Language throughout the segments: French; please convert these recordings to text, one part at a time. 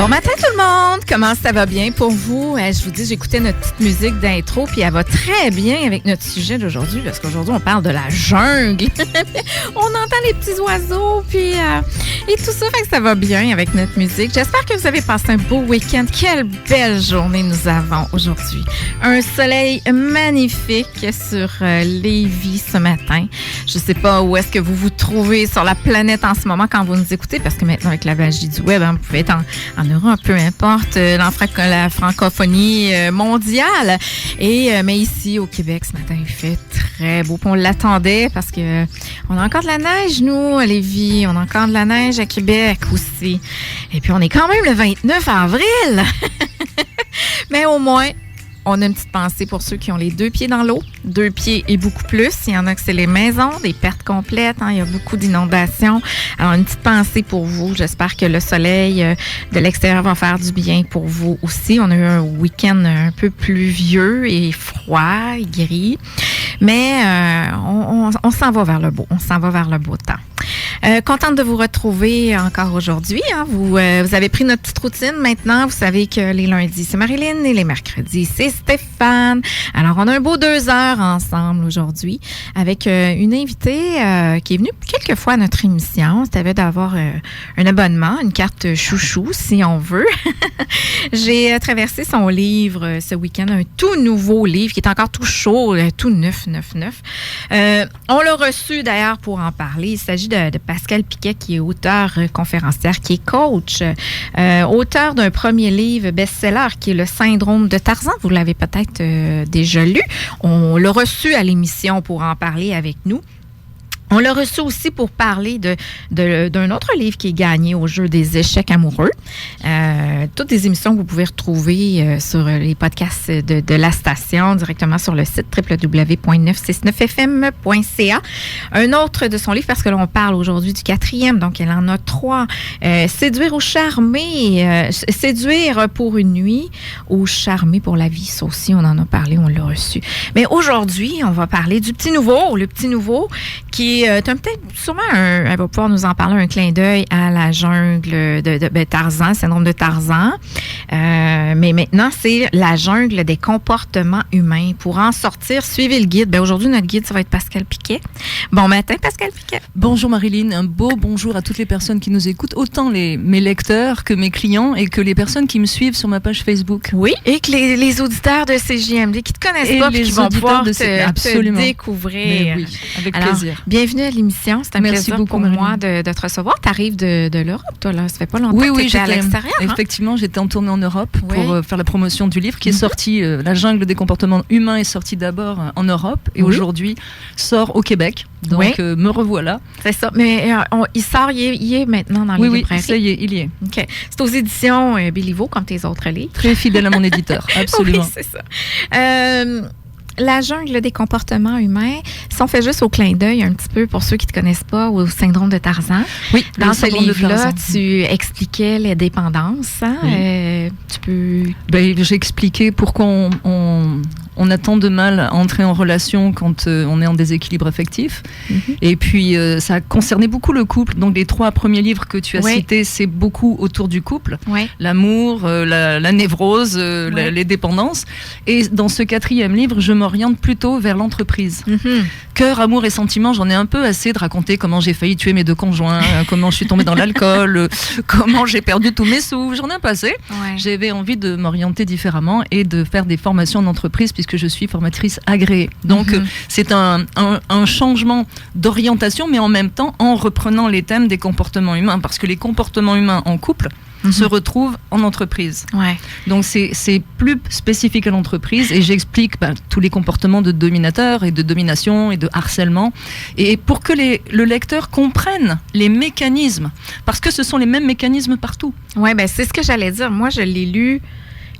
Bon matin tout le monde, comment ça va bien pour vous? Je vous dis, j'écoutais notre petite musique d'intro, puis elle va très bien avec notre sujet d'aujourd'hui, parce qu'aujourd'hui, on parle de la jungle. On entend les petits oiseaux, puis et tout ça, fait que ça va bien avec notre musique. J'espère que vous avez passé un beau week-end. Quelle belle journée nous avons aujourd'hui. Un soleil magnifique sur Lévis ce matin. Je sais pas où est-ce que vous vous trouvez sur la planète en ce moment quand vous nous écoutez, parce que maintenant, avec la magie du web, vous pouvez être en Europe, peu importe, la francophonie mondiale. Mais ici, au Québec, ce matin, il fait très beau. Puis on l'attendait parce que on a encore de la neige, nous, à Lévis. On a encore de la neige à Québec aussi. Et puis, on est quand même le 29 avril. Mais au moins, on a une petite pensée pour ceux qui ont les 2 pieds dans l'eau. 2 pieds et beaucoup plus. Il y en a que c'est les maisons, des pertes complètes. Il y a beaucoup d'inondations. Alors, une petite pensée pour vous. J'espère que le soleil de l'extérieur va faire du bien pour vous aussi. On a eu un week-end un peu pluvieux et froid et gris. Mais on s'en va vers le beau. On s'en va vers le beau temps. Contente de vous retrouver encore aujourd'hui. Hein. Vous avez pris notre petite routine maintenant. Vous savez que les lundis, c'est Marilyn et les mercredis, c'est Stéphane. Alors, on a un beau 2 heures ensemble aujourd'hui avec une invitée qui est venue quelques fois à notre émission. C'était d'avoir un abonnement, une carte chouchou, si on veut. J'ai traversé son livre ce week-end, un tout nouveau livre qui est encore tout chaud, tout neuf. On l'a reçu d'ailleurs pour en parler. Il s'agit de Pascale Piquet, qui est auteure conférencière, qui est coach, auteur d'un premier livre best-seller qui est Le syndrome de Tarzan. Vous l'avez peut-être déjà lu. On l'a reçu à l'émission pour en parler avec nous. On l'a reçu aussi pour parler d'un autre livre qui est gagné au jeu des échecs amoureux. Toutes des émissions que vous pouvez retrouver sur les podcasts de la station, directement sur le site www.969fm.ca. Un autre de son livre, parce que là, on parle aujourd'hui du 4e, donc elle en a 3. Séduire ou charmer. Séduire pour une nuit ou charmer pour la vie. Ça aussi, on en a parlé, on l'a reçu. Mais aujourd'hui, on va parler du petit nouveau. Le petit nouveau qui est peut-être sûrement elle va pouvoir nous en parler, un clin d'œil à la jungle de Tarzan, le syndrome de Tarzan. Mais maintenant, c'est la jungle des comportements humains. Pour en sortir, suivez le guide. Aujourd'hui, notre guide, ça va être Pascale Piquet. Bon matin, Pascale Piquet. Bonjour Marilyn, un beau bonjour à toutes les personnes qui nous écoutent, autant mes lecteurs que mes clients et que les personnes qui me suivent sur ma page Facebook. Oui, et que les auditeurs de CJMD qui ne te connaissent et pas et qui vont pouvoir te Mais découvrir. oui, avec plaisir. Bienvenue à l'émission. C'est un plaisir beaucoup, pour moi de te recevoir. Tu arrives de l'Europe, toi, là. Ça fait pas longtemps que tu étais à l'extérieur. Effectivement, j'étais en tournée en Europe pour faire la promotion du livre qui est sorti. La jungle des comportements humains est sorti d'abord en Europe et aujourd'hui sort au Québec. Donc, me revoilà. C'est ça. Mais il sort, il est maintenant dans les librairies. Oui, ça y est, il y est. OK. C'est aux éditions Béliveau, comme tes autres livres. Très fidèle à mon éditeur, absolument. Oui, c'est ça. La jungle des comportements humains, si on fait juste au clin d'œil un petit peu pour ceux qui ne te connaissent pas, au syndrome de Tarzan. Oui, dans ce livre-là, tu expliquais les dépendances. Hein? Oui. Tu peux... j'ai expliqué pourquoi on a tant de mal à entrer en relation quand on est en déséquilibre affectif. Mm-hmm. Et puis, ça a concerné beaucoup le couple. Donc, les 3 premiers livres que tu as cités, c'est beaucoup autour du couple. Oui. L'amour, la névrose, les dépendances. Et dans ce 4e livre, je m'oriente plutôt vers l'entreprise. Mm-hmm. Cœur, amour et sentiments, j'en ai un peu assez de raconter comment j'ai failli tuer mes 2 conjoints, comment je suis tombée dans l'alcool, comment j'ai perdu tous mes sous. J'en ai un peu assez. Ouais. J'avais envie de m'orienter différemment et de faire des formations en entreprise puisque je suis formatrice agréée. Donc, c'est un changement d'orientation, mais en même temps en reprenant les thèmes des comportements humains, parce que les comportements humains en couple se retrouvent en entreprise. Ouais. Donc, c'est plus spécifique à l'entreprise et j'explique tous les comportements de dominateur et de domination et de harcèlement et pour que le lecteur comprenne les mécanismes, parce que ce sont les mêmes mécanismes partout. Oui, c'est ce que j'allais dire. Moi, je l'ai lu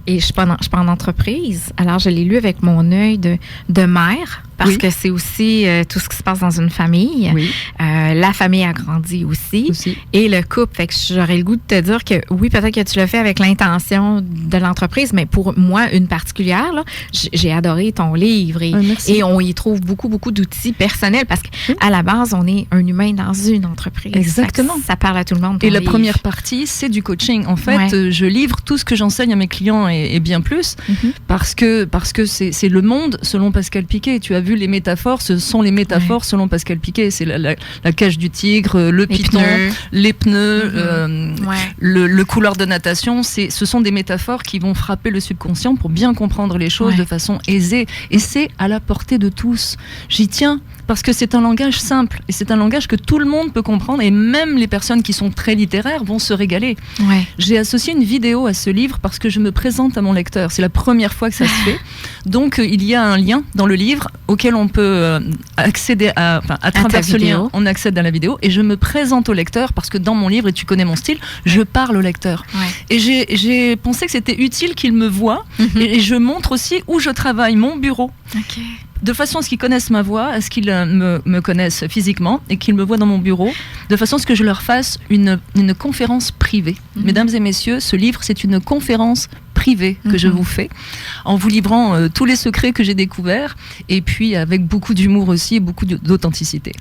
et je suis pas en entreprise. Alors, je l'ai lu avec mon œil de mère, parce que c'est aussi tout ce qui se passe dans une famille. Oui. La famille a grandi aussi. Et le couple. Fait que j'aurais le goût de te dire que oui, peut-être que tu l'as fait avec l'intention de l'entreprise, mais pour moi, une particulière, là, j'ai adoré ton livre et on y trouve beaucoup, beaucoup d'outils personnels parce qu'à la base, on est un humain dans une entreprise. Exactement. Ça parle à tout le monde. Et la première partie, c'est du coaching. En fait, je livre tout ce que j'enseigne à mes clients et bien plus parce que c'est le monde selon Pascal Piquet. Tu as vu les métaphores, ce sont les métaphores selon Pascal Piquet. C'est la cage du tigre, le python, les pneus, le couloir de natation. Ce sont des métaphores qui vont frapper le subconscient pour bien comprendre les choses de façon aisée. Et c'est à la portée de tous. J'y tiens parce que c'est un langage simple et c'est un langage que tout le monde peut comprendre et même les personnes qui sont très littéraires vont se régaler. J'ai associé une vidéo à ce livre parce que je me présente à mon lecteur. C'est la première fois que ça se fait. Donc il y a un lien dans le livre auquel on peut accéder à travers ce lien, on accède à la vidéo et je me présente au lecteur parce que dans mon livre, et tu connais mon style, je parle au lecteur. Et j'ai pensé que c'était utile qu'il me voie et je montre aussi où je travaille, mon bureau. De façon à ce qu'ils connaissent ma voix, à ce qu'ils me connaissent physiquement et qu'ils me voient dans mon bureau, de façon à ce que je leur fasse une conférence privée. Mesdames et messieurs, ce livre, c'est une conférence privée que je vous fais, en vous livrant tous les secrets que j'ai découverts, et puis avec beaucoup d'humour aussi, et beaucoup d'authenticité.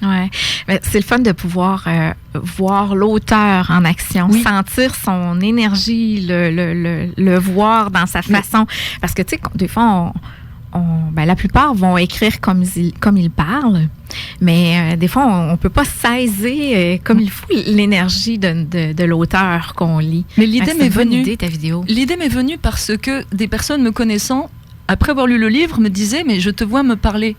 C'est le fun de pouvoir voir l'auteur en action, sentir son énergie, le voir dans sa façon. Parce que, tu sais, des fois, la plupart vont écrire comme ils parlent, mais des fois, on ne peut pas saisir comme il faut l'énergie de l'auteur qu'on lit. Mais l'idée m'est venue. Ta vidéo. L'idée m'est venue parce que des personnes me connaissant, après avoir lu le livre, me disaient « mais je te vois me parler ».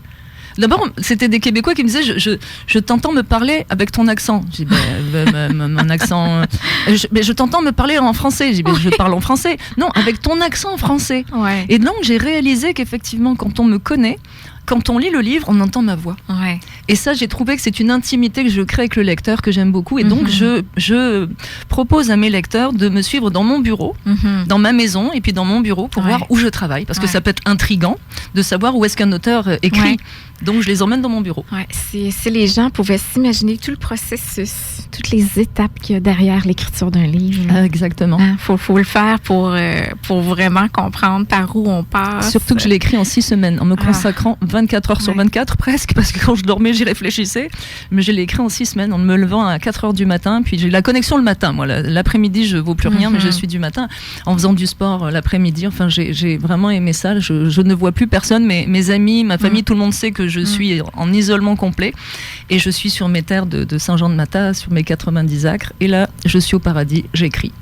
D'abord, c'était des Québécois qui me disaient je t'entends me parler avec ton accent. J'ai dit mon accent. Je t'entends me parler en français. J'ai dit je parle en français. Non, avec ton accent français. Et donc j'ai réalisé qu'effectivement, quand on me connaît, quand on lit le livre, on entend ma voix. Et ça, j'ai trouvé que c'est une intimité que je crée avec le lecteur que j'aime beaucoup. Et donc, je propose à mes lecteurs de me suivre dans mon bureau, dans ma maison, et puis dans mon bureau pour voir où je travaille. Parce que ça peut être intriguant de savoir où est-ce qu'un auteur écrit. Donc, je les emmène dans mon bureau. Si les gens pouvaient s'imaginer tout le processus, toutes les étapes qu'il y a derrière l'écriture d'un livre. Exactement. Faut le faire pour vraiment comprendre par où on passe. Surtout que je l'ai écrit en 6 semaines, en me consacrant 24 heures sur 24 presque, parce que quand je dormais, j'y réfléchissais. Mais je l'ai écrit en 6 semaines, en me levant à 4 heures du matin. Puis j'ai la connexion le matin. Moi, l'après-midi, je ne vaux plus rien, mais je suis du matin. En faisant du sport l'après-midi, enfin, j'ai vraiment aimé ça. Je ne vois plus personne, mes amis, ma famille, tout le monde sait que je suis en isolement complet. Et je suis sur mes terres de Saint-Jean-de-Mata, sur mes 90 acres. Et là, je suis au paradis, j'écris.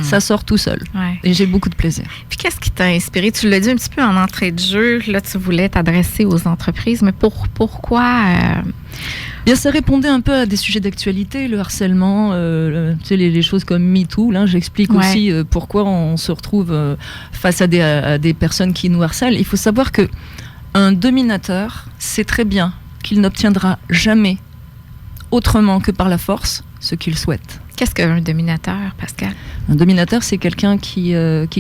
Ça sort tout seul. Et j'ai beaucoup de plaisir. Puis qu'est-ce qui t'a inspiré? Tu l'as dit un petit peu en entrée de jeu. Là, tu voulais t'adresser aux entreprises. Mais pourquoi... Bien, ça répondait un peu à des sujets d'actualité, le harcèlement, tu sais, les choses comme MeToo. Là, j'explique aussi pourquoi on se retrouve face à des personnes qui nous harcèlent. Il faut savoir que un dominateur sait très bien qu'il n'obtiendra jamais autrement que par la force ce qu'il souhaite. Qu'est-ce qu'un dominateur, Pascal? Un dominateur, c'est quelqu'un qui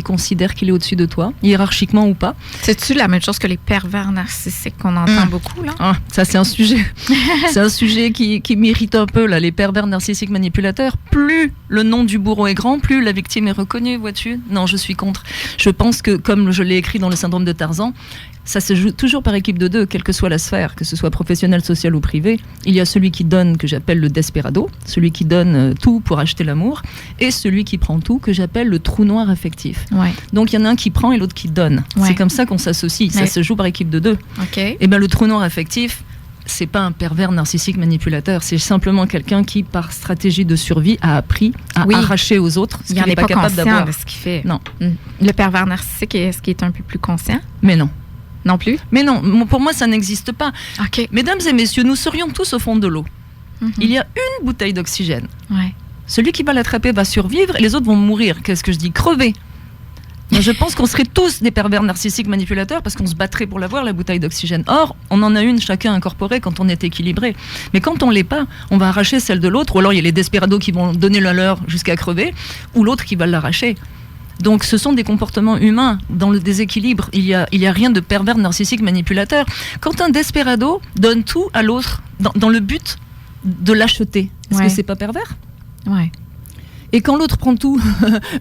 considère qu'il est au-dessus de toi, hiérarchiquement ou pas. C'est-tu la même chose que les pervers narcissiques qu'on entend beaucoup, là? Ça, c'est un sujet. C'est un sujet qui m'irrite un peu, là. Les pervers narcissiques manipulateurs, plus le nom du bourreau est grand, plus la victime est reconnue, vois-tu? Non, je suis contre. Je pense que, comme je l'ai écrit dans le syndrome de Tarzan, ça se joue toujours par équipe de 2, quelle que soit la sphère, que ce soit professionnelle, sociale ou privée. Il y a celui qui donne, que j'appelle le desperado, celui qui donne tout pour acheter l'amour, et celui qui prend tout, que j'appelle le trou noir affectif. Donc il y en a un qui prend et l'autre qui donne. C'est comme ça qu'on s'associe, ça se joue par équipe de 2. Et bien le trou noir affectif, c'est pas un pervers narcissique manipulateur, c'est simplement quelqu'un qui, par stratégie de survie, a appris à arracher aux autres ce qu'il n'est pas capable d'avoir. De ce qu'il fait. Non. Le pervers narcissique, est-ce qu'il est un peu plus conscient? Mais non. Non plus? Mais non, pour moi, ça n'existe pas. Mesdames et messieurs, nous serions tous au fond de l'eau. Il y a une bouteille d'oxygène. Celui qui va l'attraper va survivre et les autres vont mourir. Qu'est-ce que je dis? Crever. Mais je pense qu'on serait tous des pervers narcissiques manipulateurs parce qu'on se battrait pour l'avoir, la bouteille d'oxygène. Or, on en a une chacun incorporée quand on est équilibré. Mais quand on l'est pas, on va arracher celle de l'autre. Ou alors, il y a les desperados qui vont donner la leur jusqu'à crever ou l'autre qui va l'arracher. Donc ce sont des comportements humains. Dans le déséquilibre, il y a rien de pervers, narcissique, manipulateur. Quand un desperado donne tout à l'autre dans le but de l'acheter, est-ce que c'est pas pervers ? Ouais. Et quand l'autre prend tout,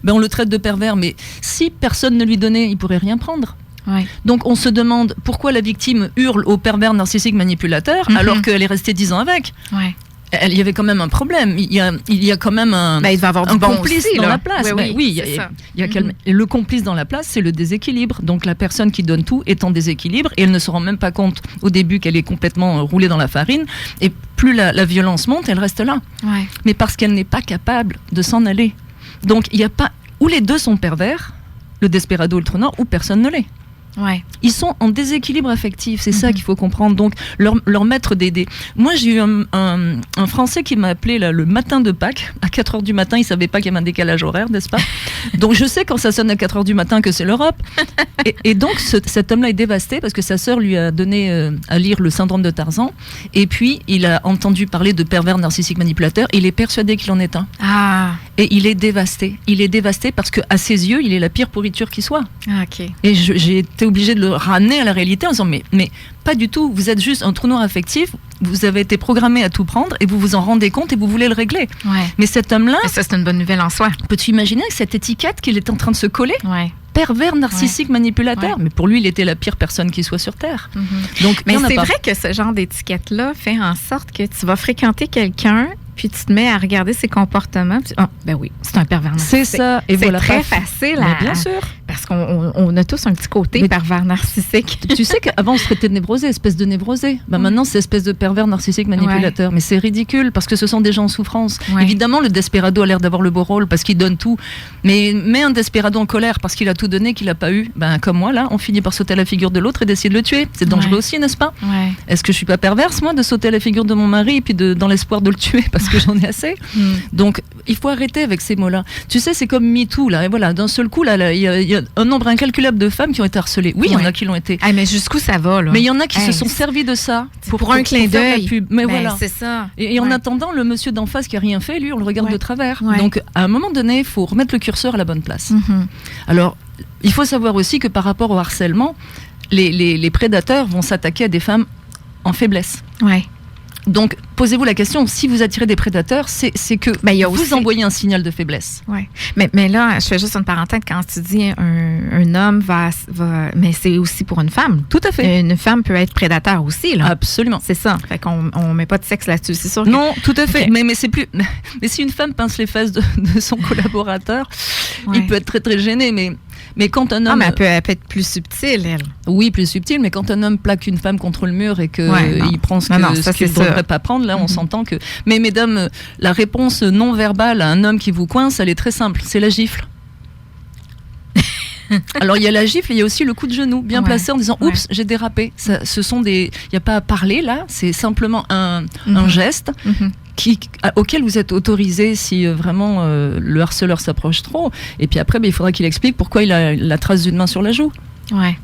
on le traite de pervers. Mais si personne ne lui donnait, il pourrait rien prendre. Ouais. Donc on se demande pourquoi la victime hurle au pervers, narcissique, manipulateur, alors qu'elle est restée 10 ans avec. Ouais. Il y avait quand même un problème. Il y a quand même un complice dans la place. Il y a le complice dans la place, c'est le déséquilibre. Donc la personne qui donne tout est en déséquilibre et elle ne se rend même pas compte au début qu'elle est complètement roulée dans la farine. Et plus la violence monte, elle reste là. Ouais. Mais parce qu'elle n'est pas capable de s'en aller. Donc il n'y a pas où les deux sont pervers, le desperado et le traîneur, ou personne ne l'est. Ouais. Ils sont en déséquilibre affectif, c'est ça qu'il faut comprendre. Donc, leur mettre des... Moi, j'ai eu un Français qui m'a appelé là, le matin de Pâques, à 4h du matin, il ne savait pas qu'il y avait un décalage horaire, n'est-ce pas ? Donc, je sais quand ça sonne à 4h du matin que c'est l'Europe. Et donc, cet homme-là est dévasté parce que sa sœur lui a donné à lire le syndrome de Tarzan. Et puis, il a entendu parler de pervers narcissique manipulateur. Il est persuadé qu'il en est un. Ah. Et il est dévasté. Il est dévasté parce qu'à ses yeux, il est la pire pourriture qui soit. Ah, ok. Et j'ai été obligée de le ramener à la réalité en disant mais pas du tout, vous êtes juste un trou noir affectif, vous avez été programmé à tout prendre et vous vous en rendez compte et vous voulez le régler. Ouais. Mais cet homme-là... Et ça, c'est une bonne nouvelle en soi. Peux-tu imaginer cette étiquette qu'il est en train de se coller ? Ouais. Pervers, narcissique, manipulateur. Ouais. Mais pour lui, il était la pire personne qui soit sur Terre. Donc, mais c'est vrai que ce genre d'étiquette-là fait en sorte que tu vas fréquenter quelqu'un, puis tu te mets à regarder ses comportements. Puis, ben oui, c'est un pervers narcissique. C'est ça. Et c'est voilà, très facile mais bien sûr. Parce qu'on a tous un petit côté pervers narcissique. Tu sais qu'avant, on se traitait de névrosé, espèce de névrosé. Maintenant, c'est espèce de pervers narcissique manipulateur. Ouais. Mais c'est ridicule parce que ce sont des gens en souffrance. Ouais. Évidemment, le desperado a l'air d'avoir le beau rôle parce qu'il donne tout. Mais un desperado en colère parce qu'il a tout donné, qu'il n'a pas eu. Comme moi, là, on finit par sauter à la figure de l'autre et d'essayer de le tuer. C'est dangereux aussi, n'est-ce pas ? Ouais. Est-ce que je suis pas perverse, moi, de sauter à la figure de mon mari et puis dans l'espoir de le tuer parce que j'en ai assez ? Donc, il faut arrêter avec ces mots-là. Tu sais, c'est comme MeToo, là. Et voilà, d'un seul coup, là, il y a un nombre incalculable de femmes qui ont été harcelées. Oui, il y en a qui l'ont été. Ah, mais jusqu'où ça va, là? Mais il y en a qui se sont servis de ça pour un clin d'œil. Mais voilà. C'est ça. Et en attendant, le monsieur d'en face qui a rien fait, lui, on le regarde de travers. Ouais. Donc, à un moment donné, il faut remettre le curseur à la bonne place. Alors, il faut savoir aussi que par rapport au harcèlement, les prédateurs vont s'attaquer à des femmes en faiblesse. Ouais. Donc, posez-vous la question, si vous attirez des prédateurs, c'est que vous envoyez un signal de faiblesse. Oui. Mais là, je fais juste une parenthèse, quand tu dis un homme va... Mais c'est aussi pour une femme. Tout à fait. Une femme peut être prédateur aussi, là. Absolument. C'est ça. Fait qu'on met pas de sexe là-dessus, c'est sûr. Non, tout à fait. Okay. Mais c'est plus... Mais si une femme pince les fesses de son collaborateur, il peut être très, très gêné, mais quand un homme... mais elle peut être plus subtile, elle. Oui, plus subtile, mais quand un homme plaque une femme contre le mur et qu'il prend ce qu'il ne devrait pas prendre, là, on s'entend que... Mais mesdames, la réponse non verbale à un homme qui vous coince, elle est très simple, c'est la gifle. Alors, il y a la gifle et il y a aussi le coup de genou, bien placé en disant « Oups, j'ai dérapé ». Ce sont des... Il n'y a pas à parler, là, c'est simplement un geste auquel vous êtes autorisé si vraiment le harceleur s'approche trop. Et puis après, il faudra qu'il explique pourquoi il a la trace d'une main sur la joue. Ouais.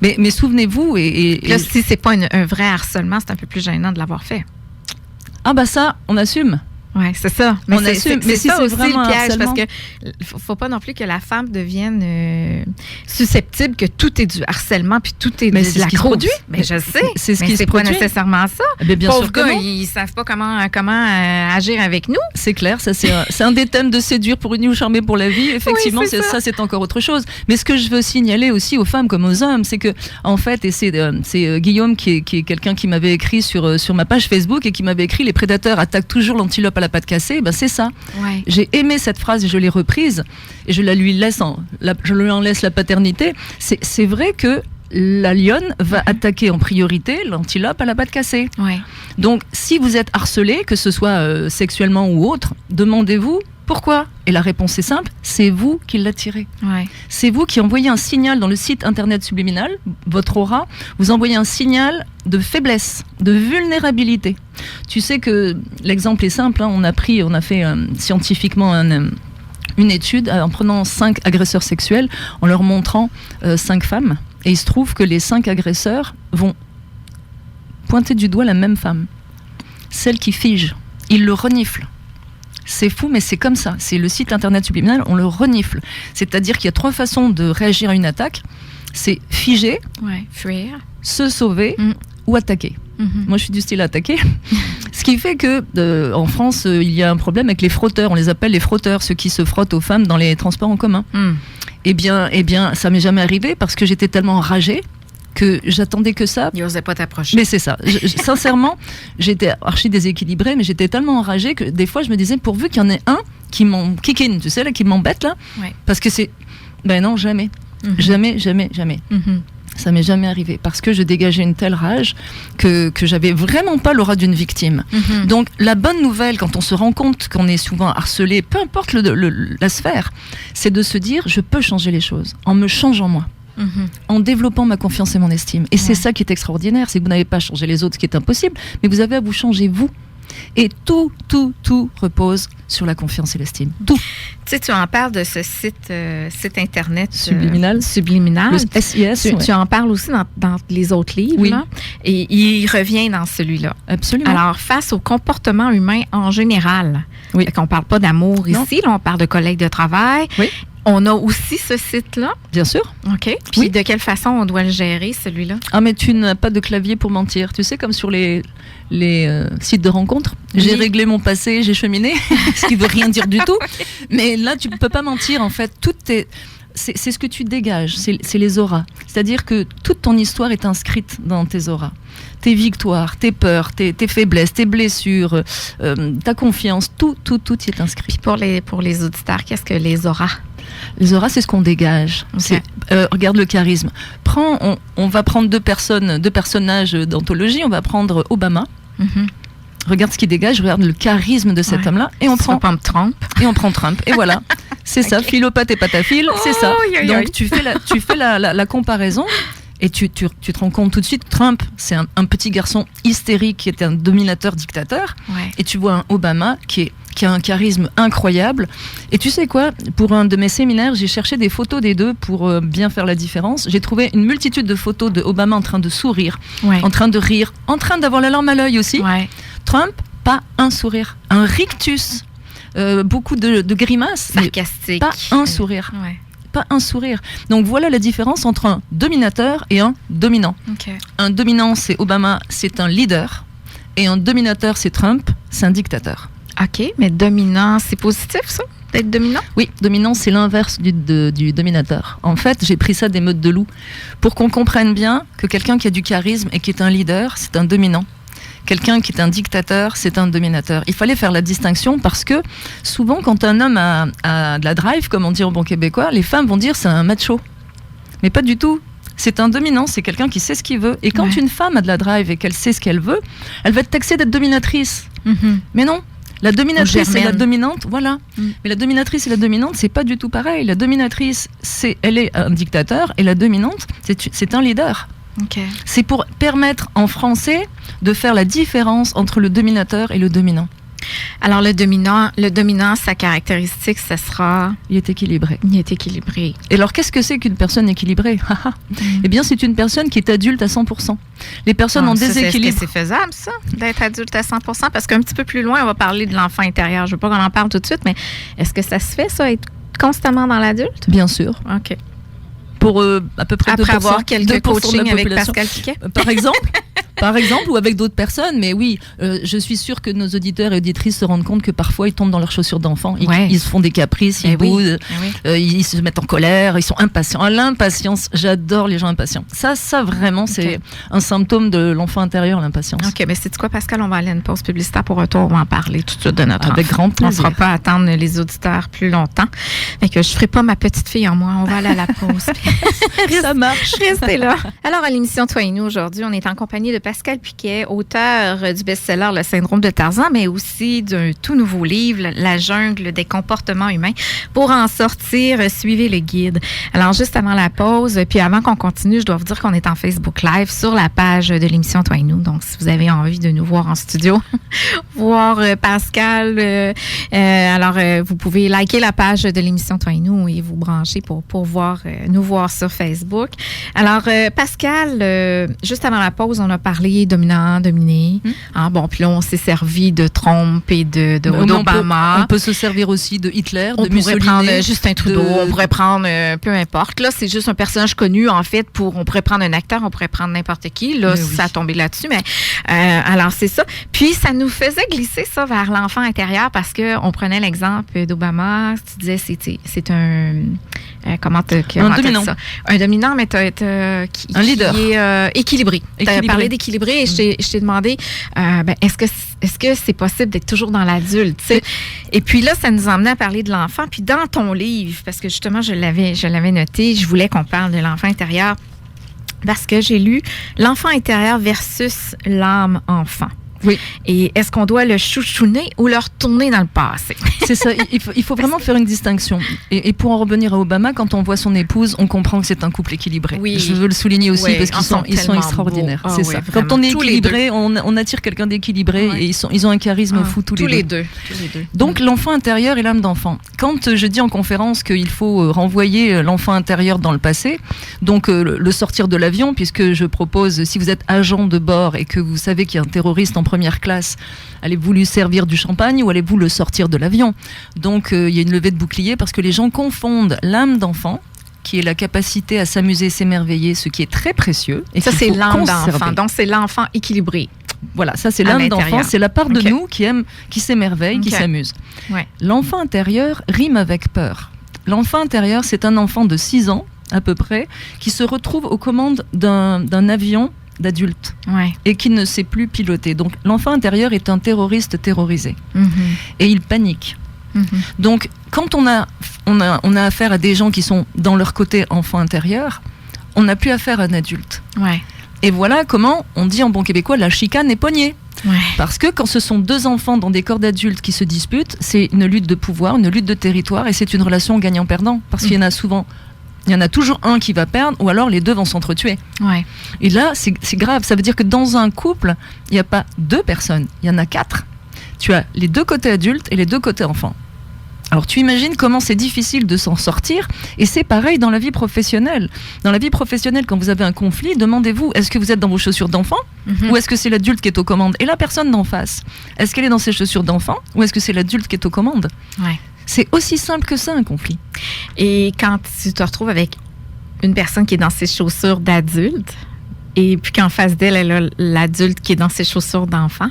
Mais souvenez-vous... Là, si c'est pas un vrai harcèlement, c'est un peu plus gênant de l'avoir fait. Ah ça, on assume. Oui, c'est ça. Mais on assume. Mais si ça c'est aussi vraiment le piège, harcèlement... parce que faut pas non plus que la femme devienne susceptible que tout est du harcèlement puis tout est de la produit. Mais je sais. C'est ce qui se c'est produit. Pas nécessairement ça. Mais bien sûr que gars, non. ils savent pas comment agir avec nous. C'est clair, ça c'est un des thèmes de séduire pour une ou charmer pour la vie. Effectivement, oui, ça c'est encore autre chose. Mais ce que je veux signaler aussi aux femmes comme aux hommes, c'est que en fait, et c'est Guillaume qui est quelqu'un qui m'avait écrit sur ma page Facebook et qui m'avait écrit les prédateurs attaquent toujours l'antilope à la patte cassée. C'est ça. Ouais. J'ai aimé cette phrase et je l'ai reprise et je lui en laisse la paternité. C'est vrai que la lionne va attaquer en priorité l'antilope à la patte cassée. Ouais. Donc, si vous êtes harcelé, que ce soit sexuellement ou autre, demandez-vous pourquoi. Et la réponse est simple, c'est vous qui l'attirez. Ouais. C'est vous qui envoyez un signal dans le site internet subliminal, votre aura, vous envoyez un signal de faiblesse, de vulnérabilité. Tu sais que l'exemple est simple, on a fait scientifiquement une étude en prenant 5 agresseurs sexuels, en leur montrant 5 femmes. Et il se trouve que les 5 agresseurs vont pointer du doigt la même femme, celle qui fige. Ils le reniflent. C'est fou, mais c'est comme ça. C'est le site internet subliminal, on le renifle. C'est-à-dire qu'il y a 3 façons de réagir à une attaque. C'est figer, fuir, se sauver ou attaquer. Moi, je suis du style attaquer. Ce qui fait que en France, il y a un problème avec les frotteurs. On les appelle les frotteurs, ceux qui se frottent aux femmes dans les transports en commun. Eh bien, ça m'est jamais arrivé parce que j'étais tellement enragée que j'attendais que ça. Il n'osait pas t'approcher. Mais c'est ça. Sincèrement, j'étais archi déséquilibrée, mais j'étais tellement enragée que des fois, je me disais, pourvu qu'il y en ait un qui m'enquiquine, tu sais, là, qui m'embête, là. Parce que c'est... Ben non, jamais. Jamais. Ça m'est jamais arrivé parce que je dégageais une telle rage que j'avais vraiment pas l'aura d'une victime. Donc la bonne nouvelle quand on se rend compte qu'on est souvent harcelé, peu importe la sphère, c'est de se dire je peux changer les choses en me changeant moi. En développant ma confiance et mon estime. Et c'est ça qui est extraordinaire, c'est que vous n'avez pas changé les autres, ce qui est impossible, mais vous avez à vous changer vous. Et tout repose sur la confiance et l'estime. Tout. Tu sais, tu en parles de ce site internet subliminal. Le SIS. Tu en parles aussi dans les autres livres. Là, et il revient dans celui-là. Absolument. Alors, face au comportement humain en général, on ne parle pas d'amour ici, là, on parle de collègues de travail. On a aussi ce site-là. Bien sûr. OK. Puis de quelle façon on doit le gérer, celui-là? Ah, mais tu n'as pas de clavier pour mentir. Tu sais, comme sur les sites de rencontres. J'ai réglé mon passé, j'ai cheminé, ce qui veut rien dire du tout. Mais là, tu ne peux pas mentir, en fait. C'est ce que tu dégages, c'est les auras. C'est-à-dire que toute ton histoire est inscrite dans tes auras. Tes victoires, tes peurs, tes faiblesses, tes blessures, ta confiance, tout y est inscrit. Puis pour les auditeurs, qu'est-ce que les auras? Les auras, c'est ce qu'on dégage. Okay. Regarde le charisme. On va prendre deux personnages d'anthologie. On va prendre Obama. Regarde ce qu'il dégage, regarde le charisme de cet homme-là. Et on prend Trump. Et on prend Trump. Et voilà. C'est ça, philopathe et pataphile, c'est ça. Donc tu fais la comparaison. Et tu te rends compte tout de suite, Trump, c'est un petit garçon hystérique qui est un dominateur-dictateur. Et tu vois un Obama qui a un charisme incroyable. Et tu sais quoi, pour un de mes séminaires, j'ai cherché des photos des deux pour bien faire la différence. J'ai trouvé une multitude de photos de Obama en train de sourire, en train de rire, en train d'avoir la larme à l'œil aussi. Trump, pas un sourire, un rictus, beaucoup de grimaces. Sarcastique. Pas un sourire. Pas un sourire. Donc voilà la différence entre un dominateur et un dominant. Un dominant, c'est Obama, c'est un leader. Et un dominateur, c'est Trump, c'est un dictateur. OK, mais dominant, c'est positif, ça, d'être dominant? Oui, dominant, c'est l'inverse du dominateur. En fait, j'ai pris ça des meutes de loup pour qu'on comprenne bien que quelqu'un qui a du charisme et qui est un leader, c'est un dominant. Quelqu'un qui est un dictateur, c'est un dominateur. Il fallait faire la distinction parce que souvent, quand un homme a de la drive, comme on dit en bon québécois, les femmes vont dire c'est un macho. Mais pas du tout. C'est un dominant, c'est quelqu'un qui sait ce qu'il veut. Et quand une femme a de la drive et qu'elle sait ce qu'elle veut, elle va être taxée d'être dominatrice. Mais non. La dominatrice et la dominante, voilà. Mais la dominatrice et la dominante, c'est pas du tout pareil. La dominatrice, elle est un dictateur et la dominante, c'est un leader. C'est pour permettre en français de faire la différence entre le dominateur et le dominant. Alors le dominant, sa caractéristique, ça sera... Il est équilibré. Et alors qu'est-ce que c'est qu'une personne équilibrée? Eh bien, c'est une personne qui est adulte à 100%. Les personnes en déséquilibre... Est-ce que c'est faisable, ça, d'être adulte à 100%? Parce qu'un petit peu plus loin, on va parler de l'enfant intérieur. Je ne veux pas qu'on en parle tout de suite, mais est-ce que ça se fait, ça, être constamment dans l'adulte? Bien sûr. OK. Pour à peu près 2%. Après avoir quelques coachings avec Pascal Piquet? Par exemple, ou avec d'autres personnes. Mais oui, je suis sûre que nos auditeurs et auditrices se rendent compte que parfois, ils tombent dans leurs chaussures d'enfant. Ils se font des caprices, ils boudent, ils se mettent en colère, ils sont impatients. L'impatience, j'adore les gens impatients. Ça vraiment, c'est un symptôme de l'enfant intérieur, l'impatience. OK, mais c'est quoi, Pascal? On va aller à une pause publicitaire pour retour. On va en parler tout de suite de notre Avec grand plaisir. On ne fera pas attendre les auditeurs plus longtemps. Fait que je ne ferai pas ma petite fille en moi. On va aller à la pause. Ça marche. Restez là. Alors, à l'émission Toi et nous, aujourd'hui, on est en compagnie de Pascal Piquet, auteur du best-seller Le syndrome de Tarzan, mais aussi d'un tout nouveau livre, La jungle des comportements humains. Pour en sortir, suivez le guide. Alors, juste avant la pause, puis avant qu'on continue, je dois vous dire qu'on est en Facebook Live sur la page de l'émission Toi et nous. Donc, si vous avez envie de nous voir en studio, voir Pascal, vous pouvez liker la page de l'émission Toi et nous et vous brancher pour nous voir sur Facebook. Alors, Pascal, juste avant la pause, on a parlé parlé dominant, dominé. Bon, puis là, on s'est servi de Trump et d'Obama. On peut se servir aussi de Hitler, de Mussolini. On pourrait prendre Justin Trudeau, on pourrait prendre peu importe. Là, c'est juste un personnage connu, en fait, on pourrait prendre un acteur, on pourrait prendre n'importe qui. Là, ça a tombé là-dessus, mais alors c'est ça. Puis, ça nous faisait glisser ça vers l'enfant intérieur parce qu'on prenait l'exemple d'Obama. Tu disais, c'est un... comment dominant. Ça? Un dominant, mais un leader. Qui est équilibré. Tu as parlé d'équilibré et je t'ai demandé, est-ce que c'est possible d'être toujours dans l'adulte? Et puis là, ça nous emmenait à parler de l'enfant. Puis dans ton livre, parce que justement, je l'avais noté, je voulais qu'on parle de l'enfant intérieur parce que j'ai lu l'enfant intérieur versus l'âme enfant. Oui. Et est-ce qu'on doit le chouchouner ou le retourner dans le passé? C'est ça. Il faut vraiment faire une distinction. Et pour en revenir à Obama, quand on voit son épouse, on comprend que c'est un couple équilibré. Oui. Je veux le souligner aussi parce qu'ils sont extraordinaires. C'est ça. Quand on est équilibré, on attire quelqu'un d'équilibré et ils ont un charisme fou tous les deux. Donc l'enfant intérieur et l'âme d'enfant. Quand je dis en conférence qu'il faut renvoyer l'enfant intérieur dans le passé, donc le sortir de l'avion, puisque je propose, si vous êtes agent de bord et que vous savez qu'il y a un terroriste en première classe, allez-vous lui servir du champagne ou allez-vous le sortir de l'avion? Donc il y a une levée de bouclier parce que les gens confondent l'âme d'enfant, qui est la capacité à s'amuser, s'émerveiller, ce qui est très précieux. Et ça, c'est l'âme d'enfant. Donc c'est l'enfant équilibré. Voilà, ça c'est l'âme d'enfant, c'est la part de nous qui s'émerveille, qui s'amuse. Ouais. L'enfant intérieur rime avec peur. L'enfant intérieur, c'est un enfant de 6 ans à peu près qui se retrouve aux commandes d'un avion d'adulte et qui ne sait plus piloter. Donc l'enfant intérieur est un terroriste terrorisé et il panique. Donc quand on a affaire à des gens qui sont dans leur côté enfant intérieur, on n'a plus affaire à un adulte. Et voilà comment on dit en bon québécois la chicane est poignée. Parce que quand ce sont 2 enfants dans des corps d'adultes qui se disputent, c'est une lutte de pouvoir, une lutte de territoire et c'est une relation gagnant-perdant parce qu'il y en a souvent. Il y en a toujours un qui va perdre ou alors les 2 vont s'entretuer. Et là, c'est grave. Ça veut dire que dans un couple, il n'y a pas 2 personnes, il y en a 4. Tu as les 2 côtés adultes et les 2 côtés enfants. Alors tu imagines comment c'est difficile de s'en sortir et c'est pareil dans la vie professionnelle. Dans la vie professionnelle, quand vous avez un conflit, demandez-vous, est-ce que vous êtes dans vos chaussures d'enfant ou est-ce que c'est l'adulte qui est aux commandes? Et la personne d'en face, est-ce qu'elle est dans ses chaussures d'enfant ou est-ce que c'est l'adulte qui est aux commandes? C'est aussi simple que ça, un conflit. Et quand tu te retrouves avec une personne qui est dans ses chaussures d'adulte, et puis qu'en face d'elle, elle a l'adulte qui est dans ses chaussures d'enfant,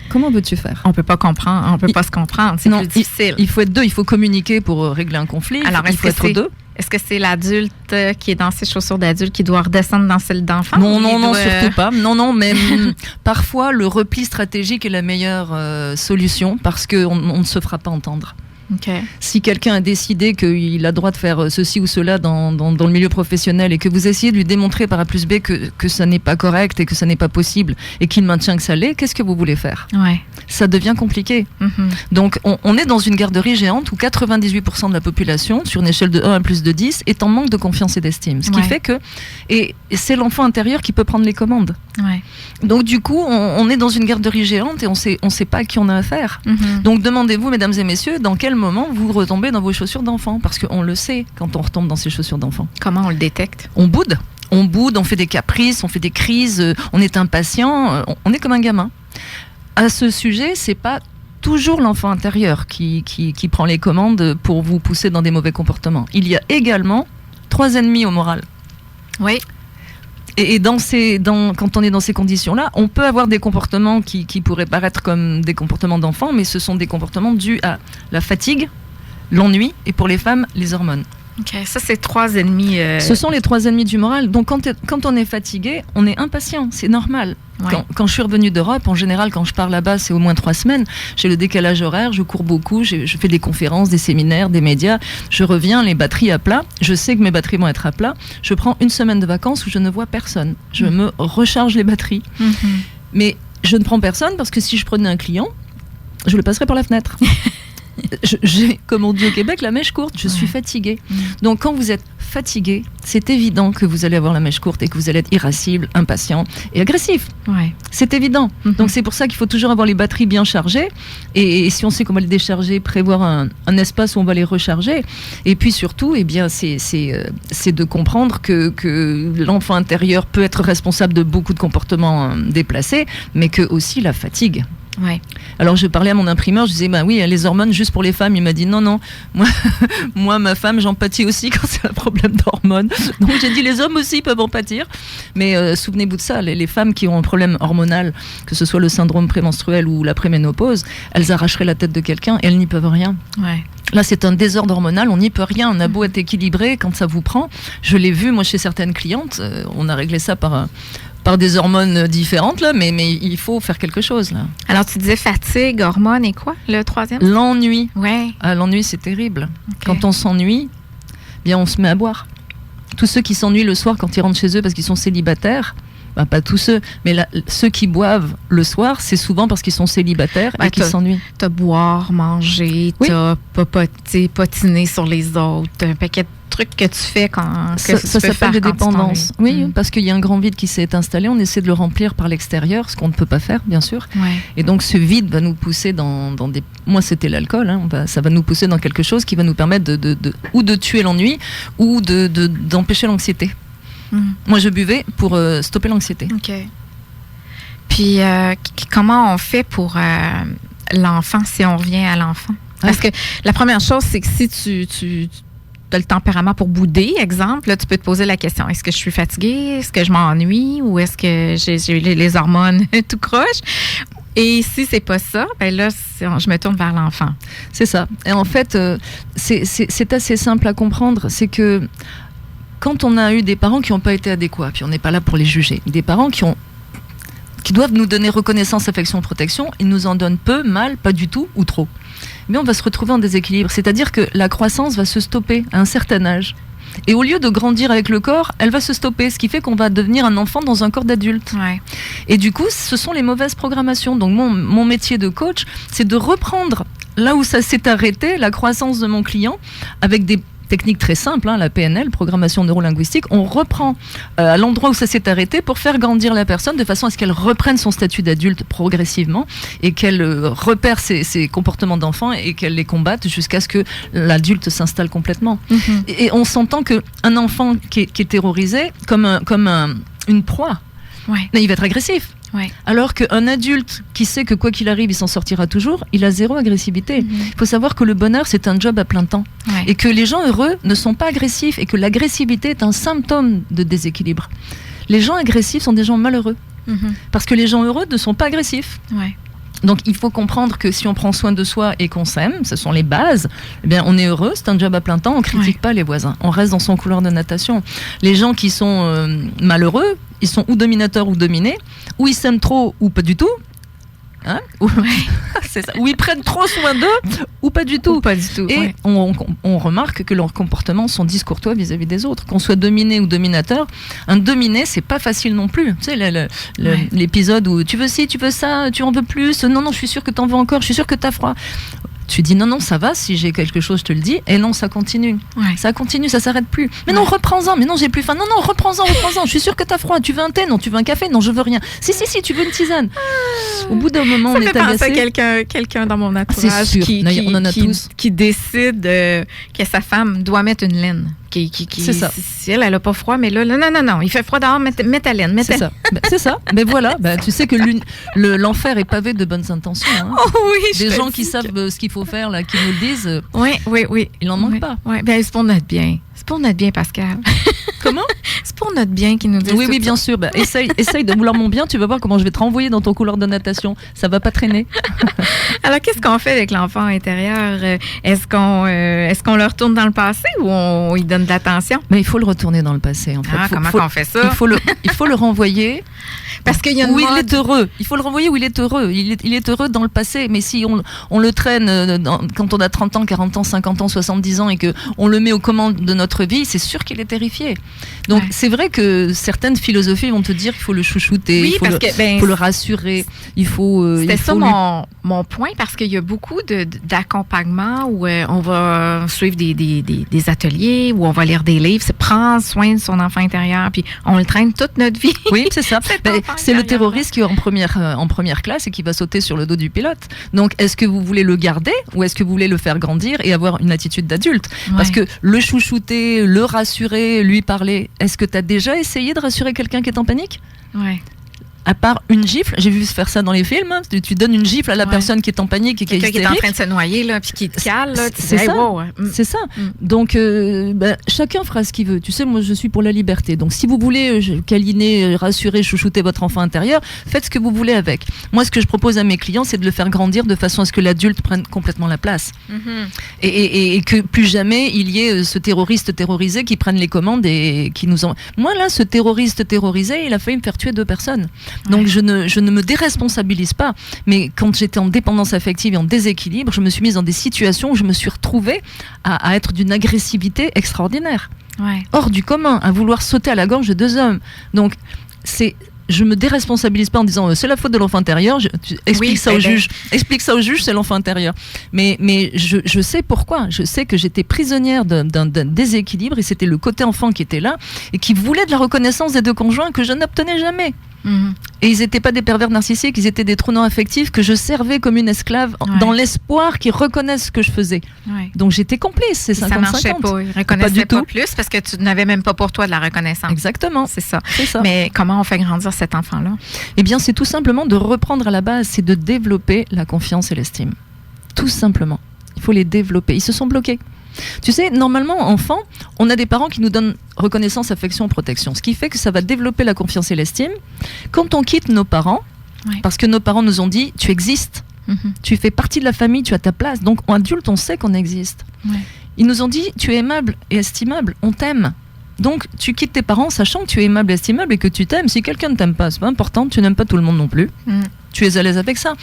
comment veux-tu faire? On peut pas comprendre, on peut pas se comprendre, c'est plus difficile. Il faut être 2, il faut communiquer pour régler un conflit. Alors, il faut être 2. Est-ce que c'est l'adulte qui est dans ses chaussures d'adulte qui doit redescendre dans celle d'enfant? Non, surtout pas. Non, mais parfois, le repli stratégique est la meilleure solution parce qu'on ne se fera pas entendre. Si quelqu'un a décidé qu'il a le droit de faire ceci ou cela dans le milieu professionnel et que vous essayez de lui démontrer par A plus B que ça n'est pas correct et que ça n'est pas possible et qu'il maintient que ça l'est, qu'est-ce que vous voulez faire? Ça devient compliqué. Donc on est dans une garderie géante où 98% de la population, sur une échelle de 1 à plus de 10, est en manque de confiance et d'estime. Ce qui fait que et c'est l'enfant intérieur qui peut prendre les commandes. Donc du coup, on est dans une garderie géante et on sait pas à qui on a affaire. Donc demandez-vous, mesdames et messieurs, dans quel moment vous retombez dans vos chaussures d'enfant, parce qu'on le sait quand on retombe dans ses chaussures d'enfant. Comment on le détecte? On boude, on fait des caprices, on fait des crises, on est impatient, on est comme un gamin. À ce sujet, c'est pas toujours l'enfant intérieur qui prend les commandes pour vous pousser dans des mauvais comportements. Il y a également 3 ennemis au moral. Et quand on est dans ces conditions-là, on peut avoir des comportements qui pourraient paraître comme des comportements d'enfants, mais ce sont des comportements dus à la fatigue, l'ennui et pour les femmes, les hormones. Ça, c'est 3 ennemis. Ce sont les 3 ennemis du moral. Donc, quand on est fatigué, on est impatient. C'est normal. Quand je suis revenue d'Europe, en général, quand je pars là-bas, c'est au moins 3 semaines. J'ai le décalage horaire, je cours beaucoup, je fais des conférences, des séminaires, des médias. Je reviens, les batteries à plat. Je sais que mes batteries vont être à plat. Je prends 1 semaine de vacances où je ne vois personne. Je me recharge les batteries. Mais je ne prends personne parce que si je prenais un client, je le passerais par la fenêtre. J'ai, comme on dit au Québec, la mèche courte. Je suis fatiguée. Donc, quand vous êtes fatigué, c'est évident que vous allez avoir la mèche courte et que vous allez être irascible, impatient et agressif. Ouais. C'est évident. Donc c'est pour ça qu'il faut toujours avoir les batteries bien chargées. Et si on sait qu'on va les décharger, prévoir un espace où on va les recharger. Et puis surtout, eh bien, c'est de comprendre que l'enfant intérieur peut être responsable de beaucoup de comportements déplacés, mais que aussi la fatigue. Ouais. Alors je parlais à mon imprimeur, je disais oui, les hormones juste pour les femmes. Il m'a dit non, moi ma femme, j'en pâtis aussi quand c'est un problème d'hormones. Donc j'ai dit les hommes aussi peuvent en pâtir. Mais souvenez-vous de ça, les femmes qui ont un problème hormonal, que ce soit le syndrome prémenstruel ou la préménopause, elles arracheraient la tête de quelqu'un et elles n'y peuvent rien. Ouais. Là, c'est un désordre hormonal, on n'y peut rien. On a beau être équilibré, quand ça vous prend. Je l'ai vu, moi, chez certaines clientes, on a réglé ça par des hormones différentes, là, mais il faut faire quelque chose. Là. Alors, tu disais fatigue, hormones et quoi, le troisième? L'ennui. Ouais. L'ennui, c'est terrible. Okay. Quand on s'ennuie, bien, on se met à boire. Tous ceux qui s'ennuient le soir quand ils rentrent chez eux parce qu'ils sont célibataires, pas tous ceux, mais ceux qui boivent le soir, c'est souvent parce qu'ils sont célibataires et qu'ils s'ennuient. T'as boire, manger, t'as potiner sur les autres, un paquet de trucs que tu fais quand ça s'appelle des dépendances. Oui, parce qu'il y a un grand vide qui s'est installé, on essaie de le remplir par l'extérieur, ce qu'on ne peut pas faire, bien sûr. Ouais. Et donc ce vide va nous pousser dans des... Moi, c'était l'alcool, ça va nous pousser dans quelque chose qui va nous permettre ou de tuer l'ennui ou d'empêcher l'anxiété. Moi, je buvais pour stopper l'anxiété. OK. Puis, comment on fait pour l'enfant, si on revient à l'enfant? Parce que la première chose, c'est que si tu as le tempérament pour bouder, exemple, là, tu peux te poser la question, est-ce que je suis fatiguée? Est-ce que je m'ennuie? Ou est-ce que j'ai les hormones tout croche? Et si c'est pas ça, ben là, je me tourne vers l'enfant. C'est ça. Et en fait, c'est assez simple à comprendre. C'est que quand on a eu des parents qui n'ont pas été adéquats, puis on n'est pas là pour les juger, des parents qui doivent nous donner reconnaissance, affection, protection, ils nous en donnent peu, mal, pas du tout ou trop. Mais on va se retrouver en déséquilibre. C'est-à-dire que la croissance va se stopper à un certain âge. Et au lieu de grandir avec le corps, elle va se stopper, ce qui fait qu'on va devenir un enfant dans un corps d'adulte. Ouais. Et du coup, ce sont les mauvaises programmations. Donc mon métier de coach, c'est de reprendre là où ça s'est arrêté, la croissance de mon client, avec des technique très simple, la PNL, programmation neurolinguistique, on reprend à l'endroit où ça s'est arrêté pour faire grandir la personne de façon à ce qu'elle reprenne son statut d'adulte progressivement et qu'elle repère ses comportements d'enfant et qu'elle les combatte jusqu'à ce que l'adulte s'installe complètement. Et on s'entend qu'un enfant qui est terrorisé comme une proie, il va être agressif. Ouais. Alors qu'un adulte qui sait que quoi qu'il arrive, il s'en sortira toujours, il a zéro agressivité. Il faut savoir que le bonheur, c'est un job à plein temps. Ouais. Et que les gens heureux ne sont pas agressifs et que l'agressivité est un symptôme de déséquilibre. Les gens agressifs sont des gens malheureux. Parce que les gens heureux ne sont pas agressifs. Ouais. Donc il faut comprendre que si on prend soin de soi et qu'on s'aime, ce sont les bases, eh bien on est heureux, c'est un job à plein temps, on ne critique pas les voisins, on reste dans son couloir de natation. Les gens qui sont malheureux, ils sont ou dominateurs ou dominés, ou ils s'aiment trop ou pas du tout, c'est ça. Ou ils prennent trop soin d'eux ou pas du tout. Et on remarque que leurs comportements sont discourtois vis-à-vis des autres. Qu'on soit dominé ou dominateur, un dominé, c'est pas facile non plus. Tu sais, l'épisode où tu veux ci, tu veux ça, tu en veux plus, non, je suis sûre que t'en veux encore, je suis sûre que t'as froid. Tu dis non, ça va, si j'ai quelque chose, je te le dis. Et non, ça continue. Ouais. Ça continue, ça s'arrête plus. Mais non, reprends-en. Mais non, j'ai plus faim. Non, reprends-en. Je suis sûre que t'as froid. Tu veux un thé? Non, tu veux un café? Non, je veux rien. Si, tu veux une tisane. Au bout d'un moment, on est agacé. Ça fait penser à quelqu'un dans mon entourage qui décide que sa femme doit mettre une laine. C'est ça. Si elle n'a pas froid, mais là, non, il fait froid dehors, mets ta laine. C'est ça. Mais voilà, tu sais que l'enfer est pavé de bonnes intentions. Hein. Oh oui, des gens qui savent ce qu'il faut faire, là, qui nous le disent. Oui. Il n'en manque pas. Oui, c'est pour notre bien. C'est pour notre bien, Pascal. Comment? C'est pour notre bien qu'ils nous disent. Oui, bien sûr. Essaye de vouloir mon bien, tu vas voir comment je vais te renvoyer dans ton couloir de natation. Ça va pas traîner. Alors, qu'est-ce qu'on fait avec l'enfant intérieur? Est-ce qu'on le retourne dans le passé ou on y donne de l'attention? Mais il faut le retourner dans le passé, en fait. Comment on fait ça? Il faut le renvoyer. Parce qu'il y a où il est heureux. Il faut le renvoyer où il est heureux. Il est heureux dans le passé. Mais si on le traîne quand on a 30 ans, 40 ans, 50 ans, 70 ans et qu'on le met aux commandes de notre vie, c'est sûr qu'il est terrifié. Donc, c'est vrai que certaines philosophies vont te dire qu'il faut le chouchouter, oui, il faut le rassurer, il faut... C'était ça mon point, parce qu'il y a beaucoup d'accompagnement où on va suivre des ateliers, où on va lire des livres, c'est prendre soin de son enfant intérieur, puis on le traîne toute notre vie. Oui, c'est ça. C'est le terroriste qui est en première classe et qui va sauter sur le dos du pilote. Donc, est-ce que vous voulez le garder ou est-ce que vous voulez le faire grandir et avoir une attitude d'adulte? Parce que le chouchouter, le rassurer, lui parler, est-ce que tu as déjà essayé de rassurer quelqu'un qui est en panique? Ouais. À part une gifle, j'ai vu faire ça dans les films, hein. Tu donnes une gifle à la personne qui est en panique et qui est hystérique. Quelqu'un qui est en train de se noyer, là, puis qui te cale, là, c'est ça. Wow. C'est ça. Donc, chacun fera ce qu'il veut. Tu sais, moi, je suis pour la liberté. Donc, si vous voulez câliner, rassurer, chouchouter votre enfant intérieur, faites ce que vous voulez avec. Moi, ce que je propose à mes clients, c'est de le faire grandir de façon à ce que l'adulte prenne complètement la place. Et que plus jamais il y ait ce terroriste terrorisé qui prenne les commandes et qui nous en... Moi, là, ce terroriste terrorisé, il a failli me faire tuer 2 personnes. Donc je ne me déresponsabilise pas, mais quand j'étais en dépendance affective et en déséquilibre, je me suis mise dans des situations où je me suis retrouvée à être d'une agressivité extraordinaire, hors du commun, à vouloir sauter à la gorge de 2 hommes. Donc je me déresponsabilise pas en disant c'est la faute de l'enfant intérieur. Explique ça au juge, c'est l'enfant intérieur. Mais je sais pourquoi. Je sais que j'étais prisonnière d'un déséquilibre et c'était le côté enfant qui était là et qui voulait de la reconnaissance des 2 conjoints que je n'obtenais jamais. Et ils n'étaient pas des pervers narcissiques, ils étaient des trous affectifs que je servais comme une esclave dans l'espoir qu'ils reconnaissent ce que je faisais. Donc j'étais complice, c'est 50-50. Ça marchait pas, ils reconnaissaient pas plus parce que tu n'avais même pas pour toi de la reconnaissance. Exactement. C'est ça. Mais comment on fait grandir cet enfant-là? Eh bien, c'est tout simplement de reprendre à la base, c'est de développer la confiance et l'estime. Tout simplement. Il faut les développer. Ils se sont bloqués. Tu sais, normalement, enfant, on a des parents qui nous donnent reconnaissance, affection, protection. Ce qui fait que ça va développer la confiance et l'estime. Quand on quitte nos parents, parce que nos parents nous ont dit, tu existes, tu fais partie de la famille, tu as ta place. Donc, en adulte, on sait qu'on existe. Ils nous ont dit, tu es aimable et estimable, on t'aime. Donc, tu quittes tes parents sachant que tu es aimable et estimable et que tu t'aimes. Si quelqu'un ne t'aime pas, c'est pas important, tu n'aimes pas tout le monde non plus. Tu es à l'aise avec ça.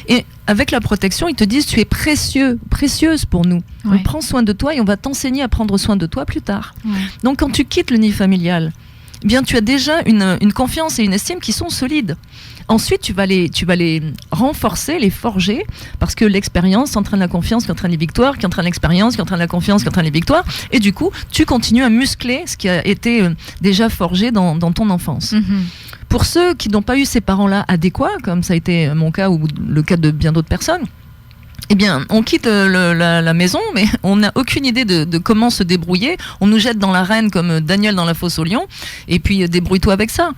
Et avec la protection, ils te disent tu es précieux, précieuse pour nous. On prend soin de toi et on va t'enseigner à prendre soin de toi plus tard. Donc quand tu quittes le nid familial, eh bien tu as déjà une confiance et une estime qui sont solides. Ensuite, tu vas les renforcer, les forger, parce que l'expérience entraîne la confiance, qui entraîne les victoires, qui entraîne l'expérience, qui entraîne la confiance, qui entraîne les victoires. Et du coup, tu continues à muscler ce qui a été déjà forgé dans ton enfance. Pour ceux qui n'ont pas eu ces parents-là adéquats, comme ça a été mon cas ou le cas de bien d'autres personnes, eh bien, on quitte la maison, mais on n'a aucune idée de comment se débrouiller. On nous jette dans l'arène comme Daniel dans la fosse au lion, et puis débrouille-toi avec ça.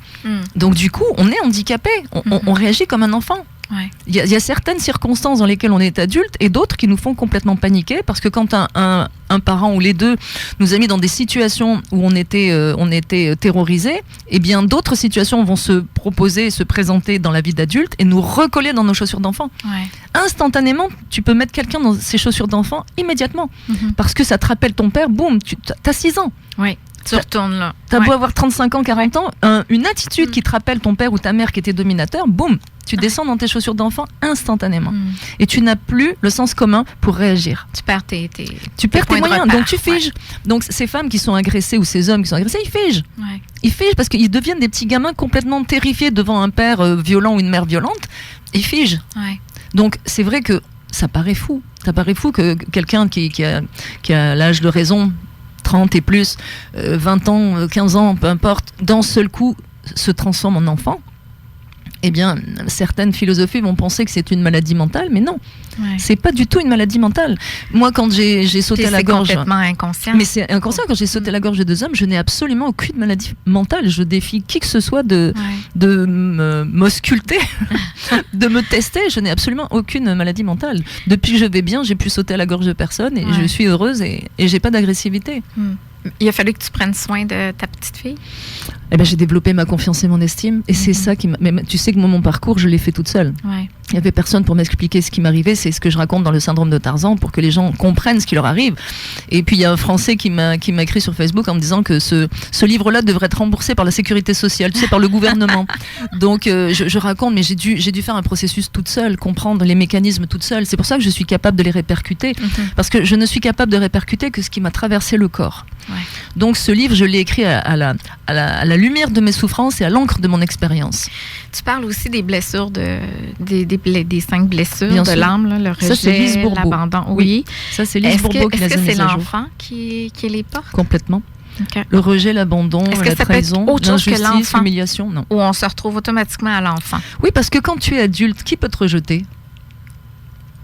Donc du coup, on est handicapé, on réagit comme un enfant. Il y a certaines circonstances dans lesquelles on est adulte et d'autres qui nous font complètement paniquer parce que quand un parent ou les deux nous a mis dans des situations où on était terrorisés, eh bien d'autres situations vont se présenter dans la vie d'adulte et nous recoller dans nos chaussures d'enfant. Instantanément, tu peux mettre quelqu'un dans ses chaussures d'enfant immédiatement parce que ça te rappelle ton père, boum, t'as 6 ans. Tu retournes là. T'as beau avoir 35 ans, 40 ans, une attitude qui te rappelle ton père ou ta mère qui était dominateur, boum, tu descends dans tes chaussures d'enfant instantanément. Et tu n'as plus le sens commun pour réagir. Tu perds tes moyens, donc tu figes. Donc ces femmes qui sont agressées ou ces hommes qui sont agressés, ils figent. Ils figent parce qu'ils deviennent des petits gamins complètement terrifiés devant un père violent ou une mère violente. Ils figent. Donc c'est vrai que ça paraît fou. Ça paraît fou que quelqu'un qui a l'âge de raison, 30 et plus, 20 ans, 15 ans, peu importe, d'un seul coup se transforme en enfant. Eh bien, certaines philosophies vont penser que c'est une maladie mentale, mais non, c'est pas du tout une maladie mentale. Moi, quand j'ai sauté à la gorge... C'est complètement inconscient. Mais c'est inconscient, quand j'ai sauté à la gorge de 2 hommes, je n'ai absolument aucune maladie mentale. Je défie qui que ce soit de m'ausculter, de me tester. Je n'ai absolument aucune maladie mentale. Depuis que je vais bien, j'ai pu sauter à la gorge de personne et je suis heureuse et j'ai pas d'agressivité. Il a fallu que tu prennes soin de ta petite fille? Eh ben, j'ai développé ma confiance et mon estime. Et c'est ça qui m'a... Mais tu sais que mon parcours, je l'ai fait toute seule. Il n'y avait personne pour m'expliquer ce qui m'arrivait. C'est ce que je raconte dans le syndrome de Tarzan pour que les gens comprennent ce qui leur arrive. Et puis, il y a un Français qui m'a écrit sur Facebook en me disant que ce livre-là devrait être remboursé par la sécurité sociale, tu sais, par le gouvernement. Donc, je raconte, mais j'ai dû faire un processus toute seule, comprendre les mécanismes toute seule. C'est pour ça que je suis capable de les répercuter. Parce que je ne suis capable de répercuter que ce qui m'a traversé le corps. Donc ce livre, je l'ai écrit à la lumière de mes souffrances et à l'encre de mon expérience. Tu parles aussi des blessures, des 5 blessures Bien de sûr. l'âme, là, le rejet, Ça, c'est Lise Bourbeau. l'abandon. Oui. Ça, c'est Lise Bourbeau qui les a Est-ce que mises c'est à jour. l'enfant qui les porte? Complètement. Okay. Le rejet, l'abandon, Est-ce que la ça peut être trahison, autre chose que l'injustice, l'enfant? l'humiliation, non. Ou on se retrouve automatiquement à l'enfant? Oui, parce que quand tu es adulte, qui peut te rejeter?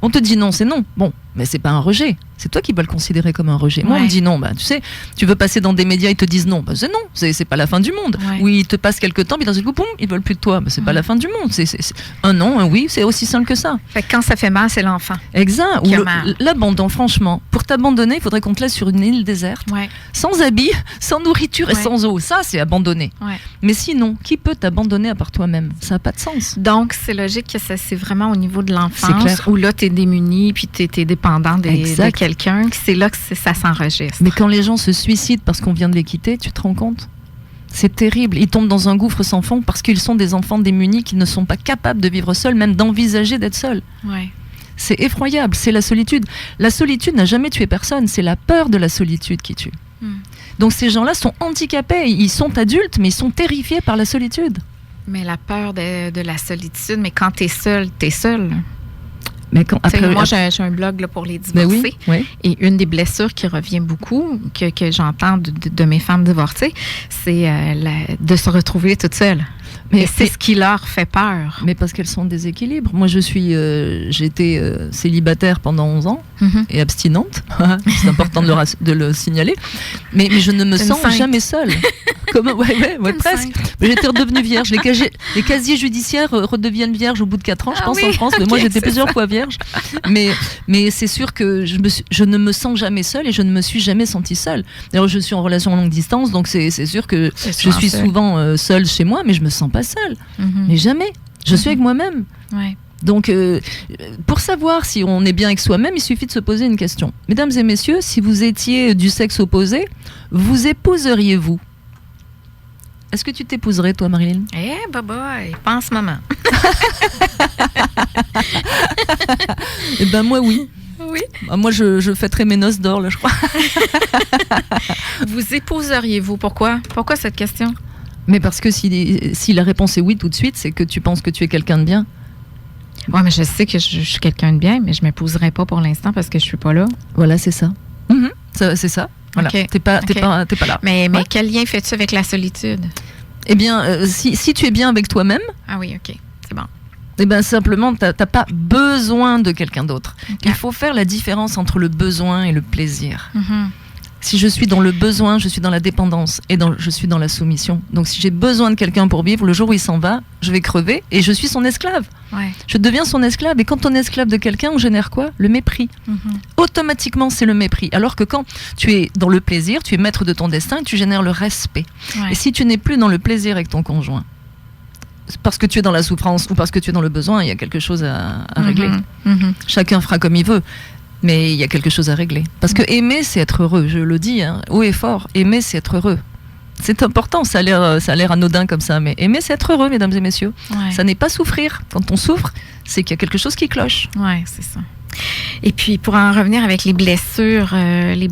On te dit non, c'est non. Bon, mais c'est pas un rejet. C'est toi qui vas le considérer comme un rejet. Moi, on me dit non. Bah, tu sais, tu veux passer dans des médias, ils te disent non. Bah, c'est non. C'est pas la fin du monde. Ouais. Oui, ils te passent quelques temps, puis dans un coup, boum, ils veulent plus de toi. Bah, c'est pas la fin du monde. C'est un non, un oui, c'est aussi simple que ça. Fait que quand ça fait mal, c'est l'enfant. Exact. Qui a Ou mal. l'abandon, franchement. Pour t'abandonner, il faudrait qu'on te laisse sur une île déserte, Ouais. sans habits, sans nourriture et Ouais. sans eau. Ça, c'est abandonner. Ouais. Mais sinon, qui peut t'abandonner à part toi-même? Ça n'a pas de sens. Donc, c'est logique que c'est vraiment au niveau de C'est l'enfance clair. où là, tu es démuni puis tu es dépendant de Exact. quelqu'un. C'est là que ça s'enregistre. Mais quand les gens se suicident parce qu'on vient de les quitter, tu te rends compte? C'est terrible. Ils tombent dans un gouffre sans fond parce qu'ils sont des enfants démunis qui ne sont pas capables de vivre seuls, même d'envisager d'être seuls. Ouais. C'est effroyable, c'est la solitude. La solitude n'a jamais tué personne, c'est la peur de la solitude qui tue. Donc ces gens-là sont handicapés, ils sont adultes, mais ils sont terrifiés par la solitude. Mais la peur de la solitude, mais quand tu es seul, tu es seul. Mais quand, après, Moi, j'ai un blog là, pour les ben divorcés. oui, oui. Et une des blessures qui revient beaucoup, que j'entends de mes femmes divorcées, c'est de se retrouver toute seule. Mais c'est ce qui leur fait peur. Mais parce qu'elles sont en déséquilibre. Moi, j'ai été célibataire pendant 11 ans et abstinente. C'est important de le signaler. Mais je ne me sens jamais seule. Ouais, presque. J'étais redevenue vierge. Les casiers judiciaires redeviennent vierges au bout de 4 ans, je pense, en France. Okay, moi, j'étais plusieurs fois vierge. Mais c'est sûr que je ne me sens jamais seule et je ne me suis jamais sentie seule. D'ailleurs, je suis en relation longue distance, donc c'est sûr que je suis souvent seule chez moi, mais je me sens pas seule. Mais jamais. Je suis avec moi-même. Ouais. Donc, pour savoir si on est bien avec soi-même, il suffit de se poser une question. Mesdames et messieurs, si vous étiez du sexe opposé, vous épouseriez-vous? Est-ce que tu t'épouserais, toi, Marilyn? Pas en ce moment. Eh ben, moi, oui. Oui. Moi, je fêterais mes noces d'or, là, je crois. Vous épouseriez-vous? Pourquoi? Pourquoi cette question? Mais parce que si la réponse est oui tout de suite, c'est que tu penses que tu es quelqu'un de bien. Oui, mais je sais que je suis quelqu'un de bien, mais je ne m'épouserai pas pour l'instant parce que je ne suis pas là. Voilà, c'est ça. C'est ça. Voilà. Okay. T'es pas là. Mais quel lien fais-tu avec la solitude? Eh bien, si tu es bien avec toi-même... Ah oui, OK. C'est bon. Eh bien, simplement, t'as pas besoin de quelqu'un d'autre. Okay. Il faut faire la différence entre le besoin et le plaisir. Mm-hmm. Si je suis dans le besoin, je suis dans la dépendance et je suis dans la soumission. Donc, si j'ai besoin de quelqu'un pour vivre, le jour où il s'en va, je vais crever et je suis son esclave. Ouais. Je deviens son esclave. Et quand on est esclave de quelqu'un, on génère quoi? Le mépris. Automatiquement, c'est le mépris. Alors que quand tu es dans le plaisir, tu es maître de ton destin et tu génères le respect. Ouais. Et si tu n'es plus dans le plaisir avec ton conjoint, parce que tu es dans la souffrance ou parce que tu es dans le besoin, il y a quelque chose à régler. Chacun fera comme il veut. Mais il y a quelque chose à régler. Parce que aimer, c'est être heureux. Je le dis, haut et fort. Aimer, c'est être heureux. C'est important. Ça a l'air anodin comme ça. Mais aimer, c'est être heureux, mesdames et messieurs. Ouais. Ça n'est pas souffrir. Quand on souffre, c'est qu'il y a quelque chose qui cloche. Oui, c'est ça. Et puis, pour en revenir avec les blessures, avec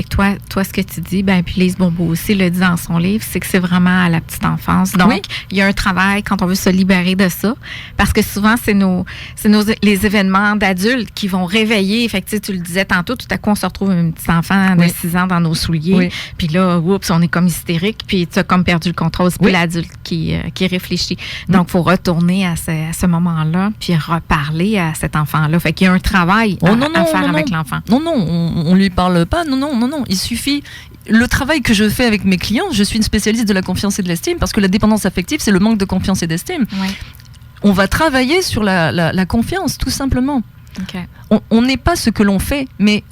toi, ce que tu dis, puis Lise Bourbeau aussi le dit dans son livre, c'est que c'est vraiment à la petite enfance. Donc, oui. Il y a un travail quand on veut se libérer de ça, parce que souvent, c'est les événements d'adultes qui vont réveiller. Fait que, tu le disais tantôt, tout à coup, on se retrouve un petit enfant de 6 ans dans nos souliers, puis là, oups, on est comme hystérique, puis tu as comme perdu le contrôle. C'est plus l'adulte qui réfléchit. Donc, il faut retourner à ce moment-là, puis reparler à cet enfant-là. Fait qu'il y a un travail à faire avec l'enfant. Non, on lui parle pas. Non. Il suffit. Le travail que je fais avec mes clients, je suis une spécialiste de la confiance et de l'estime, parce que la dépendance affective, c'est le manque de confiance et d'estime. Ouais. On va travailler sur la confiance, tout simplement. Okay. On n'est pas ce que l'on fait, mais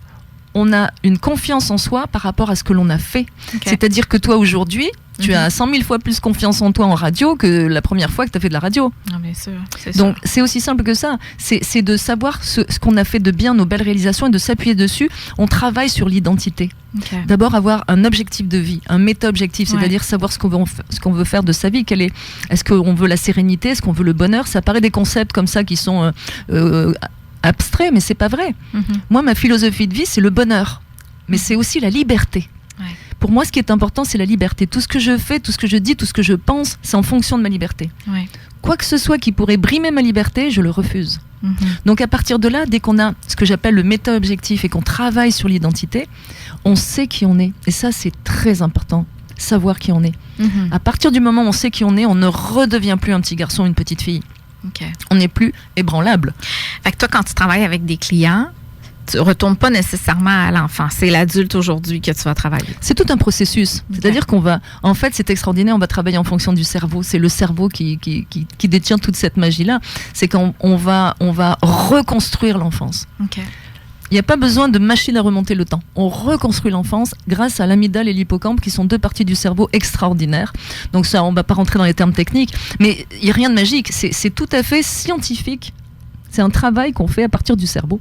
on a une confiance en soi par rapport à ce que l'on a fait. Okay. C'est-à-dire que toi, aujourd'hui, tu as 100 000 fois plus confiance en toi en radio que la première fois que tu as fait de la radio. Ah, bien sûr. Donc, c'est aussi simple que ça. C'est de savoir ce qu'on a fait de bien, nos belles réalisations, et de s'appuyer dessus. On travaille sur l'identité. Okay. D'abord, avoir un objectif de vie, un méta-objectif, c'est-à-dire savoir ce qu'on veut faire de sa vie. Est-ce qu'on veut la sérénité? Est-ce qu'on veut le bonheur? Ça paraît des concepts comme ça qui sont abstraits, mais c'est pas vrai. Moi, ma philosophie de vie, c'est le bonheur. Mais c'est aussi la liberté. Ouais. Pour moi, ce qui est important, c'est la liberté. Tout ce que je fais, tout ce que je dis, tout ce que je pense, c'est en fonction de ma liberté. Ouais. Quoi que ce soit qui pourrait brimer ma liberté, je le refuse. Donc à partir de là, dès qu'on a ce que j'appelle le méta-objectif et qu'on travaille sur l'identité, on sait qui on est. Et ça, c'est très important, savoir qui on est. À partir du moment où on sait qui on est, on ne redevient plus un petit garçon ou une petite fille. Okay. On n'est plus ébranlable. Fait que toi, quand tu travailles avec des clients, tu ne retournes pas nécessairement à l'enfant. C'est l'adulte aujourd'hui que tu vas travailler. C'est tout un processus. Okay. C'est-à-dire qu'on va... En fait, c'est extraordinaire, on va travailler en fonction du cerveau. C'est le cerveau qui détient toute cette magie-là. C'est qu'on va reconstruire l'enfance. Okay. Il n'y a pas besoin de machine à remonter le temps. On reconstruit l'enfance grâce à l'amygdale et l'hippocampe qui sont deux parties du cerveau extraordinaires. Donc ça, on ne va pas rentrer dans les termes techniques, mais il n'y a rien de magique. C'est tout à fait scientifique. C'est un travail qu'on fait à partir du cerveau,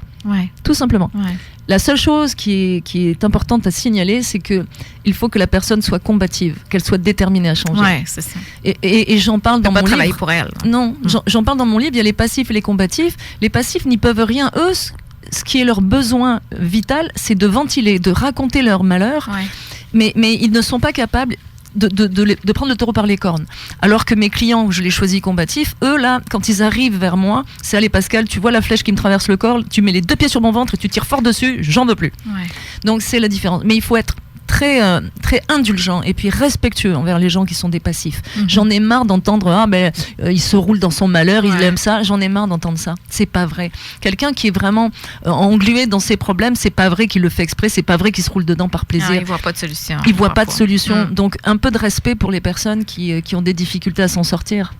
tout simplement. Ouais. La seule chose qui est importante à signaler, c'est qu'il faut que la personne soit combative, qu'elle soit déterminée à changer. Ouais, c'est ça. Et j'en parle dans mon livre. Pas travailler pour elle. Non, j'en parle dans mon livre. Il y a les passifs et les combatifs. Les passifs n'y peuvent rien. Eux, ce qui est leur besoin vital, c'est de ventiler, de raconter leur malheur. Ouais. Mais ils ne sont pas capables de prendre le taureau par les cornes. Alors que mes clients, je les choisis combatifs, eux là, quand ils arrivent vers moi, c'est allez Pascal, tu vois la flèche qui me traverse le corps, tu mets les 2 pieds sur mon ventre et tu tires fort dessus, j'en veux plus. Ouais. Donc c'est la différence. Mais il faut être très indulgent et puis respectueux envers les gens qui sont des passifs. J'en ai marre d'entendre il se roule dans son malheur, il aime ça. J'en ai marre d'entendre ça. C'est pas vrai. Quelqu'un qui est vraiment englué dans ses problèmes, c'est pas vrai qu'il le fait exprès, c'est pas vrai qu'il se roule dedans par plaisir. Il voit pas de solution. Il voit pas de solution. Donc un peu de respect pour les personnes qui ont des difficultés à s'en sortir.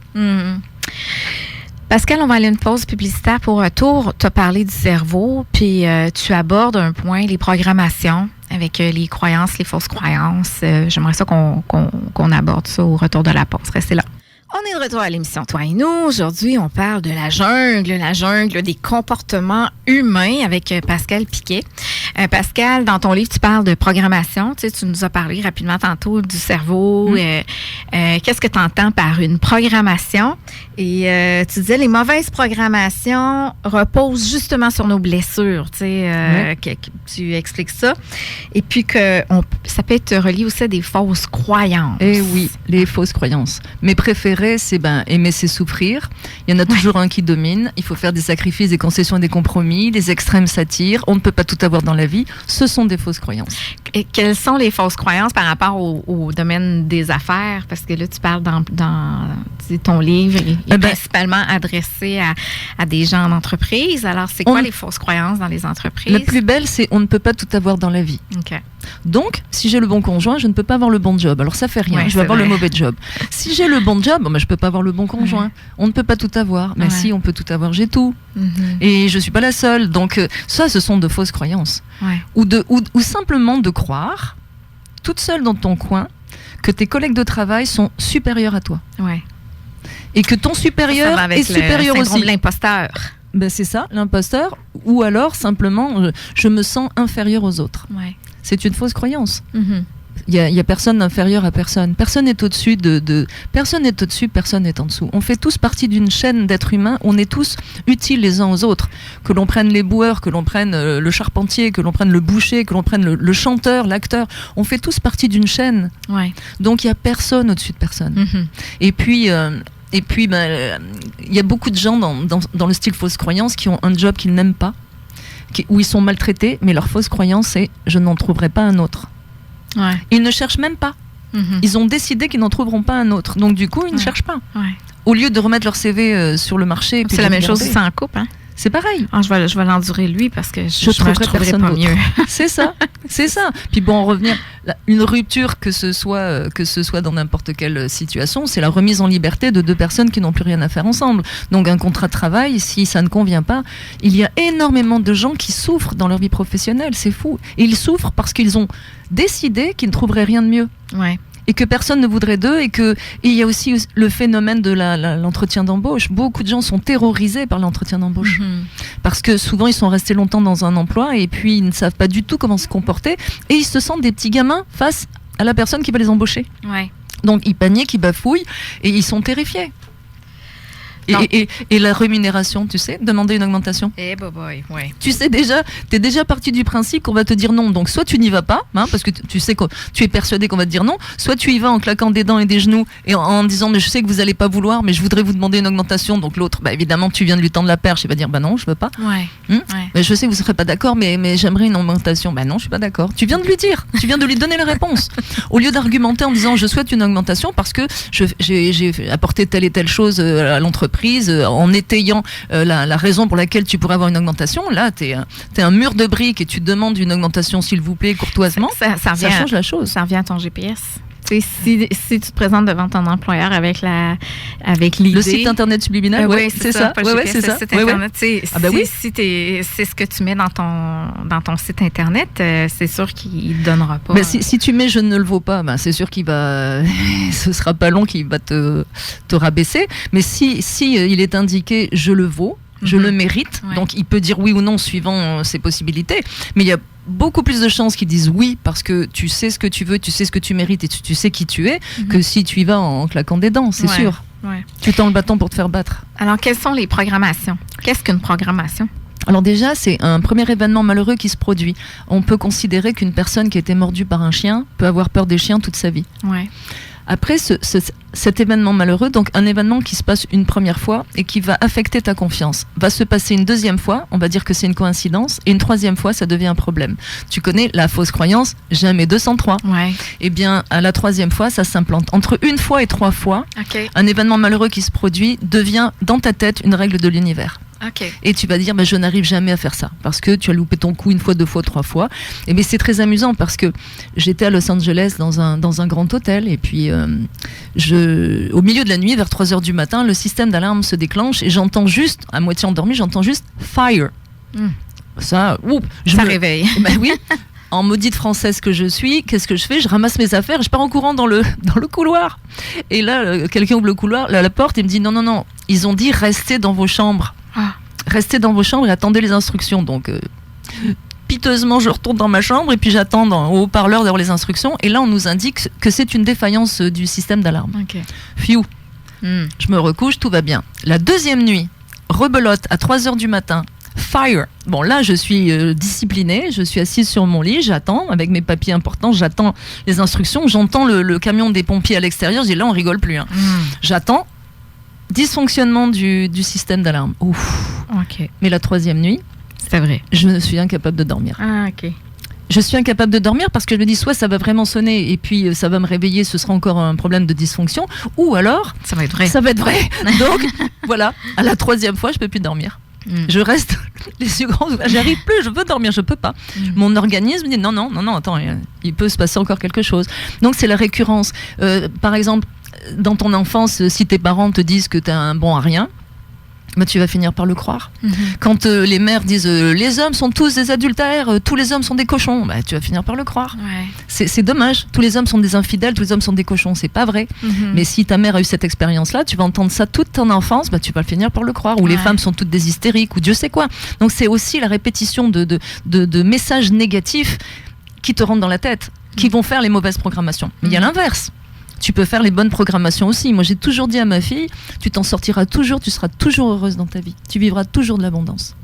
Pascal, on va aller à une pause publicitaire. Pour retour, tu as parlé du cerveau, puis tu abordes un point, les programmations, avec les croyances, les fausses croyances. J'aimerais ça qu'on aborde ça au retour de la pause. Restez là. On est de retour à l'émission Toi et nous. Aujourd'hui, on parle de la jungle des comportements humains avec Pascal Piquet. Pascal, dans ton livre, tu parles de programmation. Tu nous as parlé rapidement tantôt du cerveau. Qu'est-ce que tu entends par une programmation? Et tu disais, les mauvaises programmations reposent justement sur nos blessures. Tu expliques ça. Et puis que ça peut être relié aussi à des fausses croyances. Eh oui, les fausses croyances. Mes préférés, c'est aimer, c'est souffrir. Il y en a toujours un qui domine. Il faut faire des sacrifices, des concessions et des compromis. Les extrêmes s'attirent. On ne peut pas tout avoir dans la vie. Ce sont des fausses croyances. Et quelles sont les fausses croyances par rapport au domaine des affaires? Parce que là, tu parles dans ton livre, il est principalement adressé à des gens en entreprise. Alors, c'est quoi les fausses croyances dans les entreprises? La plus belle, c'est on ne peut pas tout avoir dans la vie. OK. Donc, si j'ai le bon conjoint, je ne peux pas avoir le bon job. Alors, ça fait rien. Je vais avoir le mauvais job. Si j'ai le bon job, je ne peux pas avoir le bon conjoint. On ne peut pas tout avoir. Mais si, on peut tout avoir. J'ai tout. Et je ne suis pas la seule. Donc, ça, ce sont de fausses croyances. Ou simplement de croire, toute seule dans ton coin, que tes collègues de travail sont supérieurs à toi. Et que ton supérieur est supérieur aussi. C'est l'imposteur. C'est ça, l'imposteur. Ou alors, simplement, je me sens inférieur aux autres. C'est une fausse croyance. Il y a personne inférieur à personne. Personne n'est au-dessus personne n'est au-dessus, personne n'est en dessous. On fait tous partie d'une chaîne d'êtres humains. On est tous utiles les uns aux autres. Que l'on prenne les boueurs, que l'on prenne le charpentier, que l'on prenne le boucher, que l'on prenne le chanteur, l'acteur. On fait tous partie d'une chaîne. Donc il y a personne au-dessus de personne. Et puis il y a beaucoup de gens dans le style fausse croyance qui ont un job qu'ils n'aiment pas, où ils sont maltraités, mais leur fausse croyance c'est je n'en trouverai pas un autre. Ils ne cherchent même pas. Ils ont décidé qu'ils n'en trouveront pas un autre. Donc du coup, ils ne cherchent pas. Au lieu de remettre leur CV sur le marché. C'est la même chose si c'est en couple, hein? C'est pareil. Je vais l'endurer lui parce que je trouverai pas mieux. C'est ça. Puis bon, en revenir, une rupture que ce soit dans n'importe quelle situation, c'est la remise en liberté de 2 personnes qui n'ont plus rien à faire ensemble. Donc un contrat de travail, si ça ne convient pas, il y a énormément de gens qui souffrent dans leur vie professionnelle, c'est fou. Et ils souffrent parce qu'ils ont décidé qu'ils ne trouveraient rien de mieux. Et que personne ne voudrait d'eux, et il y a aussi le phénomène de l'entretien d'embauche. Beaucoup de gens sont terrorisés par l'entretien d'embauche. Parce que souvent, ils sont restés longtemps dans un emploi, et puis ils ne savent pas du tout comment se comporter, et ils se sentent des petits gamins face à la personne qui va les embaucher. Donc ils paniquent, ils bafouillent, et ils sont terrifiés. Et la rémunération, tu sais, demander une augmentation. Ouais. Tu sais déjà, t'es déjà parti du principe qu'on va te dire non. Donc soit tu n'y vas pas, parce que tu sais que tu es persuadé qu'on va te dire non, soit tu y vas en claquant des dents et des genoux et en disant mais je sais que vous allez pas vouloir, mais je voudrais vous demander une augmentation. Donc l'autre, évidemment, tu viens de lui tendre la perche et va dire non, je veux pas. Mais je sais que vous serez pas d'accord, mais j'aimerais une augmentation. Non, je suis pas d'accord. Tu viens de lui dire, tu viens de lui donner la réponse. Au lieu d'argumenter en disant je souhaite une augmentation parce que j'ai apporté telle et telle chose à l'entreprise en étayant la raison pour laquelle tu pourrais avoir une augmentation. Là, t'es un mur de briques et tu demandes une augmentation, s'il vous plaît, courtoisement. Ça change la chose. Ça revient à ton GPS. Si tu te présentes devant ton employeur avec l'idée... Le site Internet subliminal, c'est ça. C'est ça. Site Internet, si c'est ce que tu mets dans ton site Internet, c'est sûr qu'il ne donnera pas... Si tu mets « je ne le vaux pas », c'est sûr qu'il va... ce sera pas long qu'il va te rabaisser. Mais si il est indiqué « je le vaux », je le mérite, donc il peut dire oui ou non suivant ses possibilités, mais il y a beaucoup plus de chances qu'ils disent oui parce que tu sais ce que tu veux, tu sais ce que tu mérites et tu sais qui tu es, que si tu y vas en claquant des dents, c'est sûr. Tu tends le bâton pour te faire battre. Alors, quelles sont les programmations? Qu'est-ce qu'une programmation? Alors déjà, c'est un premier événement malheureux qui se produit. On peut considérer qu'une personne qui a été mordue par un chien peut avoir peur des chiens toute sa vie. Après cet événement malheureux, donc un événement qui se passe une première fois et qui va affecter ta confiance, va se passer une deuxième fois, on va dire que c'est une coïncidence, et une troisième fois, ça devient un problème. Tu connais la fausse croyance, jamais 203. Eh bien, à la troisième fois, ça s'implante. Entre une fois et 3 fois, un événement malheureux qui se produit devient dans ta tête une règle de l'univers. Et tu vas dire je n'arrive jamais à faire ça parce que tu as loupé ton coup 1 fois, 2 fois, 3 fois. Et mais c'est très amusant parce que j'étais à Los Angeles dans un grand hôtel et puis au milieu de la nuit vers 3h du matin le système d'alarme se déclenche et j'entends juste, à moitié endormi, j'entends juste fire. Ça réveille. Oui. En maudite française que je suis, qu'est-ce que je fais? Je ramasse mes affaires, je pars en courant dans le couloir. Et là, quelqu'un ouvre le couloir, la porte, et me dit non, ils ont dit restez dans vos chambres. Restez dans vos chambres et attendez les instructions. Donc, piteusement, je retourne dans ma chambre et puis j'attends au haut-parleur d'avoir les instructions. Et là, on nous indique que c'est une défaillance du système d'alarme. Fiou. Je me recouche, tout va bien. La deuxième nuit, rebelote à 3h du matin. Fire. Bon, là, je suis disciplinée, je suis assise sur mon lit, j'attends, avec mes papiers importants, j'attends les instructions, j'entends le camion des pompiers à l'extérieur, je dis là, on rigole plus. J'attends. Dysfonctionnement du système d'alarme. Mais la troisième nuit, c'est vrai. Je suis incapable de dormir. Je suis incapable de dormir parce que je me dis soit ça va vraiment sonner et puis ça va me réveiller, ce sera encore un problème de dysfonction, ou alors ça va être vrai. Donc voilà, à la troisième fois, je peux plus dormir. Je reste les yeux grands, j'arrive plus, je veux dormir, je peux pas. Mon organisme dit non, attends, il peut se passer encore quelque chose. Donc c'est la récurrence. Par exemple, dans ton enfance, si tes parents te disent que t'es un bon à rien, tu vas finir par le croire. Quand les mères disent les hommes sont tous des adultères, tous les hommes sont des cochons, tu vas finir par le croire. C'est dommage, tous les hommes sont des infidèles, tous les hommes sont des cochons, c'est pas vrai. Mais si ta mère a eu cette expérience-là, tu vas entendre ça toute ton enfance, tu vas finir par le croire. Ou les femmes sont toutes des hystériques, ou Dieu sait quoi. Donc c'est aussi la répétition de messages négatifs qui te rentrent dans la tête, qui vont faire les mauvaises programmations. Mais il y a l'inverse. Tu peux faire les bonnes programmations aussi. Moi, j'ai toujours dit à ma fille, tu t'en sortiras toujours, tu seras toujours heureuse dans ta vie. Tu vivras toujours de l'abondance.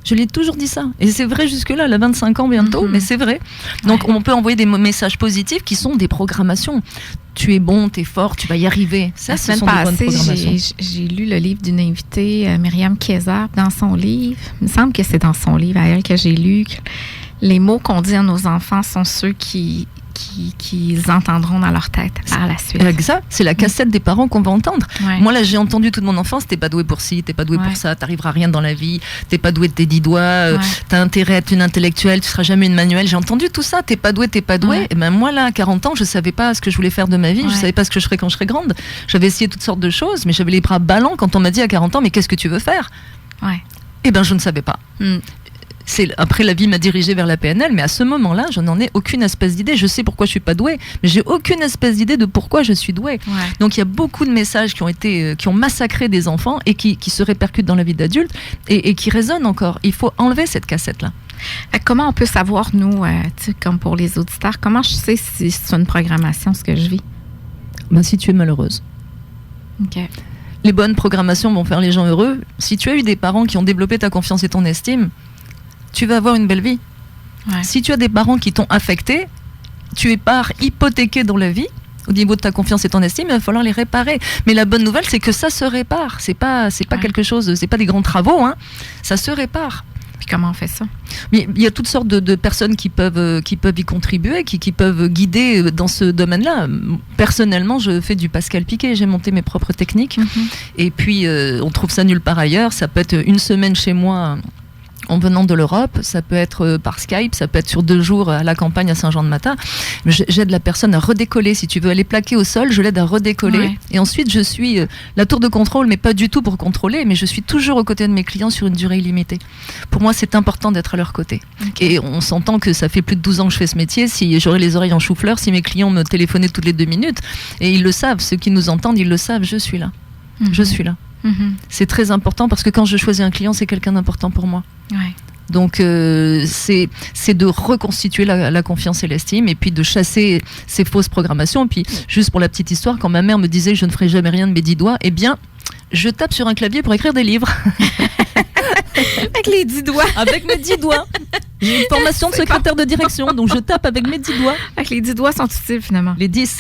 Je lui ai toujours dit ça. Et c'est vrai jusque-là, elle a 25 ans bientôt, mais c'est vrai. Donc, on peut envoyer des messages positifs qui sont des programmations. Tu es bon, tu es fort, tu vas y arriver. Ça, ce sont des bonnes programmations. J'ai lu le livre d'une invitée, Myriam Kayser, dans son livre. Il me semble que c'est dans son livre à elle que j'ai lu. Les mots qu'on dit à nos enfants sont ceux qu'ils entendront dans leur tête par la suite. Exact, c'est la cassette des parents qu'on va entendre. Moi là j'ai entendu toute mon enfance, t'es pas doué pour ci, t'es pas doué pour ça, t'arriveras à rien dans la vie, t'es pas doué de tes 10 doigts, t'as intérêt à être une intellectuelle, tu seras jamais une manuelle. J'ai entendu tout ça, t'es pas doué. Et ben moi là à 40 ans je savais pas ce que je voulais faire de ma vie, je savais pas ce que je ferais quand je serais grande. J'avais essayé toutes sortes de choses, mais j'avais les bras ballants quand on m'a dit à 40 ans mais qu'est-ce que tu veux faire? Et ben je ne savais pas. Après, la vie m'a dirigée vers la PNL, mais à ce moment-là, je n'en ai aucune espèce d'idée. Je sais pourquoi je suis pas douée, mais j'ai aucune espèce d'idée de pourquoi je suis douée. Donc, il y a beaucoup de messages qui ont massacré des enfants et qui se répercutent dans la vie d'adulte et qui résonnent encore. Il faut enlever cette cassette-là. Comment on peut savoir, nous, comme pour les auditeurs, comment je sais si c'est une programmation, ce que je vis? Si tu es malheureuse. les bonnes programmations vont faire les gens heureux. Si tu as eu des parents qui ont développé ta confiance et ton estime, tu vas avoir une belle vie. Ouais. Si tu as des parents qui t'ont affecté, tu es hypothéqué dans la vie. Au niveau de ta confiance et ton estime, il va falloir les réparer. Mais la bonne nouvelle, c'est que ça se répare. C'est pas quelque chose, c'est pas des grands travaux, hein. Ça se répare. Puis comment on fait ça? Mais il y a toutes sortes de personnes qui peuvent y contribuer, qui peuvent guider dans ce domaine-là. Personnellement, je fais du Pascal Piquet, j'ai monté mes propres techniques. Et puis, on trouve ça nulle part ailleurs. Ça peut être une semaine chez moi en venant de l'Europe, ça peut être par Skype, ça peut être sur 2 jours à la campagne à Saint-Jean-de-Mata. J'aide la personne à redécoller. Si tu veux aller plaquer au sol, je l'aide à redécoller. Ouais. Et ensuite, je suis la tour de contrôle, mais pas du tout pour contrôler, mais je suis toujours aux côtés de mes clients sur une durée illimitée. Pour moi, c'est important d'être à leur côté. Okay. Et on s'entend que ça fait plus de 12 ans que je fais ce métier. Si j'aurais les oreilles en chou-fleur, si mes clients me téléphonaient toutes les 2 minutes, et ils le savent, ceux qui nous entendent, ils le savent, je suis là. Je suis là. C'est très important parce que quand je choisis un client, c'est quelqu'un d'important pour moi. Ouais. Donc c'est de reconstituer la confiance et l'estime et puis de chasser ces fausses programmations. Et puis juste pour la petite histoire, quand ma mère me disait que je ne ferais jamais rien de mes 10 doigts, eh bien je tape sur un clavier pour écrire des livres. Avec les 10 doigts. Avec mes 10 doigts. J'ai une formation de secrétaire de direction, donc je tape avec mes 10 doigts. Avec les 10 doigts sont utiles finalement. Les 10.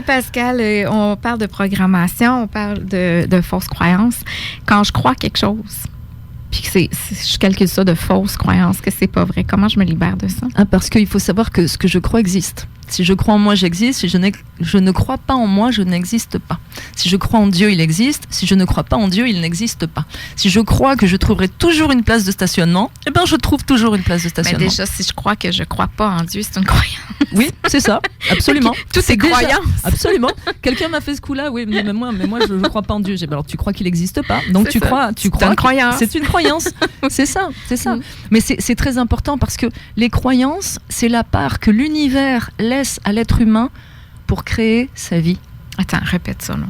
Pascal, on parle de programmation, on parle de fausses croyances. Quand je crois quelque chose, puis que je calcule ça de fausses croyances, que c'est pas vrai, comment je me libère de ça? Parce qu'il faut savoir que ce que je crois existe. Si je crois en moi, j'existe. Si je ne crois pas en moi, je n'existe pas. Si je crois en Dieu, il existe. Si je ne crois pas en Dieu, il n'existe pas. Si je crois que je trouverai toujours une place de stationnement, eh bien, je trouve toujours une place de stationnement. Mais déjà, si je crois que je crois pas en Dieu, c'est une croyance. Oui, c'est ça, absolument. Okay. Tout est croyance. Absolument. Quelqu'un m'a fait ce coup-là, oui, mais moi, je ne crois pas en Dieu. Alors, tu crois qu'il n'existe pas. Donc, tu crois. C'est une croyance. C'est une croyance. C'est ça. Mais c'est très important parce que les croyances, c'est la part que l'univers laisse à l'être humain pour créer sa vie. Attends, répète ça, non?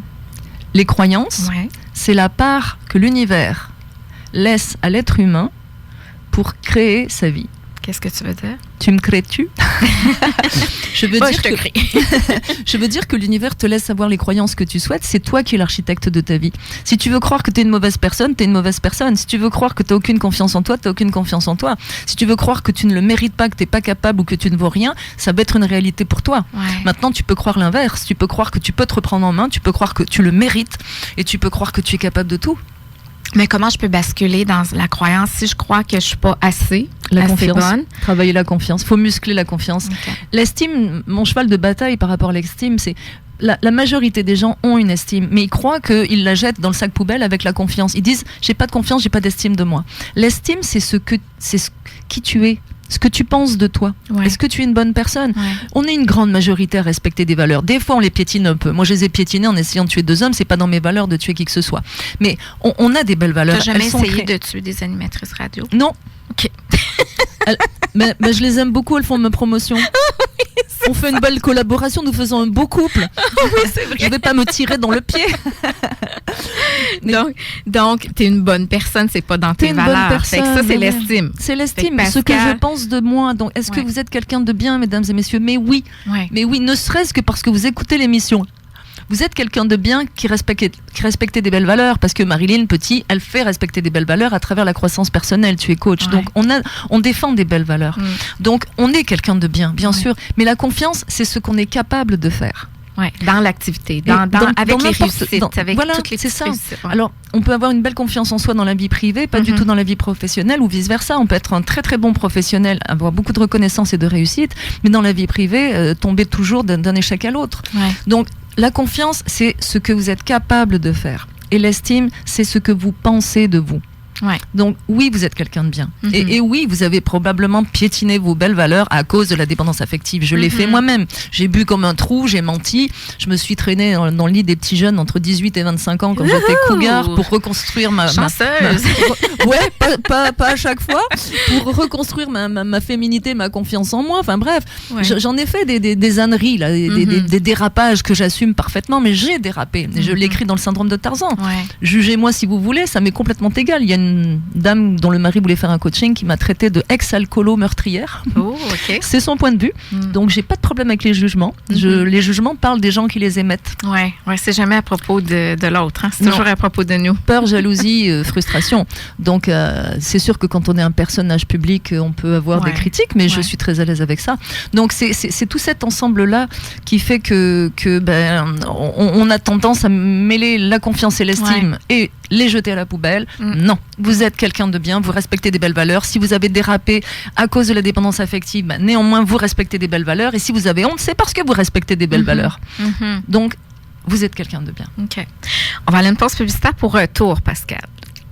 Les croyances, c'est la part que l'univers laisse à l'être humain pour créer sa vie. Qu'est-ce que tu veux dire? Tu me crées-tu? Je veux dire que l'univers te laisse avoir les croyances que tu souhaites. C'est toi qui es l'architecte de ta vie. Si tu veux croire que tu es une mauvaise personne, tu es une mauvaise personne. Si tu veux croire que tu n'as aucune confiance en toi, tu n'as aucune confiance en toi. Si tu veux croire que tu ne le mérites pas, que tu n'es pas capable ou que tu ne vaux rien, ça va être une réalité pour toi. Ouais. Maintenant, tu peux croire l'inverse. Tu peux croire que tu peux te reprendre en main, tu peux croire que tu le mérites et tu peux croire que tu es capable de tout. Mais comment je peux basculer dans la croyance si je crois que je suis pas assez bonne? Travailler la confiance. Il faut muscler la confiance. Okay. L'estime, mon cheval de bataille par rapport à l'estime, c'est la majorité des gens ont une estime, mais ils croient qu'ils la jettent dans le sac poubelle avec la confiance. Ils disent « j'ai pas de confiance, j'ai pas d'estime de moi ». L'estime, c'est qui tu es. Ce que tu penses de toi. Ouais. Est-ce que tu es une bonne personne? On est une grande majorité à respecter des valeurs. Des fois, on les piétine un peu. Moi, je les ai piétinés en essayant de tuer 2 hommes. C'est pas dans mes valeurs de tuer qui que ce soit. Mais on a des belles valeurs. Tu n'as jamais essayé de tuer des animatrices radio? Non. OK. Mais je les aime beaucoup. Elles font ma promotion. On fait une belle collaboration. Nous faisons un beau couple. Oui, c'est vrai. Je vais pas me tirer dans le pied. Donc, t'es une bonne personne, c'est pas dans tes valeurs. Fait que ça, c'est l'estime. C'est l'estime, ce que je pense de moi. Donc, est-ce que vous êtes quelqu'un de bien, mesdames et messieurs? Mais oui. Mais oui, ne serait-ce que parce que vous écoutez l'émission. Vous êtes quelqu'un de bien qui respectait des belles valeurs, parce que Marilyn Petit, elle fait respecter des belles valeurs à travers la croissance personnelle. Tu es coach, donc on défend des belles valeurs. Donc, on est quelqu'un de bien sûr. Mais la confiance, c'est ce qu'on est capable de faire. Ouais, dans l'activité, avec les réussites, avec toutes les réussites. Ouais. Alors, on peut avoir une belle confiance en soi dans la vie privée, pas du tout dans la vie professionnelle, ou vice-versa. On peut être un très très bon professionnel, avoir beaucoup de reconnaissance et de réussite, mais dans la vie privée, tomber toujours d'un échec à l'autre. Ouais. Donc, la confiance, c'est ce que vous êtes capable de faire. Et l'estime, c'est ce que vous pensez de vous. Ouais. Donc oui, vous êtes quelqu'un de bien. Et oui, vous avez probablement piétiné vos belles valeurs à cause de la dépendance affective. Je l'ai fait moi-même. J'ai bu comme un trou, j'ai menti. Je me suis traînée dans le lit des petits jeunes entre 18 et 25 ans quand j'étais cougar pour reconstruire ouais, pas à chaque fois. Pour reconstruire ma féminité, ma confiance en moi. Enfin bref, j'en ai fait des âneries, là, des dérapages que j'assume parfaitement, mais j'ai dérapé. Je l'écris dans le syndrome de Tarzan. Ouais. Jugez-moi si vous voulez, ça m'est complètement égal. Il y a une dame dont le mari voulait faire un coaching qui m'a traité de ex-alcoolo meurtrière. Oh, OK. C'est son point de vue. Donc, j'ai pas de problème avec les jugements. Les jugements parlent des gens qui les émettent. Ouais, c'est jamais à propos de l'autre. Hein? C'est toujours à propos de nous. Peur, jalousie, frustration. Donc, c'est sûr que quand on est un personnage public, on peut avoir des critiques, mais je suis très à l'aise avec ça. Donc, c'est tout cet ensemble-là qui fait que on a tendance à mêler la confiance et l'estime et les jeter à la poubelle. Non, vous êtes quelqu'un de bien, vous respectez des belles valeurs. Si vous avez dérapé à cause de la dépendance affective, néanmoins, vous respectez des belles valeurs. Et si vous avez honte, c'est parce que vous respectez des belles valeurs. Donc, vous êtes quelqu'un de bien. OK. On va aller à une pause publicitaire pour retour, Pascal.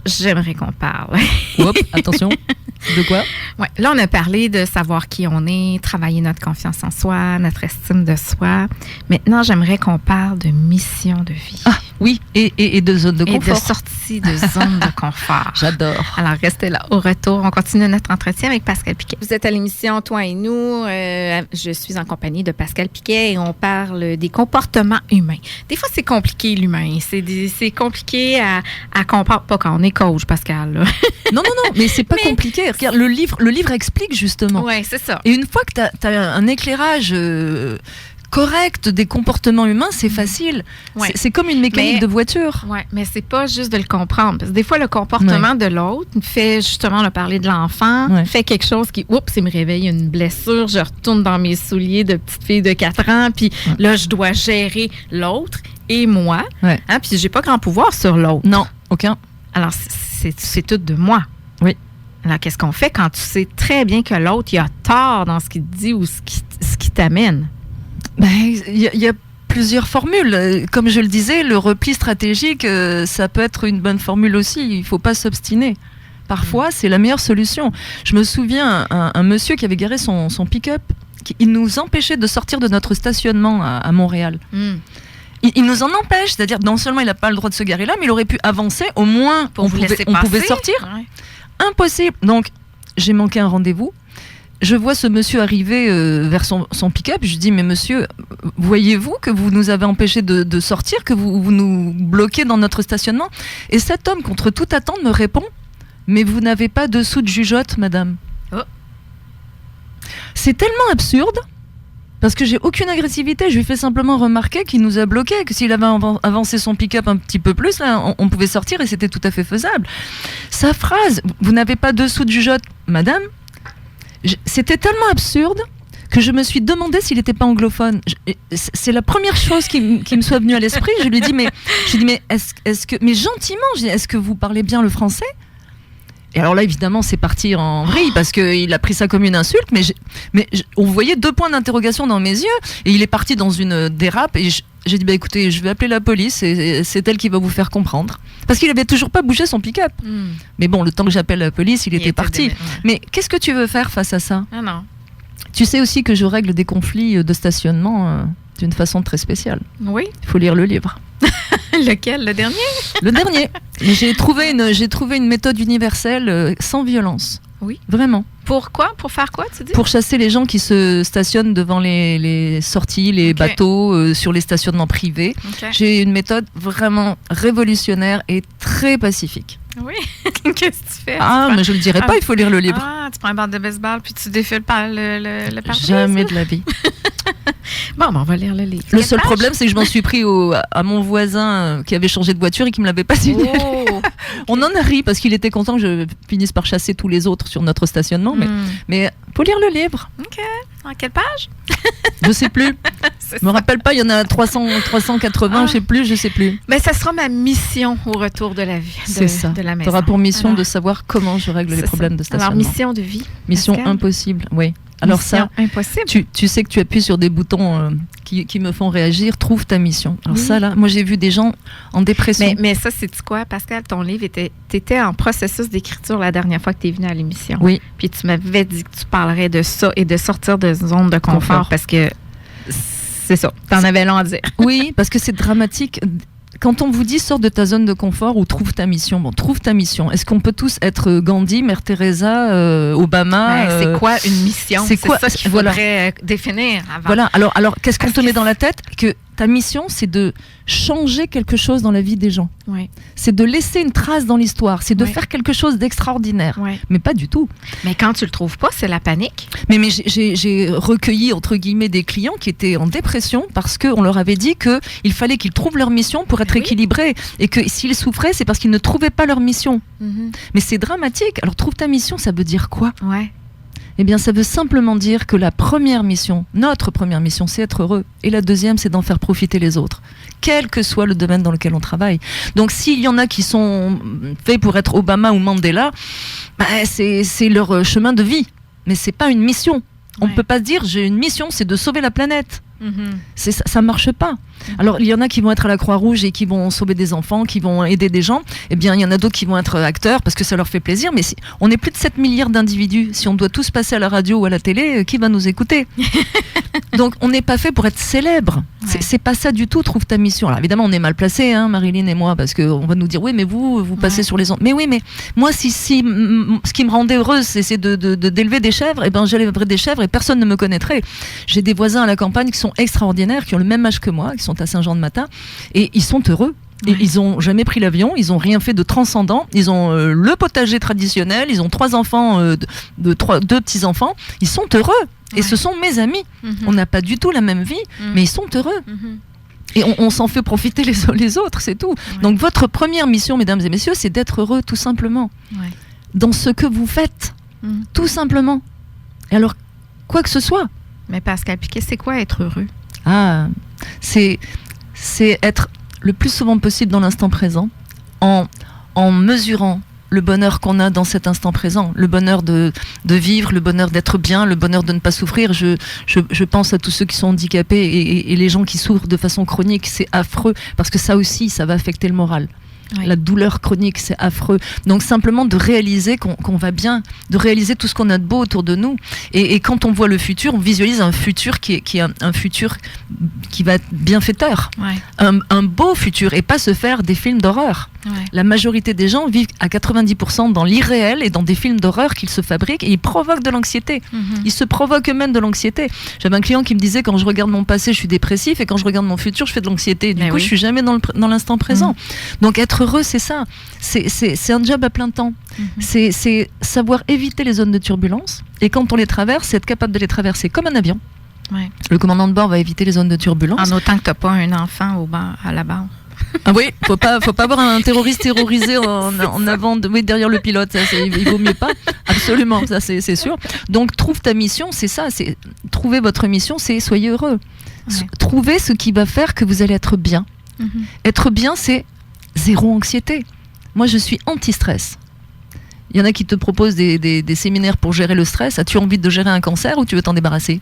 J'aimerais qu'on parle. Hop, attention. De quoi? Ouais, là, on a parlé de savoir qui on est, travailler notre confiance en soi, notre estime de soi. Maintenant, j'aimerais qu'on parle de mission de vie. Ah, oui, et de zone de confort. Et de sortie de zone de confort. J'adore. Alors, restez là. Au retour, on continue notre entretien avec Pascal Piquet. Vous êtes à l'émission Toi et nous. Je suis en compagnie de Pascal Piquet et on parle des comportements humains. Des fois, c'est compliqué, l'humain. C'est compliqué à comprendre. Pas quand on est coach, Pascal. Là. Non, mais c'est pas compliqué. Regarde, le livre explique justement. Oui, c'est ça. Et une fois que tu as un éclairage correct des comportements humains, c'est facile. Ouais. C'est comme une mécanique de voiture. Oui, mais c'est pas juste de le comprendre. Parce que des fois, le comportement de l'autre fait justement, on a parlé de l'enfant, fait quelque chose qui, oups, il me réveille une blessure, je retourne dans mes souliers de petite fille de 4 ans, puis là, je dois gérer l'autre et moi. Ouais. Hein, puis j'ai pas grand pouvoir sur l'autre. Non, aucun. Alors, c'est tout de moi. Oui. Alors, qu'est-ce qu'on fait quand tu sais très bien que l'autre, il a tort dans ce qu'il te dit ou ce qui t'amène? Il y a plusieurs formules. Comme je le disais, le repli stratégique, ça peut être une bonne formule aussi. Il ne faut pas s'obstiner. Parfois, c'est la meilleure solution. Je me souviens, un monsieur qui avait garé son pick-up, il nous empêchait de sortir de notre stationnement à Montréal. Il nous en empêche, c'est-à-dire non seulement il n'a pas le droit de se garer là, mais il aurait pu avancer, au moins on pouvait sortir. Ouais. Impossible. Donc, j'ai manqué un rendez-vous. Je vois ce monsieur arriver vers son pick-up. Je lui dis, mais monsieur, voyez-vous que vous nous avez empêché de sortir, que vous nous bloquez dans notre stationnement? Et cet homme, contre toute attente, me répond, mais vous n'avez pas de sous de jugeote, madame. Oh. C'est tellement absurde. Parce que j'ai aucune agressivité, je lui fais simplement remarquer qu'il nous a bloqués, que s'il avait avancé son pick-up un petit peu plus, là, on pouvait sortir et c'était tout à fait faisable. Sa phrase, vous n'avez pas de sous de jugeote, madame, c'était tellement absurde que je me suis demandé s'il n'était pas anglophone. C'est la première chose qui me soit venue à l'esprit. Je lui ai dit, mais gentiment, est-ce que vous parlez bien le français? Et alors là, évidemment, c'est parti en vrille parce qu'il a pris ça comme une insulte, mais on voyait 2 points d'interrogation dans mes yeux et il est parti dans une dérape et j'ai dit, écoutez, je vais appeler la police et c'est elle qui va vous faire comprendre. Parce qu'il avait toujours pas bougé son pick-up. Mais bon, le temps que j'appelle la police, il était parti. Mais qu'est-ce que tu veux faire face à ça? Ah non. Tu sais aussi que je règle des conflits de stationnement d'une façon très spéciale. Oui. Il faut lire le livre. Lequel? Le dernier? Le dernier. Mais j'ai trouvé une méthode universelle sans violence. Oui. Vraiment. Pourquoi? Pour faire quoi, tu dis? Pour chasser les gens qui se stationnent devant les sorties, les bateaux, sur les stationnements privés. J'ai une méthode vraiment révolutionnaire et très pacifique. Oui. Qu'est-ce que tu fais? Mais je ne le dirai pas, il faut lire le livre. Tu prends un bande de baseball puis tu défiles le pare-brise. Jamais de la vie. Bon, on va lire le livre. Le seul problème, c'est que je m'en suis pris à mon voisin qui avait changé de voiture et qui me l'avait pas signé. Oh. On en a ri parce qu'il était content que je finisse par chasser tous les autres sur notre stationnement. Mais faut lire le livre. OK. En quelle page? Je sais plus. Je me rappelle pas, il y en a 380, je sais plus. Mais ça sera ma mission au retour de la vie. C'est ça. De la maison. Tu auras pour mission de savoir comment je règle les problèmes de stationnement. Alors, mission de vie. Mission impossible, oui. Alors mission impossible. Tu sais que tu appuies sur des boutons qui me font réagir, trouve ta mission. Alors ça, là, moi j'ai vu des gens en dépression. Mais ça, c'est quoi, Pascal? Ton livre, t'étais en processus d'écriture la dernière fois que tu es venu à l'émission. Oui. Puis tu m'avais dit que tu parlerais de ça et de sortir de zone de confort. Parce que c'est ça, t'en avais long à dire. Oui, parce que c'est dramatique. Quand on vous dit sors de ta zone de confort ou trouve ta mission, trouve ta mission. Est-ce qu'on peut tous être Gandhi, Mère Teresa, Obama? C'est quoi une mission? C'est ça qu'il faudrait définir avant. Voilà. Alors qu'est-ce qu'on te met dans la tête? Que ta mission, c'est de changer quelque chose dans la vie des gens. Ouais. C'est de laisser une trace dans l'histoire. C'est de Ouais. faire quelque chose d'extraordinaire. Ouais. Mais pas du tout. Mais quand tu le trouves pas, c'est la panique. Mais j'ai recueilli, entre guillemets, des clients qui étaient en dépression parce qu'on leur avait dit qu'il fallait qu'ils trouvent leur mission pour être Oui. équilibrés. Et que s'ils souffraient, c'est parce qu'ils ne trouvaient pas leur mission. Mais c'est dramatique. Alors, trouve ta mission, ça veut dire quoi ? Ouais. Eh bien, ça veut simplement dire que la première mission, notre première mission, c'est être heureux. Et la deuxième, c'est d'en faire profiter les autres, quel que soit le domaine dans lequel on travaille. Donc, s'il y en a qui sont faits pour être Obama ou Mandela, bah, c'est leur chemin de vie. Mais c'est pas une mission. On ne peut pas se dire, j'ai une mission, c'est de sauver la planète. Ça marche pas. Alors il y en a qui vont être à la Croix-Rouge et qui vont sauver des enfants, qui vont aider des gens. Eh bien il y en a d'autres qui vont être acteurs parce que ça leur fait plaisir. Mais on est plus de 7 milliards d'individus. Si on doit tous passer à la radio ou à la télé, qui va nous écouter? Donc on n'est pas fait pour être célèbre. Ouais. C'est pas ça du tout. Trouve ta mission. Alors évidemment on est mal placés, hein, Marilyn et moi, parce qu'on va nous dire oui mais vous passez sur les ondes. Mais oui mais moi si ce qui me rendait heureuse c'est d'élever des chèvres, et ben j'élèverais des chèvres et personne ne me connaîtrait. J'ai des voisins à la campagne qui sont extraordinaires, qui ont le même âge que moi, qui sont à Saint-Jean-de-Matin et ils sont heureux. Et ils ont jamais pris l'avion, ils ont rien fait de transcendant, ils ont le potager traditionnel, ils ont 3 enfants, 2 petits-enfants, ils sont heureux. Et ce sont mes amis. On n'a pas du tout la même vie, mais ils sont heureux. Et on s'en fait profiter les autres, c'est tout. Donc votre première mission, mesdames et messieurs, c'est d'être heureux tout simplement. Dans ce que vous faites, tout simplement. Et alors, quoi que ce soit. Mais Pascal Piquet, c'est quoi être heureux? Ah, c'est être le plus souvent possible dans l'instant présent, en mesurant le bonheur qu'on a dans cet instant présent, le bonheur de vivre, le bonheur d'être bien, le bonheur de ne pas souffrir. Je pense à tous ceux qui sont handicapés et les gens qui souffrent de façon chronique, c'est affreux, parce que ça aussi, ça va affecter le moral. Oui. La douleur chronique, c'est affreux. Donc simplement de réaliser qu'on va bien, de réaliser tout ce qu'on a de beau autour de nous. Et quand on voit le futur, on visualise un futur qui est un futur qui va être bienfaiteur. Ouais. Un beau futur, et pas se faire des films d'horreur. Ouais. La majorité des gens vivent à 90% dans l'irréel et dans des films d'horreur qu'ils se fabriquent, et ils provoquent de l'anxiété. Ils se provoquent eux-mêmes de l'anxiété. J'avais un client qui me disait, quand je regarde mon passé, je suis dépressif, et quand je regarde mon futur, je fais de l'anxiété. Du coup, je suis jamais dans l'instant présent. Donc être heureux, c'est ça. C'est un job à plein temps. C'est savoir éviter les zones de turbulence, et quand on les traverse, c'est être capable de les traverser comme un avion. Ouais. Le commandant de bord va éviter les zones de turbulence. En autant que tu n'as pas un enfant à la barre. Ah oui, faut pas avoir un terroriste terrorisé en avant, derrière le pilote, ça, il vaut mieux pas. Absolument, ça c'est sûr. Donc trouve ta mission, c'est ça, c'est trouver votre mission, c'est soyez heureux. Ouais. Trouvez ce qui va faire que vous allez être bien. Être bien, c'est zéro anxiété. Moi, je suis anti-stress. Il y en a qui te proposent des séminaires pour gérer le stress. As-tu envie de gérer un cancer ou tu veux t'en débarrasser?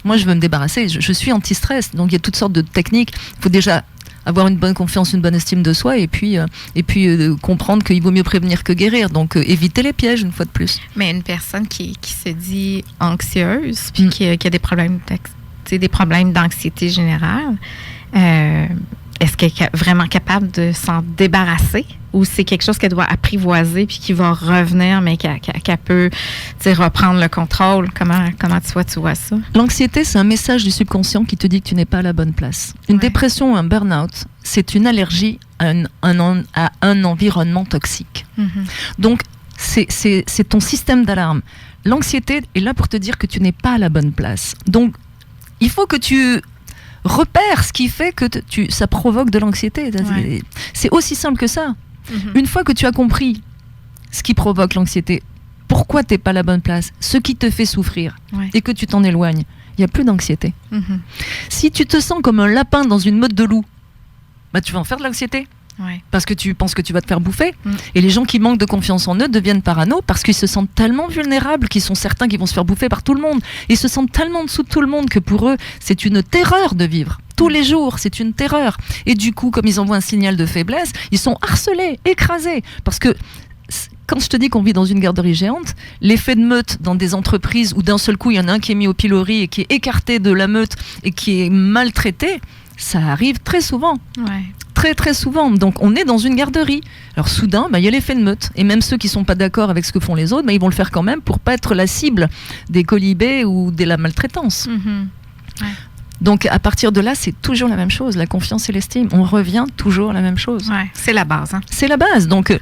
Moi, je veux me débarrasser. Je suis anti-stress. Donc, il y a toutes sortes de techniques. Il faut déjà avoir une bonne confiance, une bonne estime de soi, et puis comprendre qu'il vaut mieux prévenir que guérir. Donc, éviter les pièges, une fois de plus. Mais une personne qui se dit anxieuse, puis qui a des problèmes d'anxiété générale, est-ce qu'elle est vraiment capable de s'en débarrasser, ou c'est quelque chose qu'elle doit apprivoiser puis qui va revenir, mais qu'elle peut reprendre le contrôle? Comment tu vois ça? L'anxiété, c'est un message du subconscient qui te dit que tu n'es pas à la bonne place. Une dépression ou un burn-out, c'est une allergie à un environnement toxique. Donc, c'est ton système d'alarme. L'anxiété est là pour te dire que tu n'es pas à la bonne place. Donc, il faut que tu repères ce qui fait que ça provoque de l'anxiété. Ouais. C'est aussi simple que ça. Une fois que tu as compris ce qui provoque l'anxiété, pourquoi tu n'es pas à la bonne place, ce qui te fait souffrir, et que tu t'en éloignes, il n'y a plus d'anxiété. Si tu te sens comme un lapin dans une meute de loups, bah, tu vas en faire de l'anxiété. Parce que tu penses que tu vas te faire bouffer. Et les gens qui manquent de confiance en eux deviennent parano parce qu'ils se sentent tellement vulnérables qu'ils sont certains qu'ils vont se faire bouffer par tout le monde. Ils se sentent tellement en dessous de tout le monde que pour eux, c'est une terreur de vivre. Tous les jours, c'est une terreur. Et du coup, comme ils envoient un signal de faiblesse, ils sont harcelés, écrasés. Parce que quand je te dis qu'on vit dans une garderie géante, l'effet de meute dans des entreprises où d'un seul coup, il y en a un qui est mis au pilori et qui est écarté de la meute et qui est maltraité, ça arrive très souvent. Très très souvent. Donc on est dans une garderie. Alors soudain, il y a l'effet de meute. Et même ceux qui ne sont pas d'accord avec ce que font les autres, ils vont le faire quand même pour ne pas être la cible des colibés ou de la maltraitance. Donc à partir de là, c'est toujours la même chose, la confiance et l'estime. On revient toujours à la même chose. Ouais, c'est la base. Hein. C'est la base. Donc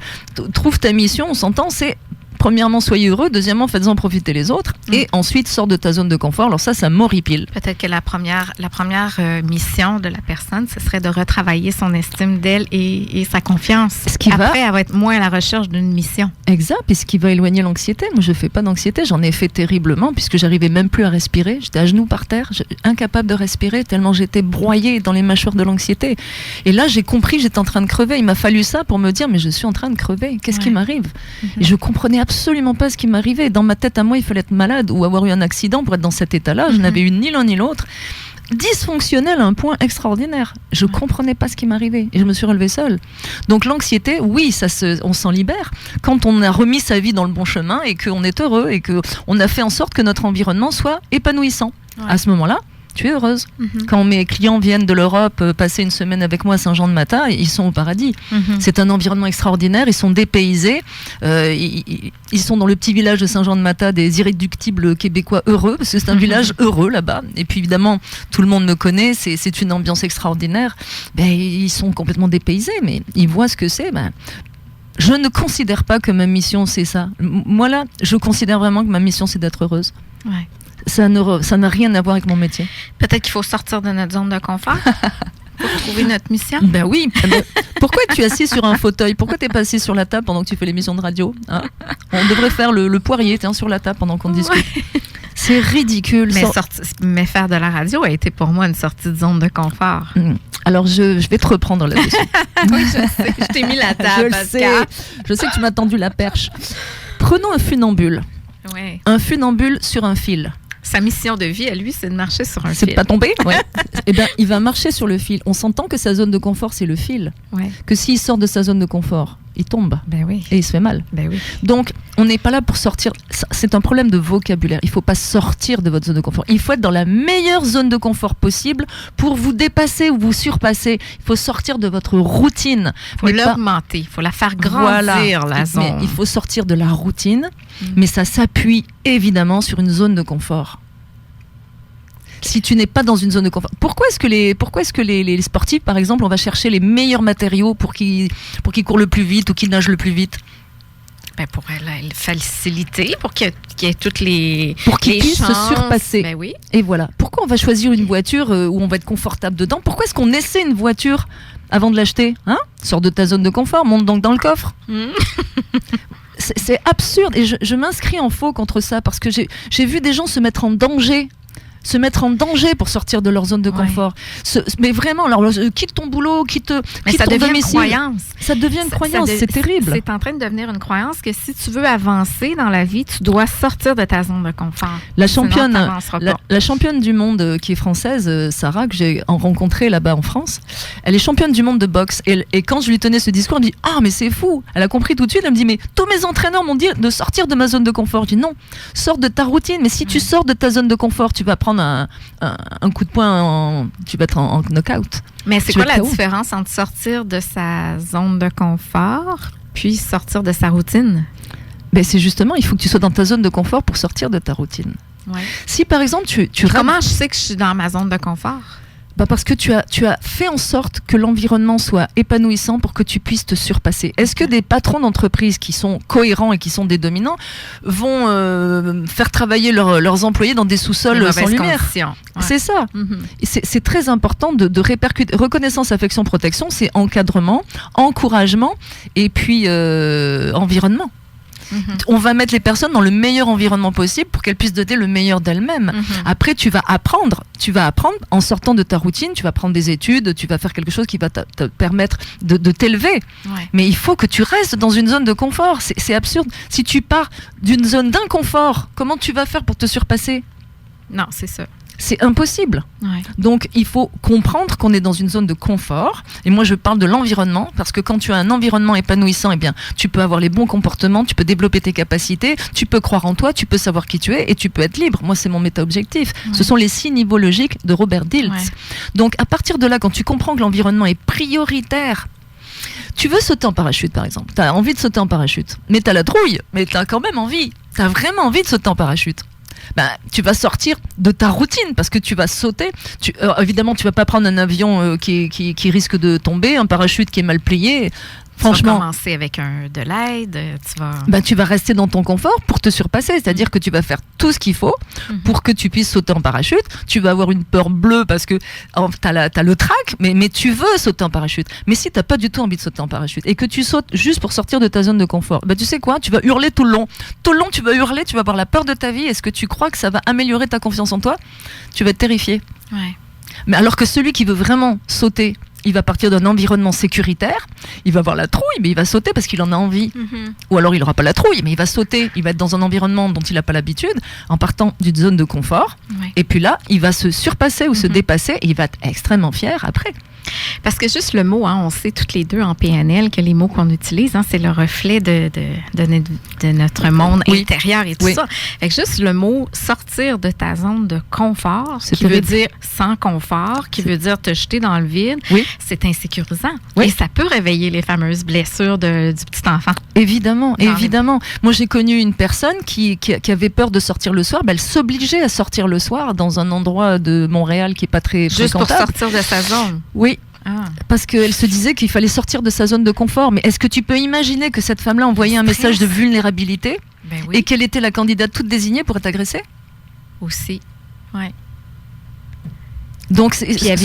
trouve ta mission, on s'entend, c'est premièrement, soyez heureux. Deuxièmement, faites-en profiter les autres. Et ensuite, sors de ta zone de confort. Alors ça m'horripile. Peut-être que la première mission de la personne, ce serait de retravailler son estime d'elle et sa confiance. Après, elle va être moins à la recherche d'une mission. Exact. Puis ce qui va éloigner l'anxiété. Moi, je ne fais pas d'anxiété. J'en ai fait terriblement puisque j'arrivais même plus à respirer. J'étais à genoux par terre, incapable de respirer tellement j'étais broyée dans les mâchoires de l'anxiété. Et là, j'ai compris que j'étais en train de crever. Il m'a fallu ça pour me dire, mais je suis en train de crever. Qu'est-ce qui m'arrive? Et je comprenais absolument pas ce qui m'arrivait. Dans ma tête à moi, il fallait être malade ou avoir eu un accident pour être dans cet état-là. Je n'avais eu ni l'un ni l'autre. Dysfonctionnel à un point extraordinaire. Je comprenais pas ce qui m'arrivait et je me suis relevée seule. Donc l'anxiété, oui, on s'en libère quand on a remis sa vie dans le bon chemin et qu'on est heureux et qu'on a fait en sorte que notre environnement soit épanouissant. Ouais. À ce moment-là, tu es heureuse. Quand mes clients viennent de l'Europe passer une semaine avec moi à Saint-Jean-de-Mata, ils sont au paradis. C'est un environnement extraordinaire, ils sont dépaysés, ils sont dans le petit village de Saint-Jean-de-Mata, des irréductibles québécois heureux, parce que c'est un village heureux là-bas. Et puis évidemment, tout le monde me connaît, c'est une ambiance extraordinaire. Ils sont complètement dépaysés, mais ils voient ce que c'est. Je ne considère pas que ma mission c'est ça. Moi là, je considère vraiment que ma mission c'est d'être heureuse. Ouais. Ça n'a rien à voir avec mon métier. Peut-être qu'il faut sortir de notre zone de confort pour trouver notre mission. Ben oui. Pourquoi es-tu assis sur un fauteuil? Pourquoi t'es pas assis sur la table pendant que tu fais l'émission de radio, hein? On devrait faire le poirier sur la table pendant qu'on discute. C'est ridicule. Mais faire de la radio a été pour moi une sortie de zone de confort. Alors, je vais te reprendre là-dessus. Oui, je sais. Je t'ai mis la table, Pascal. Je sais que tu m'as tendu la perche. Prenons un funambule. Ouais. Un funambule sur un fil. Sa mission de vie, à lui, c'est de marcher sur un fil. C'est de pas tomber. Ouais. Eh bien, il va marcher sur le fil. On s'entend que sa zone de confort, c'est le fil. Ouais. Que s'il sort de sa zone de confort, il tombe. Ben oui. Et il se fait mal. Ben oui. Donc, on n'est pas là pour sortir. C'est un problème de vocabulaire. Il ne faut pas sortir de votre zone de confort. Il faut être dans la meilleure zone de confort possible pour vous dépasser ou vous surpasser. Il faut sortir de votre routine. Il faut l'augmenter. Il faut la faire grandir, la zone. Mais il faut sortir de la routine, mais ça s'appuie évidemment sur une zone de confort. Si tu n'es pas dans une zone de confort. Pourquoi est-ce que les sportifs, par exemple, on va chercher les meilleurs matériaux pour qu'ils courent le plus vite ou qu'ils nagent le plus vite? Pour la facilité, pour qu'il y ait toutes les pour qu'ils puissent se surpasser. Ben oui. Et voilà. Pourquoi on va choisir une voiture où on va être confortable dedans? Pourquoi est-ce qu'on essaie une voiture avant de l'acheter? Sors de ta zone de confort, monte donc dans le coffre. C'est absurde et je m'inscris en faux contre ça parce que j'ai vu des gens se mettre en danger pour sortir de leur zone de confort. Mais vraiment, alors quitte ton boulot, quitte ton domicile. Ça devient une croyance, c'est terrible. C'est en train de devenir une croyance que si tu veux avancer dans la vie, tu dois sortir de ta zone de confort. La championne du monde qui est française, Sarah, que j'ai rencontrée là-bas en France, elle est championne du monde de boxe. Et quand je lui tenais ce discours, elle me dit « Ah, mais c'est fou !» Elle a compris tout de suite, elle me dit « Mais tous mes entraîneurs m'ont dit de sortir de ma zone de confort. » Je dis « Non, sors de ta routine. Mais si tu sors de ta zone de confort, tu vas prendre un coup de poing, tu vas être en knock-out. Mais c'est quoi la différence entre sortir de sa zone de confort puis sortir de sa routine? C'est justement, il faut que tu sois dans ta zone de confort pour sortir de ta routine. Ouais. Si par exemple comment je sais que je suis dans ma zone de confort? Parce que tu as fait en sorte que l'environnement soit épanouissant pour que tu puisses te surpasser. Est-ce que des patrons d'entreprise qui sont cohérents et qui sont des dominants vont faire travailler leurs employés dans des sous-sols sans lumière? Ouais. C'est ça. C'est très important de répercuter. Reconnaissance, affection, protection, c'est encadrement, encouragement et puis environnement. On va mettre les personnes dans le meilleur environnement possible pour qu'elles puissent donner le meilleur d'elles-mêmes. Après, tu vas apprendre en sortant de ta routine, tu vas prendre des études, tu vas faire quelque chose qui va te permettre de t'élever. Ouais. Mais il faut que tu restes dans une zone de confort. C'est absurde. Si tu pars d'une zone d'inconfort, comment tu vas faire pour te surpasser? Non, c'est ça. C'est impossible. Ouais. Donc, il faut comprendre qu'on est dans une zone de confort. Et moi, je parle de l'environnement, parce que quand tu as un environnement épanouissant, tu peux avoir les bons comportements, tu peux développer tes capacités, tu peux croire en toi, tu peux savoir qui tu es et tu peux être libre. Moi, c'est mon méta-objectif. Ouais. Ce sont les 6 niveaux logiques de Robert Dilts. Ouais. Donc, à partir de là, quand tu comprends que l'environnement est prioritaire, tu veux sauter en parachute, par exemple. Tu as envie de sauter en parachute. Mais tu as la trouille, mais tu as quand même envie. Tu as vraiment envie de sauter en parachute. tu vas sortir de ta routine parce que tu vas sauter. Évidemment, tu vas pas prendre un avion qui risque de tomber, un parachute qui est mal plié. Franchement, tu vas commencer avec de l'aide, tu vas rester dans ton confort pour te surpasser, c'est-à-dire que tu vas faire tout ce qu'il faut pour que tu puisses sauter en parachute. Tu vas avoir une peur bleue parce que t'as le trac, mais tu veux sauter en parachute. Mais si t'as pas du tout envie de sauter en parachute et que tu sautes juste pour sortir de ta zone de confort, tu sais quoi, tu vas hurler tout le long. Tout le long, tu vas hurler, tu vas avoir la peur de ta vie. Est-ce que tu crois que ça va améliorer ta confiance en toi ? Tu vas être terrifié. Ouais. Mais alors que celui qui veut vraiment sauter, il va partir d'un environnement sécuritaire, il va avoir la trouille, mais il va sauter parce qu'il en a envie. Ou alors il n'aura pas la trouille, mais il va sauter, il va être dans un environnement dont il n'a pas l'habitude, en partant d'une zone de confort. Ouais. Et puis là, il va se surpasser ou se dépasser, et il va être extrêmement fier après. Parce que juste le mot, on sait toutes les deux en PNL que les mots qu'on utilise, c'est le reflet de notre monde intérieur et tout ça. Fait que juste le mot sortir de ta zone de confort, qui veut dire sans confort, qui veut dire te jeter dans le vide, c'est insécurisant. Et ça peut réveiller les fameuses blessures du petit enfant. Évidemment. Moi, j'ai connu une personne qui avait peur de sortir le soir. Elle s'obligeait à sortir le soir dans un endroit de Montréal qui n'est pas très juste fréquentable. Pour sortir de sa zone. Oui. Parce qu'elle se disait qu'il fallait sortir de sa zone de confort. Mais est-ce que tu peux imaginer que cette femme-là envoyait un message de vulnérabilité et qu'elle était la candidate toute désignée pour être agressée ? Aussi, oui. Donc, puis elle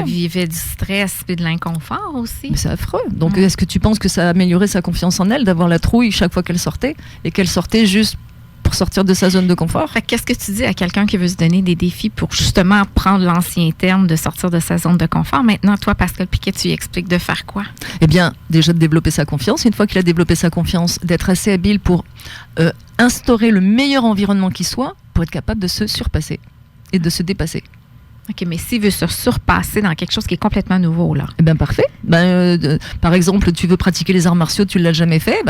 vivait du stress et de l'inconfort aussi. Mais c'est affreux. Donc, est-ce que tu penses que ça a amélioré sa confiance en elle d'avoir la trouille chaque fois qu'elle sortait et qu'elle sortait juste pour sortir de sa zone de confort? Qu'est-ce que tu dis à quelqu'un qui veut se donner des défis pour justement prendre l'ancien terme de sortir de sa zone de confort? Maintenant, toi, Pascal Piquet, tu lui expliques de faire quoi? Eh bien, déjà de développer sa confiance. Une fois qu'il a développé sa confiance, d'être assez habile pour instaurer le meilleur environnement qui soit pour être capable de se surpasser et de se dépasser. OK, mais s'il veut se surpasser dans quelque chose qui est complètement nouveau, là. Eh bien, parfait. Par exemple, tu veux pratiquer les arts martiaux, tu ne l'as jamais fait,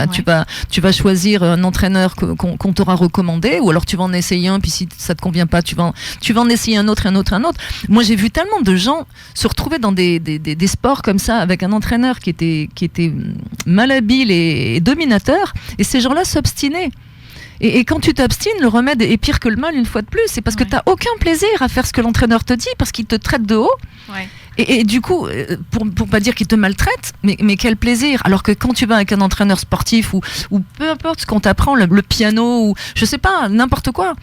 tu vas choisir un entraîneur qu'on t'aura recommandé, ou alors tu vas en essayer un, puis si ça ne te convient pas, tu vas en essayer un autre. Moi, j'ai vu tellement de gens se retrouver dans des sports comme ça, avec un entraîneur qui était malhabile et dominateur, et ces gens-là s'obstinaient. Et quand tu t'obstines, le remède est pire que le mal une fois de plus. C'est parce que tu n'as aucun plaisir à faire ce que l'entraîneur te dit, parce qu'il te traite de haut. Ouais. Et du coup, pour pas dire qu'il te maltraite, mais quel plaisir. Alors que quand tu vas avec un entraîneur sportif ou peu importe ce qu'on t'apprend, le piano ou je sais pas, n'importe quoi,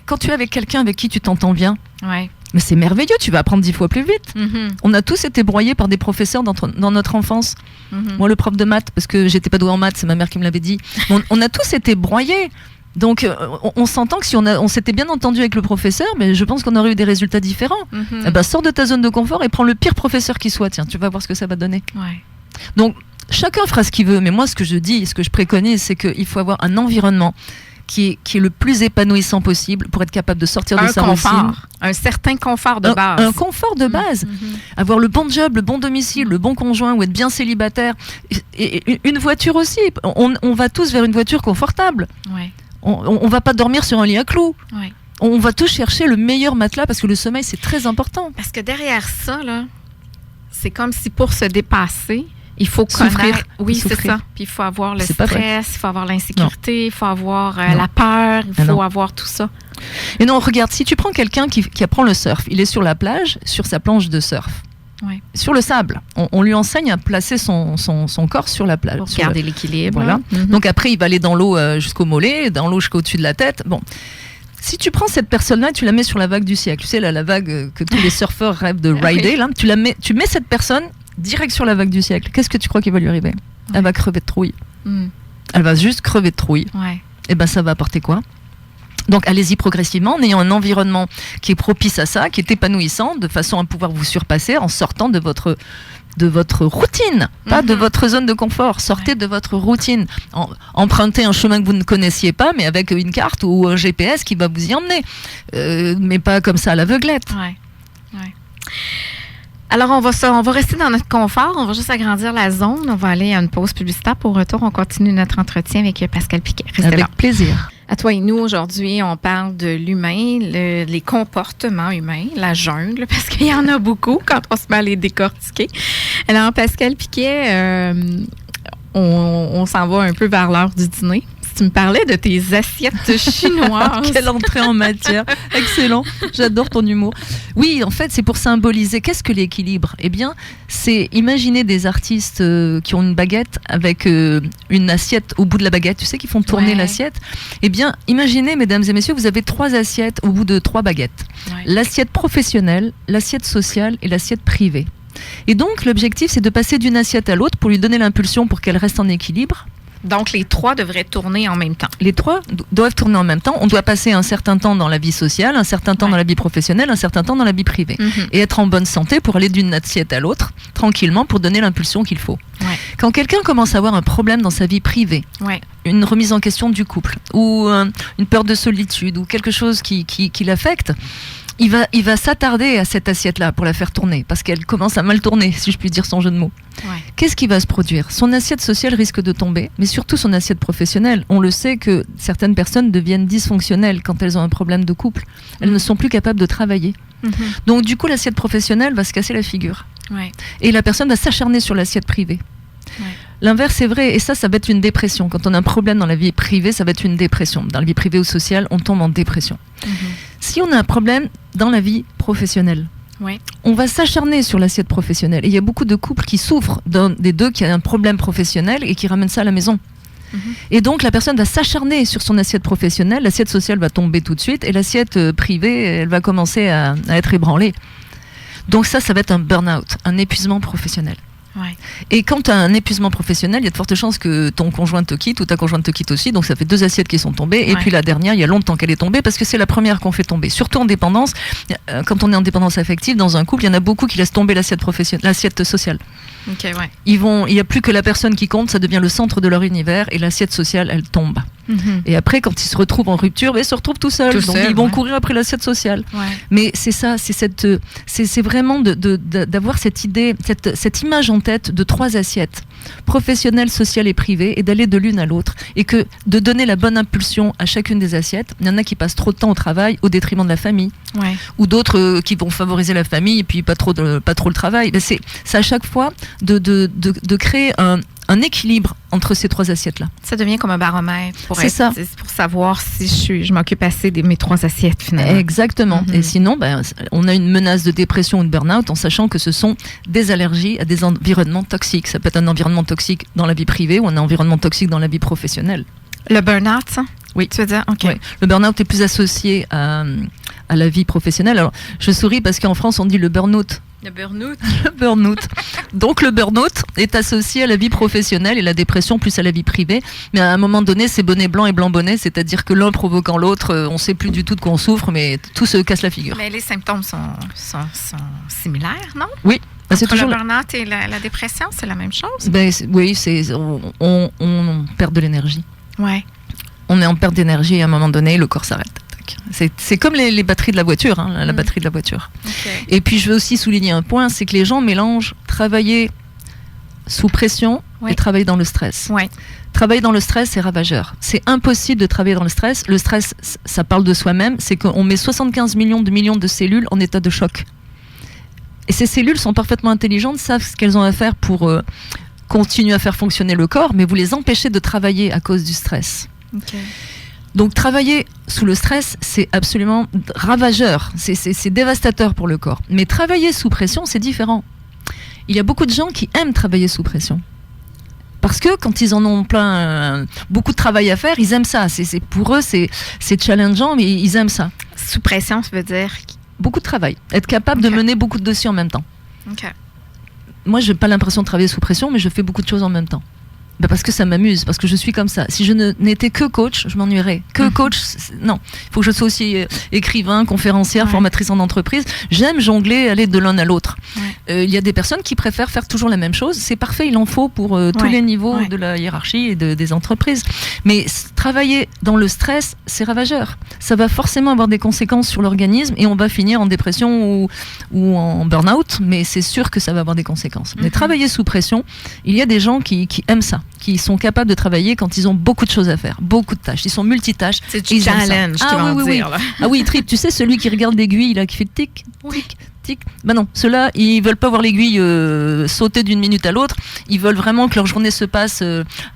quand tu es avec quelqu'un avec qui tu t'entends bien, mais c'est merveilleux, tu vas apprendre 10 fois plus vite. On a tous été broyés par des professeurs dans notre enfance. Moi, le prof de maths, parce que j'étais pas douée en maths, c'est ma mère qui me l'avait dit. On a tous été broyés. Donc, on s'entend que si on s'était bien entendu avec le professeur, mais je pense qu'on aurait eu des résultats différents. Sors de ta zone de confort et prends le pire professeur qui soit. Tiens, tu vas voir ce que ça va donner. Ouais. Donc, chacun fera ce qu'il veut. Mais moi, ce que je dis, ce que je préconise, c'est qu'il faut avoir un environnement qui est le plus épanouissant possible pour être capable de sortir de sa routine. Un certain confort de base. Un confort de base. Avoir le bon job, le bon domicile, le bon conjoint ou être bien célibataire. Et une voiture aussi. On va tous vers une voiture confortable. Ouais. On va pas dormir sur un lit à clous. Ouais. On va tous chercher le meilleur matelas parce que le sommeil, c'est très important. Parce que derrière ça, là, c'est comme si pour se dépasser, il faut souffrir. Oui, c'est ça. Puis il faut avoir le stress, il faut avoir l'insécurité, il faut avoir la peur, il faut avoir tout ça. Et non, regarde, si tu prends quelqu'un qui apprend le surf, il est sur la plage, sur sa planche de surf. Ouais. Sur le sable, on lui enseigne à placer son corps sur la plage. Pour garder l'équilibre. Voilà. Donc après, il va aller dans l'eau jusqu'au mollet, dans l'eau jusqu'au-dessus de la tête. Bon. Si tu prends cette personne-là et tu la mets sur la vague du siècle, tu sais, la vague que tous les surfeurs rêvent de rider, là, tu mets cette personne direct sur la vague du siècle. Qu'est-ce que tu crois qu'il va lui arriver ? Elle va crever de trouille. Elle va juste crever de trouille. Ouais. Et ça va apporter quoi ? Donc, allez-y progressivement, en ayant un environnement qui est propice à ça, qui est épanouissant, de façon à pouvoir vous surpasser en sortant de votre routine, pas de votre zone de confort. Sortez de votre routine. Empruntez un chemin que vous ne connaissiez pas, mais avec une carte ou un GPS qui va vous y emmener. Mais pas comme ça à l'aveuglette. Ouais. Alors, on va rester dans notre confort. On va juste agrandir la zone. On va aller à une pause publicitaire. Pour retour, on continue notre entretien avec Pascal Piquet. Restez avec là. Plaisir. À toi et nous, aujourd'hui, on parle de l'humain, les comportements humains, la jungle, parce qu'il y en a beaucoup quand on se met à les décortiquer. Alors, Pascal Piquet, on s'en va un peu vers l'heure du dîner. Tu me parlais de tes assiettes chinoises. Quelle entrée en matière. Excellent. J'adore ton humour. Oui, en fait, c'est pour symboliser. Qu'est-ce que l'équilibre ? Eh bien, c'est imaginer des artistes qui ont une baguette avec une assiette au bout de la baguette. Tu sais, qui font tourner l'assiette. Eh bien, imaginez, mesdames et messieurs, vous avez 3 assiettes au bout de 3 baguettes. Ouais. L'assiette professionnelle, l'assiette sociale et l'assiette privée. Et donc, l'objectif, c'est de passer d'une assiette à l'autre pour lui donner l'impulsion pour qu'elle reste en équilibre. Donc, les 3 devraient tourner en même temps. Les 3 doivent tourner en même temps. On doit passer un certain temps dans la vie sociale, un certain temps dans la vie professionnelle, un certain temps dans la vie privée. Et être en bonne santé pour aller d'une assiette à l'autre, tranquillement, pour donner l'impulsion qu'il faut. Ouais. Quand quelqu'un commence à avoir un problème dans sa vie privée, une remise en question du couple, ou une peur de solitude, ou quelque chose qui l'affecte, il va s'attarder à cette assiette-là pour la faire tourner, parce qu'elle commence à mal tourner, si je puis dire son jeu de mots. Ouais. Qu'est-ce qui va se produire ? Son assiette sociale risque de tomber, mais surtout son assiette professionnelle. On le sait que certaines personnes deviennent dysfonctionnelles quand elles ont un problème de couple. Elles ne sont plus capables de travailler. Donc du coup, l'assiette professionnelle va se casser la figure. Ouais. Et la personne va s'acharner sur l'assiette privée. Ouais. L'inverse est vrai, et ça va être une dépression. Quand on a un problème dans la vie privée, ça va être une dépression. Dans la vie privée ou sociale, on tombe en dépression. Si on a un problème dans la vie professionnelle, on va s'acharner sur l'assiette professionnelle. Et il y a beaucoup de couples qui souffrent d'un des deux qui a un problème professionnel et qui ramènent ça à la maison. Et donc la personne va s'acharner sur son assiette professionnelle, l'assiette sociale va tomber tout de suite, et l'assiette privée, elle va commencer à être ébranlée. Donc ça va être un burn-out, un épuisement professionnel. Ouais. Et quand tu as un épuisement professionnel, il y a de fortes chances que ton conjoint te quitte ou ta conjointe te quitte aussi. Donc ça fait 2 assiettes qui sont tombées. Et puis la dernière, il y a longtemps qu'elle est tombée parce que c'est la première qu'on fait tomber. Surtout en dépendance. Quand on est en dépendance affective, dans un couple, il y en a beaucoup qui laissent tomber l'assiette sociale. Okay, ouais. Il n'y a plus que la personne qui compte, ça devient le centre de leur univers et l'assiette sociale, elle tombe. Et après, quand ils se retrouvent en rupture, ils se retrouvent tout seuls. Donc ils vont courir après l'assiette sociale. Ouais. Mais c'est ça, c'est vraiment d'avoir cette idée, cette image en tête de 3 assiettes, professionnelle, sociale et privée, et d'aller de l'une à l'autre. Et que de donner la bonne impulsion à chacune des assiettes. Il y en a qui passent trop de temps au travail au détriment de la famille. Ouais. Ou d'autres qui vont favoriser la famille et puis pas trop le travail. C'est à chaque fois de créer un équilibre entre ces 3 assiettes-là. Ça devient comme un baromètre pour savoir si je m'occupe assez de mes 3 assiettes, finalement. Exactement. Et sinon, on a une menace de dépression ou de burn-out en sachant que ce sont des allergies à des environnements toxiques. Ça peut être un environnement toxique dans la vie privée ou un environnement toxique dans la vie professionnelle. Le burn-out, ça ? Oui. Tu veux dire? OK. Oui. Le burn-out est plus associé à la vie professionnelle. Alors, je souris parce qu'en France, on dit le burn-out. Le burn-out. Le burn-out. Donc le burn-out est associé à la vie professionnelle et la dépression plus à la vie privée. Mais à un moment donné, c'est bonnet blanc et blanc bonnet, c'est-à-dire que l'un provoquant l'autre, on ne sait plus du tout de quoi on souffre, mais tout se casse la figure. Mais les symptômes sont similaires, non? Oui. C'est toujours le burn-out et la dépression, c'est la même chose? Oui, on perd de l'énergie. Ouais. On est en perte d'énergie et à un moment donné, le corps s'arrête. C'est comme les batteries de la voiture, la batterie de la voiture. Okay. Et puis je veux aussi souligner un point, c'est que les gens mélangent travailler sous pression et travailler dans le stress. Ouais. Travailler dans le stress, c'est ravageur. C'est impossible de travailler dans le stress. Le stress, ça parle de soi-même, c'est qu'on met 75 millions de cellules en état de choc. Et ces cellules sont parfaitement intelligentes, savent ce qu'elles ont à faire pour continuer à faire fonctionner le corps, mais vous les empêchez de travailler à cause du stress. Okay. Donc travailler sous le stress, c'est absolument ravageur, c'est dévastateur pour le corps. Mais travailler sous pression, c'est différent. Il y a beaucoup de gens qui aiment travailler sous pression. Parce que quand ils en ont beaucoup de travail à faire, ils aiment ça. Pour eux, c'est challengeant, mais ils aiment ça. Sous pression, ça veut dire? Beaucoup de travail. Être capable de mener beaucoup de dossiers en même temps. Okay. Moi, je n'ai pas l'impression de travailler sous pression, mais je fais beaucoup de choses en même temps. Parce que ça m'amuse, parce que je suis comme ça. Si je n'étais que coach, je m'ennuierais. Coach, non. Il faut que je sois aussi écrivain, conférencière, formatrice en entreprise. J'aime jongler, aller de l'un à l'autre. Il y a des personnes qui préfèrent faire toujours la même chose. C'est parfait, il en faut pour tous les niveaux de la hiérarchie et des entreprises. Mais travailler dans le stress, c'est ravageur. Ça va forcément avoir des conséquences sur l'organisme et on va finir en dépression ou en burn-out, mais c'est sûr que ça va avoir des conséquences. Mais travailler sous pression, il y a des gens qui aiment ça, qui sont capables de travailler quand ils ont beaucoup de choses à faire, beaucoup de tâches. Ils sont multitâches. C'est du challenge, tu vas en dire. Ah oui, il tripe. Tu sais, celui qui regarde l'aiguille, là, qui fait tic, tic, tic. Ben non, ceux-là, ils veulent pas voir l'aiguille sauter d'une minute à l'autre. Ils veulent vraiment que leur journée se passe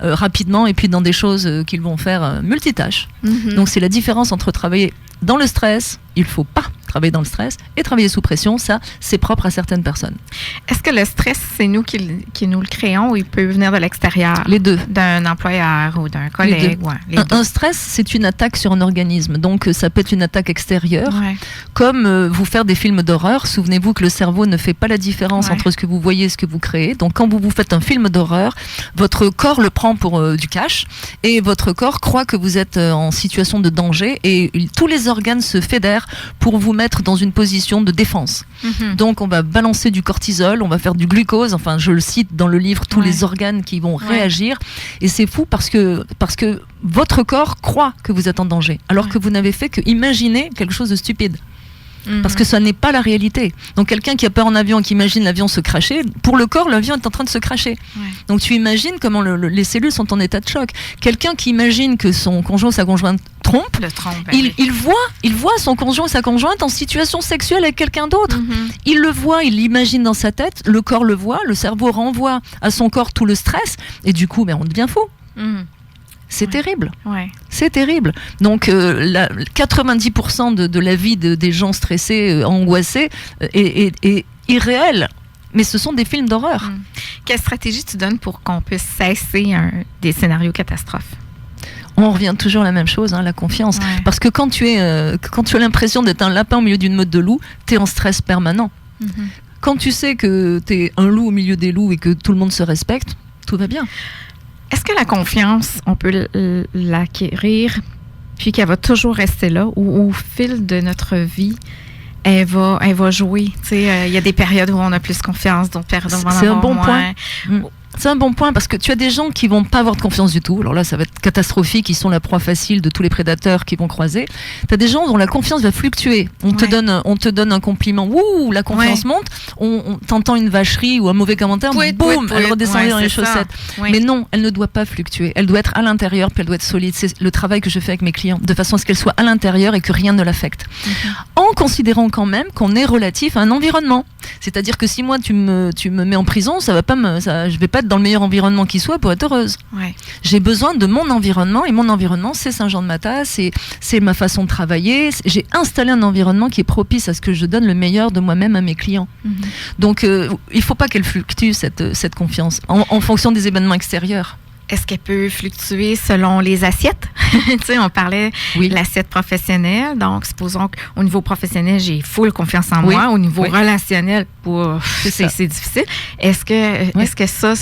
rapidement et puis dans des choses qu'ils vont faire multitâches. Donc c'est la différence entre travailler dans le stress, il faut pas travailler dans le stress, et travailler sous pression, ça, c'est propre à certaines personnes. Est-ce que le stress, c'est nous qui nous le créons ou il peut venir de l'extérieur? Les deux. D'un employeur ou d'un collègue? Un stress, c'est une attaque sur un organisme. Donc, ça peut être une attaque extérieure, comme vous faire des films d'horreur. Souvenez-vous que le cerveau ne fait pas la différence entre ce que vous voyez et ce que vous créez. Donc, quand vous faites un film d'horreur, votre corps le prend pour du cash et votre corps croit que vous êtes en situation de danger et tous les organes se fédèrent pour vous mettre dans une position de défense. Donc on va balancer du cortisol, on va faire du glucose, enfin je le cite dans le livre, tous les organes qui vont réagir, et c'est fou parce que votre corps croit que vous êtes en danger, alors que vous n'avez fait que imaginer quelque chose de stupide. Parce que ça n'est pas la réalité. Donc quelqu'un qui a peur en avion, qui imagine l'avion se cracher, pour le corps, l'avion est en train de se cracher. Donc tu imagines comment les cellules sont en état de choc. Quelqu'un qui imagine que son conjoint ou sa conjointe trompe, il voit son conjoint ou sa conjointe en situation sexuelle avec quelqu'un d'autre. Il le voit, il l'imagine dans sa tête, le corps le voit, le cerveau renvoie à son corps tout le stress, et du coup, on devient fou. C'est terrible. C'est terrible. Donc, 90% de la vie des gens stressés, angoissés, est irréelle. Mais ce sont des films d'horreur. Quelle stratégie tu donnes pour qu'on puisse cesser des scénarios catastrophes? On revient toujours à la même chose, la confiance. Parce que quand tu as l'impression d'être un lapin au milieu d'une meute de loups, tu es en stress permanent. Quand tu sais que tu es un loup au milieu des loups et que tout le monde se respecte, tout va bien. Est-ce que la confiance, on peut l'acquérir, puis qu'elle va toujours rester là, ou au fil de notre vie, elle va jouer? Il y a des périodes où on a plus confiance, d'autres périodes où on en a moins. C'est un bon point. C'est un bon point parce que tu as des gens qui vont pas avoir de confiance du tout. Alors là, ça va être catastrophique. Ils sont la proie facile de tous les prédateurs qui vont croiser. Tu as des gens dont la confiance va fluctuer. On te donne un compliment. Ouh, la confiance monte. On t'entend une vacherie ou un mauvais commentaire. Boum, elle redescend dans les chaussettes. Mais non, elle ne doit pas fluctuer. Elle doit être à l'intérieur puis elle doit être solide. C'est le travail que je fais avec mes clients de façon à ce qu'elle soit à l'intérieur et que rien ne l'affecte. En considérant quand même qu'on est relatif à un environnement. C'est-à-dire que si moi tu me mets en prison, je vais pas être dans le meilleur environnement qui soit pour être heureuse. J'ai besoin de mon environnement et mon environnement c'est Saint-Jean-de-Matha, c'est ma façon de travailler. J'ai installé un environnement qui est propice à ce que je donne le meilleur de moi-même à mes clients. Donc il faut pas qu'elle fluctue cette confiance en fonction des événements extérieurs. Est-ce qu'elle peut fluctuer selon les assiettes? On parlait de l'assiette professionnelle. Donc, supposons qu'au niveau professionnel, j'ai full confiance en moi. Au niveau relationnel, c'est difficile. Est-ce que ça,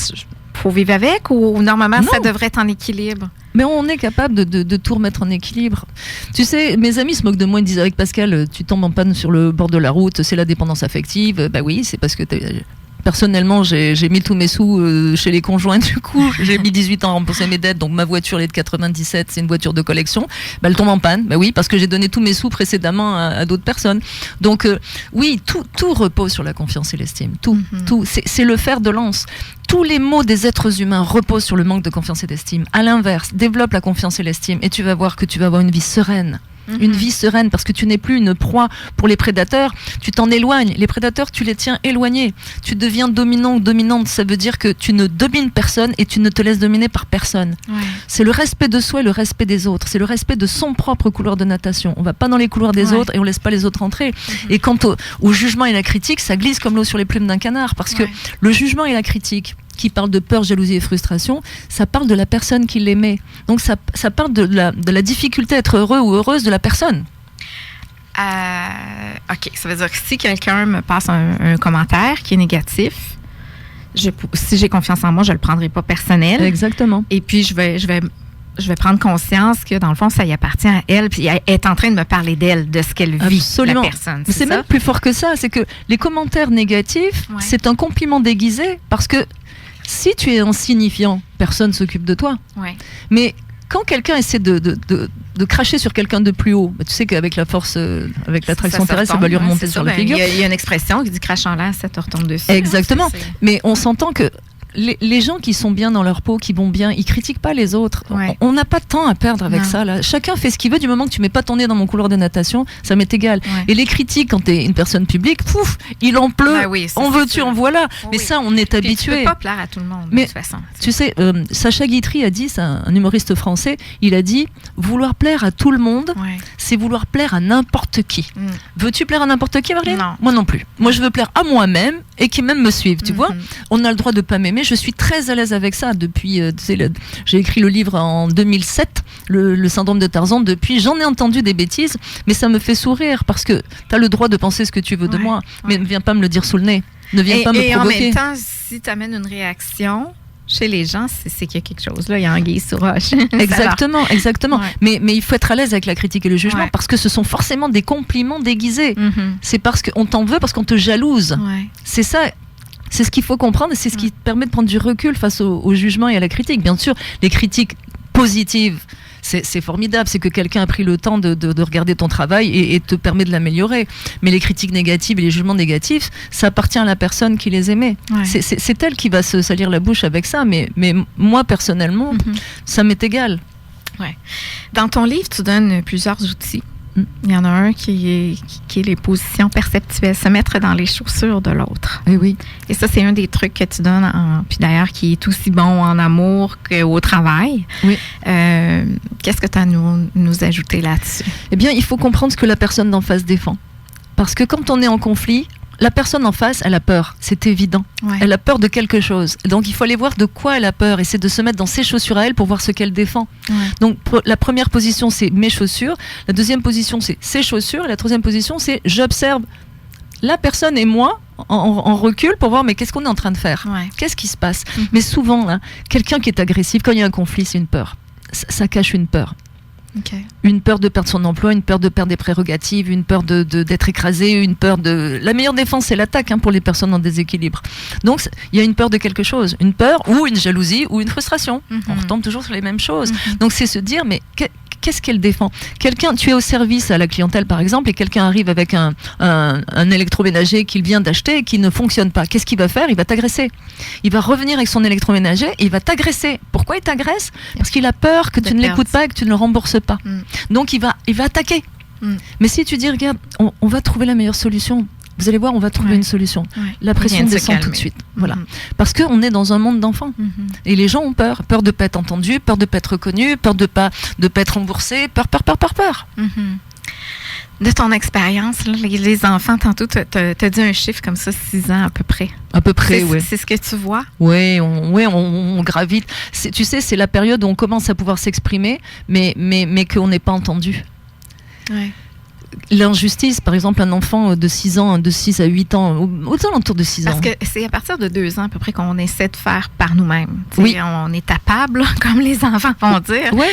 faut vivre avec ou normalement, ça devrait être en équilibre? Mais on est capable de tout remettre en équilibre. Tu sais, mes amis se moquent de moi, ils disent avec Pascal, tu tombes en panne sur le bord de la route, c'est la dépendance affective. Oui, c'est parce que personnellement, j'ai mis tous mes sous chez les conjoints, du coup. J'ai mis 18 ans à rembourser mes dettes, donc ma voiture, elle est de 97, c'est une voiture de collection. Elle tombe en panne. Oui, parce que j'ai donné tous mes sous précédemment à d'autres personnes. Donc, oui, tout repose sur la confiance et l'estime. Tout. C'est le fer de lance. Tous les maux des êtres humains reposent sur le manque de confiance et d'estime. À l'inverse, développe la confiance et l'estime et tu vas voir que tu vas avoir une vie sereine. Une vie sereine parce que tu n'es plus une proie pour les prédateurs, tu t'en éloignes. Les prédateurs, tu les tiens éloignés. Tu deviens dominant ou dominante, ça veut dire que tu ne domines personne et tu ne te laisses dominer par personne. C'est le respect de soi et le respect des autres. C'est le respect de son propre couloir de natation. On va pas dans les couloirs des autres et on laisse pas les autres entrer. Et quant au jugement et la critique, ça glisse comme l'eau sur les plumes d'un canard parce que le jugement et la critique qui parle de peur, jalousie et frustration, ça parle de la personne qui l'émet. Donc ça parle de la difficulté à être heureux ou heureuse de la personne. OK, ça veut dire que si quelqu'un me passe un commentaire qui est négatif, si j'ai confiance en moi, je le prendrai pas personnel. Exactement. Et puis je vais prendre conscience que dans le fond, ça y appartient à elle, puis elle est en train de me parler d'elle, de ce qu'elle vit, la personne. C'est même plus fort que ça, c'est que les commentaires négatifs, c'est un compliment déguisé parce que si tu es insignifiant, personne s'occupe de toi. Mais quand quelqu'un essaie de cracher sur quelqu'un de plus haut, tu sais qu'avec la force, avec l'attraction terrestre, ça va lui remonter sur la figure. Il y a une expression qui dit crache en l'air, ça te retombe dessus. Exactement. Mais on s'entend que les gens qui sont bien dans leur peau, qui vont bien, ils critiquent pas les autres. Ouais. On n'a pas de temps à perdre avec Non. ça. Là. Chacun fait ce qu'il veut du moment que tu mets pas ton nez dans mon couloir de natation, ça m'est égal. Ouais. Et les critiques, quand tu es une personne publique, pouf, il en pleut. Ben oui, ça, en c'est veux-tu, sûr. en voilà. Oui, Mais oui. ça, on est Puis habitué. tu peux pas plaire à tout le monde, Mais de toute façon. Tu sais, Sacha Guitry a dit, c'est un humoriste français, il a dit vouloir plaire à tout le monde, Ouais. c'est vouloir plaire à n'importe qui. Mm. Veux-tu plaire à n'importe qui, Marlène ? Non. Moi non plus. Moi, je veux plaire à moi-même et qui même me suivent. Tu vois, on a le droit de pas m'aimer. Je suis très à l'aise avec ça depuis. J'ai écrit le livre en 2007, le syndrome de Tarzan. Depuis, j'en ai entendu des bêtises, mais ça me fait sourire parce que tu as le droit de penser ce que tu veux de Ouais, moi, mais ouais. ne viens pas me le dire sous le nez. Ne viens pas me Et en provoquer. même temps, si tu amènes une réaction chez les gens, c'est qu'il y a quelque chose. Là, il y a anguille sous roche. Exactement, exactement. Ouais. Mais il faut être à l'aise avec la critique et le jugement Ouais. parce que ce sont forcément des compliments déguisés. Mhm. C'est parce qu'on t'en veut, parce qu'on te jalouse. Ouais. C'est ça. C'est ce qu'il faut comprendre et c'est ce qui te permet de prendre du recul face au jugement et à la critique. Bien sûr, les critiques positives, c'est formidable. C'est que quelqu'un a pris le temps de regarder ton travail et te permet de l'améliorer. Mais les critiques négatives et les jugements négatifs, ça appartient à la personne qui les émet. Ouais. C'est elle qui va se salir la bouche avec ça. Mais moi, personnellement, Mhm. ça m'est égal. Dans ton livre, tu donnes plusieurs outils. Mm. Il y en a un qui est les positions perceptuelles, se mettre dans les chaussures de l'autre. Et oui. Et ça, c'est un des trucs que tu donnes, puis d'ailleurs, qui est aussi bon en amour qu'au travail. Oui. Qu'est-ce que tu as à nous ajouter là-dessus? Eh bien, il faut comprendre ce que la personne d'en face défend. Parce que quand on est en conflit, la personne en face, elle a peur, c'est évident. Ouais. Elle a peur de quelque chose. Donc il faut aller voir de quoi elle a peur et c'est de se mettre dans ses chaussures à elle pour voir ce qu'elle défend. Ouais. Donc la première position, c'est mes chaussures. La deuxième position, c'est ses chaussures. Et la troisième position, c'est j'observe la personne et moi en recul pour voir mais qu'est-ce qu'on est en train de faire ? Ouais. Qu'est-ce qui se passe ? Mhm. Mais souvent, hein, quelqu'un qui est agressif, quand il y a un conflit, c'est une peur. Ça cache une peur. OK. Une peur de perdre son emploi, une peur de perdre des prérogatives, une peur d'être écrasé, une peur de... La meilleure défense, c'est l'attaque pour les personnes en déséquilibre. Donc, il y a une peur de quelque chose. Une peur ou une jalousie ou une frustration. Mhm. On retombe toujours sur les mêmes choses. Mhm. Donc, c'est se dire, mais qu'est-ce qu'elle défend ? Quelqu'un, tu es au service à la clientèle, par exemple, et quelqu'un arrive avec un électroménager qu'il vient d'acheter et qui ne fonctionne pas. Qu'est-ce qu'il va faire ? Il va t'agresser. Il va revenir avec son électroménager et il va t'agresser. Pourquoi il t'agresse ? Parce qu'il a peur que De tu ne perdre. l'écoutes pas et que tu ne le rembourses pas. Mm. Donc il va attaquer. Mm. Mais si tu dis, regarde, on va trouver la meilleure solution. Vous allez voir, on va trouver Ouais. une solution. Ouais. La pression Rien de se descend tout calmer. de suite. Voilà. Mhm. Parce qu'on est dans un monde d'enfants. Mhm. Et les gens ont peur. Peur de ne pas être entendus, peur de ne pas être reconnus, peur de pas être remboursés, peur. Mhm. De ton expérience, là, les enfants, tantôt, tu as dit un chiffre comme ça, 6 ans à peu près. À peu près, oui. C'est ce que tu vois? Oui, on gravite. Tu sais, c'est la période où on commence à pouvoir s'exprimer, mais qu'on n'est pas entendu. Ouais. L'injustice, par exemple, un enfant de 6 ans, de 6 à 8 ans, aux alentours de 6 ans. Parce que c'est à partir de 2 ans à peu près qu'on essaie de faire par nous-mêmes. Tu sais, Oui. On est capable, là, comme les enfants vont dire. Ouais.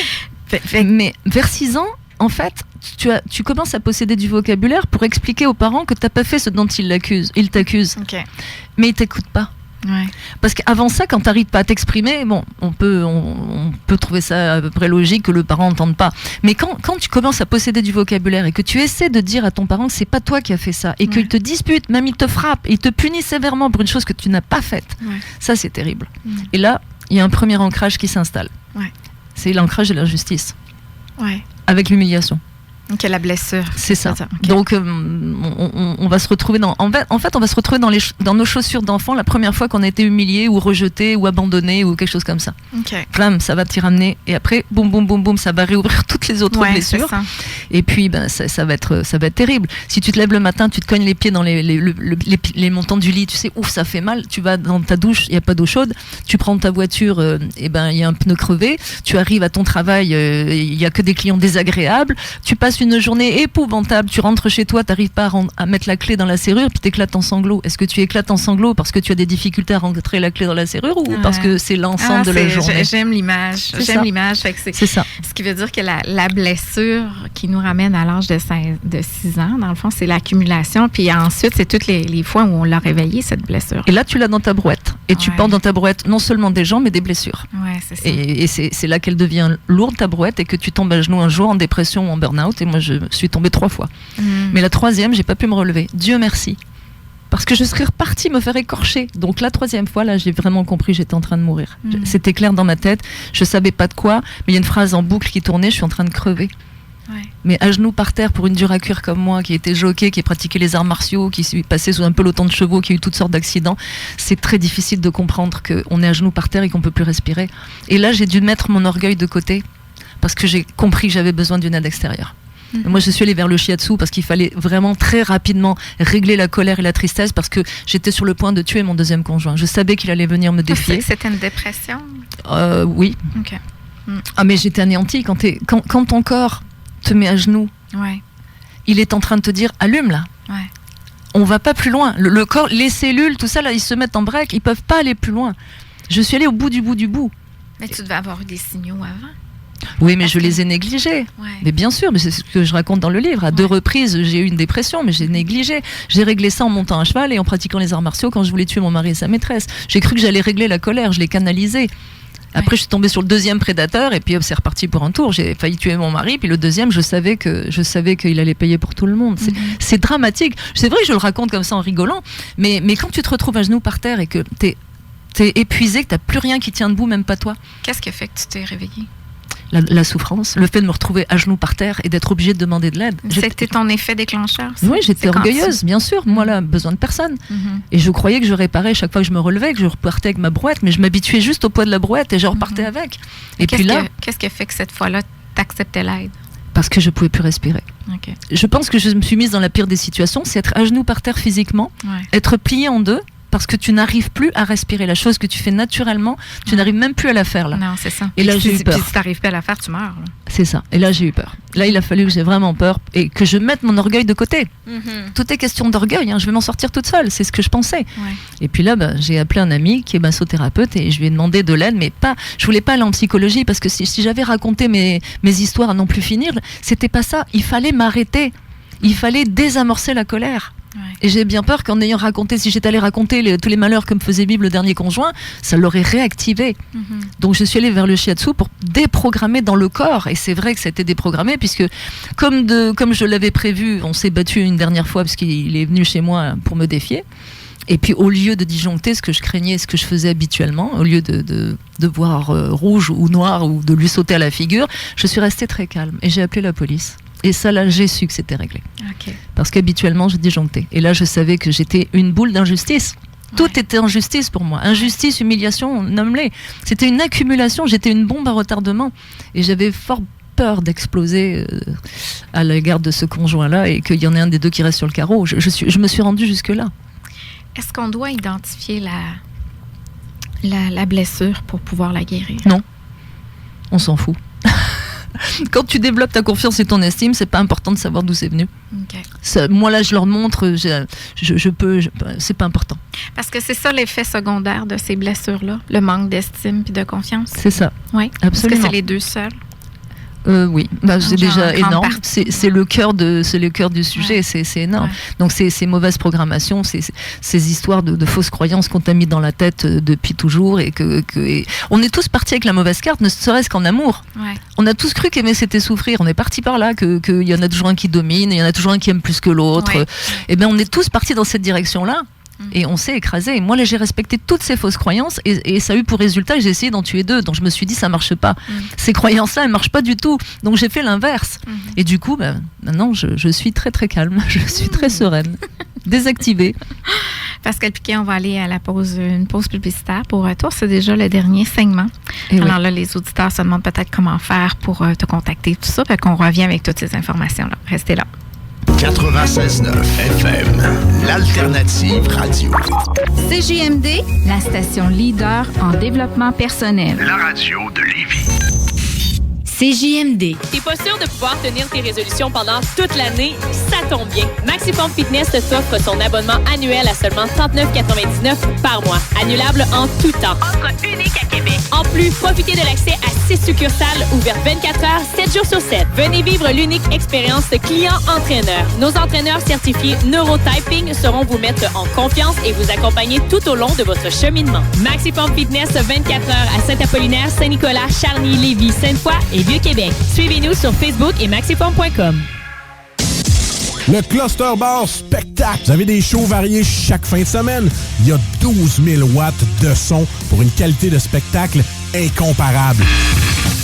Fait que- Mais vers 6 ans, en fait, tu commences à posséder du vocabulaire pour expliquer aux parents que tu n'as pas fait ce dont ils t'accusent. OK. Mais ils ne t'écoutent pas. Ouais. Parce qu'avant ça, quand tu n'arrives pas à t'exprimer, bon, on peut trouver ça à peu près logique que le parent n'entende pas. Mais quand tu commences à posséder du vocabulaire et que tu essaies de dire à ton parent que c'est pas toi qui as fait ça et qu'il te dispute, même il te frappe, il te punit sévèrement pour une chose que tu n'as pas faite, Ouais. ça c'est terrible. Mm. Et là, il y a un premier ancrage qui s'installe. Ouais. C'est l'ancrage de l'injustice, Ouais. avec l'humiliation. OK, la blessure. C'est ça. OK. Donc, on va se retrouver on va se retrouver dans nos chaussures d'enfant la première fois qu'on a été humilié ou rejeté ou abandonné ou quelque chose comme ça. OK. Flamme, ça va t'y ramener. Et après, boum, boum, boum, boum, ça va réouvrir toutes les autres Ouais, blessures. c'est ça. Et puis, ça va être terrible. Si tu te lèves le matin, tu te cognes les pieds dans les montants du lit, tu sais, ouf, ça fait mal. Tu vas dans ta douche, il n'y a pas d'eau chaude. Tu prends ta voiture, il y a un pneu crevé. Tu arrives à ton travail, il n'y a que des clients désagréables. Tu passes une journée épouvantable. Tu rentres chez toi, tu n'arrives pas à mettre la clé dans la serrure, puis tu éclates en sanglots. Est-ce que tu éclates en sanglots parce que tu as des difficultés à rentrer la clé dans la serrure ou parce que c'est l'ensemble de la journée? J'aime l'image. C'est J'aime ça. l'image. Fait que C'est ça. ce qui veut dire que la blessure qui nous ramène à l'âge de 6 ans, dans le fond, c'est l'accumulation. Puis ensuite, c'est toutes les fois où on l'a réveillée, cette blessure. Et là, tu l'as dans ta brouette. Et tu Ouais. portes dans ta brouette non seulement des gens, mais des blessures. Ouais, c'est ça. Et c'est là qu'elle devient lourde, ta brouette, et que tu tombes à genoux un jour en dépression ou en burn-out. Et moi, je suis tombée 3 fois. Mm. Mais la 3e, j'ai pas pu me relever. Dieu merci. parce que je serais repartie me faire écorcher. Donc la 3e fois, là, j'ai vraiment compris que j'étais en train de mourir. C'était clair dans ma tête, je savais pas de quoi, mais il y a une phrase en boucle qui tournait, je suis en train de crever. Ouais. Mais à genoux par terre pour une dure à cuire comme moi, qui était jockey, qui pratiquait les arts martiaux, qui passait sous un peloton de chevaux, qui a eu toutes sortes d'accidents, c'est très difficile de comprendre qu'on est à genoux par terre et qu'on peut plus respirer. Et là, j'ai dû mettre mon orgueil de côté, parce que j'ai compris que j'avais besoin d'une aide extérieure. Moi, je suis allée vers le shiatsu parce qu'il fallait vraiment très rapidement régler la colère et la tristesse parce que j'étais sur le point de tuer mon 2e conjoint. Je savais qu'il allait venir me défier. C'était une dépression? Oui. Okay. Ah, mais j'étais anéantie. Quand ton corps te met à genoux, il est en train de te dire allume là. On va pas plus loin. Le corps, les cellules, tout ça, là, ils se mettent en break. Ils peuvent pas aller plus loin. Je suis allée au bout du bout du bout. Mais tu devais avoir eu des signaux avant. Oui, mais je les ai négligés. Mais bien sûr, mais c'est ce que je raconte dans le livre. À 2 reprises, j'ai eu une dépression, mais j'ai négligé. J'ai réglé ça en montant à cheval et en pratiquant les arts martiaux quand je voulais tuer mon mari et sa maîtresse. J'ai cru que j'allais régler la colère, je l'ai canalisée. Après, je suis tombée sur le 2e prédateur et puis c'est reparti pour un tour. J'ai failli tuer mon mari, puis le 2e, je savais qu'il allait payer pour tout le monde. C'est dramatique. C'est vrai que je le raconte comme ça en rigolant, mais quand tu te retrouves à genoux par terre et que t'es épuisé, que t'as plus rien qui tient debout, même pas toi. Qu'est-ce qui a fait que tu t'es réveillée? La souffrance, le fait de me retrouver à genoux par terre et d'être obligée de demander de l'aide. C'était ton effet déclencheur? Oui, j'étais orgueilleuse, bien sûr. Moi, là, besoin de personne. Et je croyais que je réparais chaque fois que je me relevais, que je repartais avec ma brouette, mais je m'habituais juste au poids de la brouette et je repartais avec. Et puis là... Qu'est-ce qui a fait que cette fois-là, t'acceptais l'aide? Parce que je pouvais plus respirer. Okay. Je pense que je me suis mise dans la pire des situations, c'est être à genoux par terre physiquement, être pliée en deux, parce que tu n'arrives plus à respirer. La chose que tu fais naturellement, tu n'arrives même plus à la faire là. Non, c'est ça. Et là, j'ai eu peur. Puis si tu n'arrives plus à la faire, tu meurs. Là. C'est ça. Et là, j'ai eu peur. Là, il a fallu que j'ai vraiment peur et que je mette mon orgueil de côté. Tout est question d'orgueil. Je vais m'en sortir toute seule. C'est ce que je pensais. Et puis là, j'ai appelé un ami qui est massothérapeute et je lui ai demandé de l'aide, mais je voulais pas aller en psychologie parce que si j'avais raconté mes histoires à non plus finir, c'était pas ça. Il fallait m'arrêter. Il fallait désamorcer la colère. Et j'ai bien peur qu'en ayant raconté, si j'étais allée raconter tous les malheurs que me faisait vivre le dernier conjoint, ça l'aurait réactivé. Donc je suis allée vers le shiatsu pour déprogrammer dans le corps. Et c'est vrai que ça a été déprogrammé puisque comme je l'avais prévu, on s'est battu une dernière fois parce qu'il est venu chez moi pour me défier. Et puis au lieu de disjoncter ce que je craignais, ce que je faisais habituellement, au lieu de voir rouge ou noir ou de lui sauter à la figure, je suis restée très calme et j'ai appelé la police. Et ça, là, j'ai su que c'était réglé. Okay. Parce qu'habituellement, je disjonctais. Et là, je savais que j'étais une boule d'injustice. Tout était injustice pour moi. Injustice, humiliation, nomme-les. C'était une accumulation. J'étais une bombe à retardement. Et j'avais fort peur d'exploser à l'égard de ce conjoint-là et qu'il y en ait un des deux qui reste sur le carreau. Je me suis rendue jusque-là. Est-ce qu'on doit identifier la blessure pour pouvoir la guérir? Non. On s'en fout. Quand tu développes ta confiance et ton estime, c'est pas important de savoir d'où c'est venu. Okay. Ça, moi là, je leur montre, c'est pas important. Parce que c'est ça l'effet secondaire de ces blessures-là, le manque d'estime puis de confiance. C'est ça. Oui. Absolument. Est-ce que c'est les deux seuls? Oui, c'est déjà énorme. C'est le cœur du sujet, c'est énorme. Donc ces mauvaises programmations, ces histoires de fausses croyances qu'on t'a mis dans la tête depuis toujours et on est tous partis avec la mauvaise carte, ne serait-ce qu'en amour. On a tous cru qu'aimer c'était souffrir. On est partis par là, qu'il y en a toujours un qui domine, il y en a toujours un qui aime plus que l'autre. Et bien on est tous partis dans cette direction-là. Et on s'est écrasé. Et moi, là, j'ai respecté toutes ces fausses croyances et ça a eu pour résultat que j'ai essayé d'en tuer 2. Donc, je me suis dit, ça marche pas. Ces croyances-là, elles marchent pas du tout. Donc, j'ai fait l'inverse. Et du coup, maintenant, je suis très, très calme. Je suis très sereine. Désactivée. Pascal Piquet, on va aller à une pause publicitaire. Pour toi, c'est déjà le dernier segment. Et alors là, les auditeurs se demandent peut-être comment faire pour te contacter, tout ça. Fait qu'on revient avec toutes ces informations-là. Restez là. 96.9 FM, l'alternative radio. CJMD, la station leader en développement personnel. La radio de Lévis. CJMD. T'es pas sûr de pouvoir tenir tes résolutions pendant toute l'année? Ça tombe bien. Maximum Fitness t'offre son abonnement annuel à seulement 39,99 par mois. Annulable en tout temps. Offre unique à Québec. En plus, profitez de l'accès à 6 succursales ouvertes 24 heures, 7 jours sur 7. Venez vivre l'unique expérience client-entraîneur. Nos entraîneurs certifiés Neurotyping sauront vous mettre en confiance et vous accompagner tout au long de votre cheminement. Maximum Fitness 24 heures à Saint-Apollinaire, Saint-Nicolas, Charny, Lévis, Sainte-Foy et Vieux-Québec. Suivez-nous sur Facebook et maxipom.com. Le Cluster Bar Spectacle. Vous avez des shows variés chaque fin de semaine. Il y a 12 000 watts de son pour une qualité de spectacle incomparable.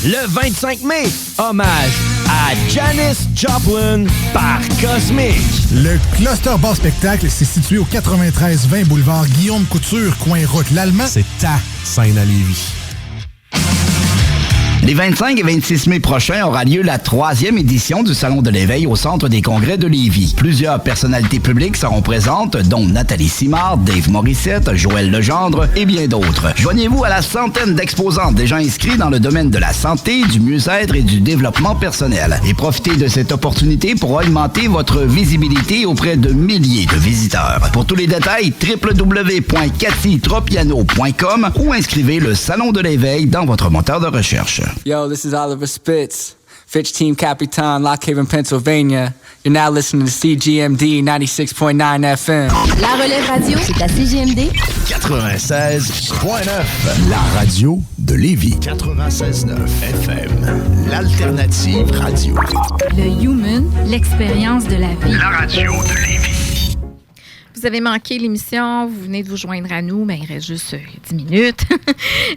Le 25 mai, hommage à Janis Joplin par Cosmic. Le Cluster Bar Spectacle, c'est situé au 93-20 boulevard Guillaume Couture, coin route l'Allemand. C'est ta scène à Lévis. Les 25 et 26 mai prochains aura lieu la 3e édition du Salon de l'éveil au Centre des congrès de Lévis. Plusieurs personnalités publiques seront présentes, dont Nathalie Simard, Dave Morissette, Joël Legendre et bien d'autres. Joignez-vous à la centaine d'exposants déjà inscrits dans le domaine de la santé, du mieux-être et du développement personnel. Et profitez de cette opportunité pour augmenter votre visibilité auprès de milliers de visiteurs. Pour tous les détails, www.cathytropiano.com ou inscrivez le Salon de l'éveil dans votre moteur de recherche. Yo, this is Oliver Spitz, Fitch Team Capitan, Lock Haven, Pennsylvania. You're now listening to CGMD 96.9 FM. La relève radio, c'est à CGMD 96.9. La radio de Lévis. 96.9 FM. L'alternative radio. Le Human, l'expérience de la vie. La radio de Lévis. Vous avez manqué l'émission, vous venez de vous joindre à nous, mais il reste juste 10 minutes.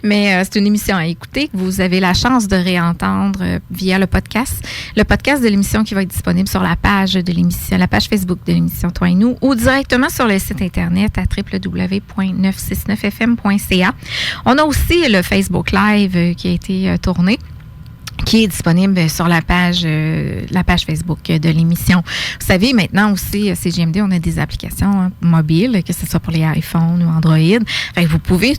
Mais c'est une émission à écouter que vous avez la chance de réentendre via le podcast. Le podcast de l'émission qui va être disponible sur la page de l'émission, la page Facebook de l'émission Toi et nous, ou directement sur le site internet à www.969fm.ca. On a aussi le Facebook Live qui a été tourné, qui est disponible sur la page Facebook de l'émission. Vous savez, maintenant aussi, CGMD, on a des applications mobiles, que ce soit pour les iPhones ou Android. Fait que vous pouvez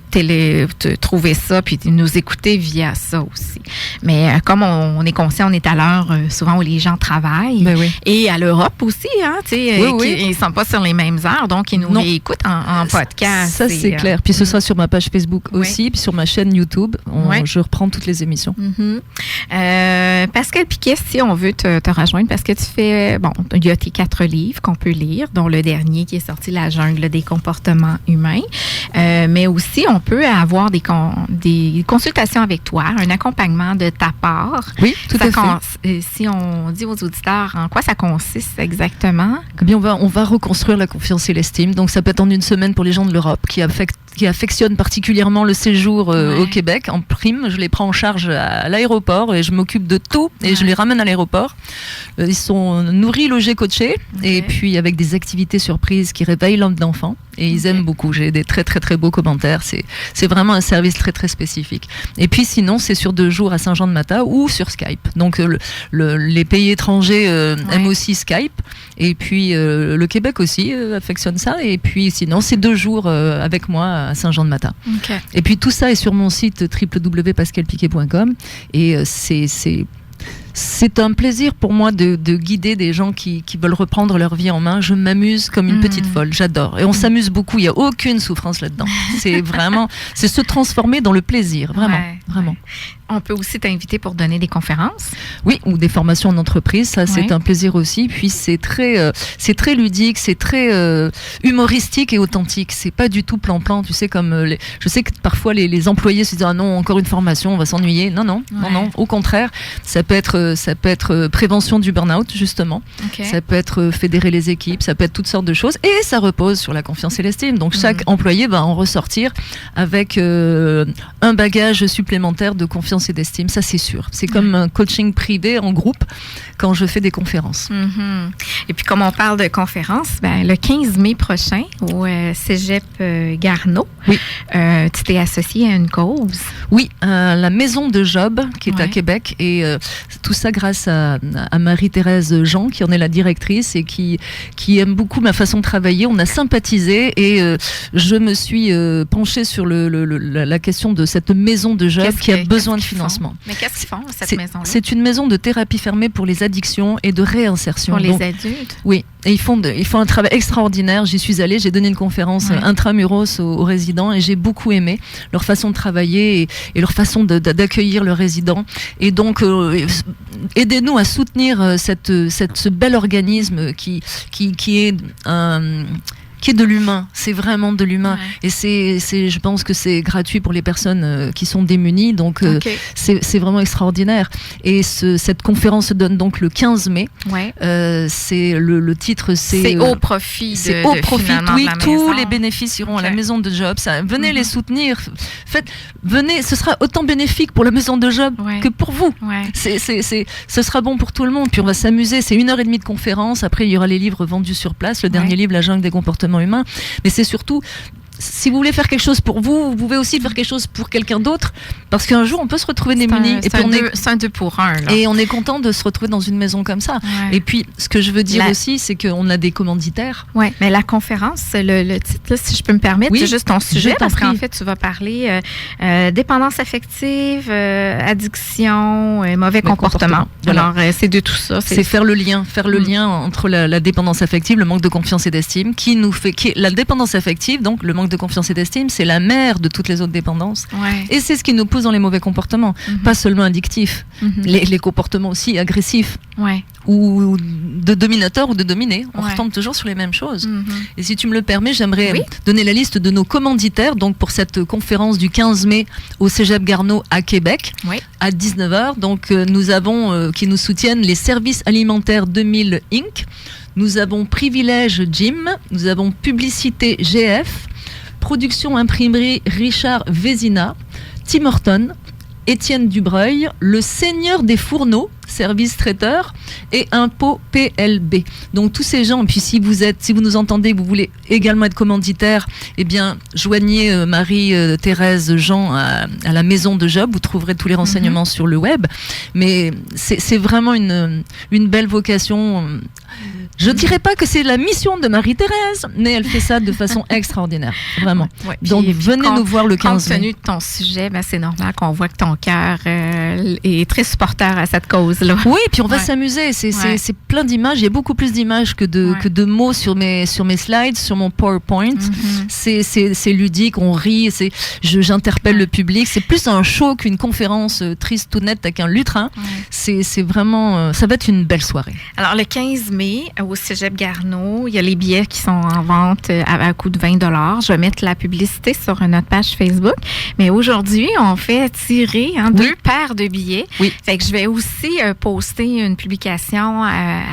trouver ça puis nous écouter via ça aussi. Mais comme on est conscient, on est à l'heure souvent où les gens travaillent. Ben oui. Et à l'Europe aussi, hein, tu sais, oui. ils ne sont pas sur les mêmes heures, donc ils nous réécoutent en podcast. Ça, c'est clair. Puis ce sera sur ma page Facebook aussi, puis sur ma chaîne YouTube. Je reprends toutes les émissions. Mm-hmm. Pascal Piquet, si on veut te rejoindre, parce que tu fais, il y a tes 4 livres qu'on peut lire, dont le dernier qui est sorti, La jungle des comportements humains. Mais aussi, on peut avoir des consultations avec toi, un accompagnement de ta part. Oui, tout à fait. Si on dit aux auditeurs en quoi ça consiste exactement? Eh bien, on va reconstruire la confiance et l'estime. Donc, ça peut être en une semaine pour les gens de l'Europe qui affectionnent particulièrement le séjour au Québec. En prime, je les prends en charge à l'aéroport et je m'occupe de tout et je les ramène à l'aéroport. Ils sont nourris, logés, coachés et puis avec des activités surprises qui réveillent l'homme d'enfant. Et ils aiment beaucoup. J'ai des très, très, très beaux commentaires. C'est vraiment un service très, très spécifique. Et puis sinon, c'est sur 2 jours à Saint-Jean-de-Mata ou sur Skype. Donc, les pays étrangers aiment aussi Skype. Et puis, le Québec aussi affectionne ça. Et puis, sinon, c'est 2 jours avec moi à Saint-Jean-de-Mata. Okay. Et puis, tout ça est sur mon site www.pascalpiquet.com. Et c'est un plaisir pour moi de guider des gens qui veulent reprendre leur vie en main. Je m'amuse comme une petite folle, j'adore. Et on s'amuse beaucoup, il n'y a aucune souffrance là-dedans. C'est vraiment, c'est se transformer dans le plaisir, vraiment. Vraiment. On peut aussi t'inviter pour donner des conférences. Oui, ou des formations en entreprise, ça c'est un plaisir aussi. Puis c'est très ludique, c'est très humoristique et authentique. C'est pas du tout plan-plan, tu sais, comme je sais que parfois les employés se disent ah non, encore une formation, on va s'ennuyer. Non, au contraire, ça peut être prévention du burn-out justement. Okay. Ça peut être fédérer les équipes, ça peut être toutes sortes de choses et ça repose sur la confiance et l'estime. Donc chaque employé va en ressortir avec un bagage supplémentaire de confiance et d'estime, ça c'est sûr. C'est comme un coaching privé en groupe quand je fais des conférences. Mm-hmm. Et puis comme on parle de conférences, le 15 mai prochain au Cégep Garneau, tu t'es associé à une cause. Oui, la Maison de Job qui est à Québec et tout ça grâce à Marie-Thérèse Jean qui en est la directrice et qui aime beaucoup ma façon de travailler. On a sympathisé et je me suis penchée sur la question de cette Maison de Job qui a besoin de financement. Mais qu'est-ce qu'ils font, cette maison-là? C'est une maison de thérapie fermée pour les addictions et de réinsertion. Pour les adultes? Oui. Et ils font un travail extraordinaire. J'y suis allée, j'ai donné une conférence intramuros aux résidents et j'ai beaucoup aimé leur façon de travailler et leur façon d'accueillir leurs résidents. Et donc, aidez-nous à soutenir ce bel organisme qui est qui est de l'humain. C'est vraiment de l'humain. Et je pense que c'est gratuit pour les personnes qui sont démunies. Donc, c'est vraiment extraordinaire. Et cette conférence se donne donc le 15 mai. Ouais. C'est le titre, c'est au profit. C'est au profit. Oui, de la tous maison. les bénéfices iront à la maison de Job. Venez les soutenir. Venez. Ce sera autant bénéfique pour la maison de Job que pour vous. Ouais. Ce sera bon pour tout le monde. Puis on va s'amuser. C'est 1h30 de conférence. Après, il y aura les livres vendus sur place. Le dernier livre, La jungle des comportements humains. Mais c'est surtout, si vous voulez faire quelque chose pour vous, vous pouvez aussi faire quelque chose pour quelqu'un d'autre, parce qu'un jour on peut se retrouver démunis. C'est un 2 pour 1. Là. Et on est content de se retrouver dans une maison comme ça. Ouais. Et puis, ce que je veux dire aussi, c'est qu'on a des commanditaires. Oui, mais la conférence, le titre, là, si je peux me permettre, c'est juste ton sujet, parce qu'en fait, tu vas parler dépendance affective, addiction, mauvais comportement. Voilà. Alors, c'est de tout ça. C'est faire le lien entre la dépendance affective, le manque de confiance et d'estime, la dépendance affective, donc le manque de confiance et d'estime, c'est la mère de toutes les autres dépendances. Ouais. Et c'est ce qui nous pousse dans les mauvais comportements, pas seulement addictifs, les comportements aussi agressifs, ou de dominateur ou de dominé. On retombe toujours sur les mêmes choses. Et si tu me le permets, j'aimerais donner la liste de nos commanditaires, donc pour cette conférence du 15 mai au Cégep Garneau à Québec, à 19h. Donc nous avons qui nous soutiennent les Services Alimentaires 2000 Inc. Nous avons Privilège Gym, nous avons Publicité GF, Production Imprimerie Richard Vézina, Tim Horton, Étienne Dubreuil, Le Seigneur des Fourneaux, service traiteur, et Impôt PLB. Donc tous ces gens, et puis si vous nous entendez, vous voulez également être commanditaire, eh bien joignez Marie-Thérèse Jean à la maison de Job, vous trouverez tous les renseignements sur le web. Mais c'est vraiment une belle vocation. Je dirais pas que c'est la mission de Marie-Thérèse, mais elle fait ça de façon extraordinaire, vraiment. Donc venez nous voir le 15 mai. Compte tenu de ton sujet, c'est normal qu'on voit que ton cœur est très supporter à cette cause-là. Oui, puis on va s'amuser. C'est plein d'images. Il y a beaucoup plus d'images que de mots sur mes slides, sur mon PowerPoint. C'est ludique, on rit, j'interpelle le public. C'est plus un show qu'une conférence triste ou nette avec un lutrin. C'est vraiment, ça va être une belle soirée. Alors le 15 mai, au Cégep Garneau, il y a les billets qui sont en vente à coût de 20 $. Je vais mettre la publicité sur notre page Facebook. Mais aujourd'hui, on fait tirer 2 paires de billets. Oui. Fait que je vais aussi poster une publication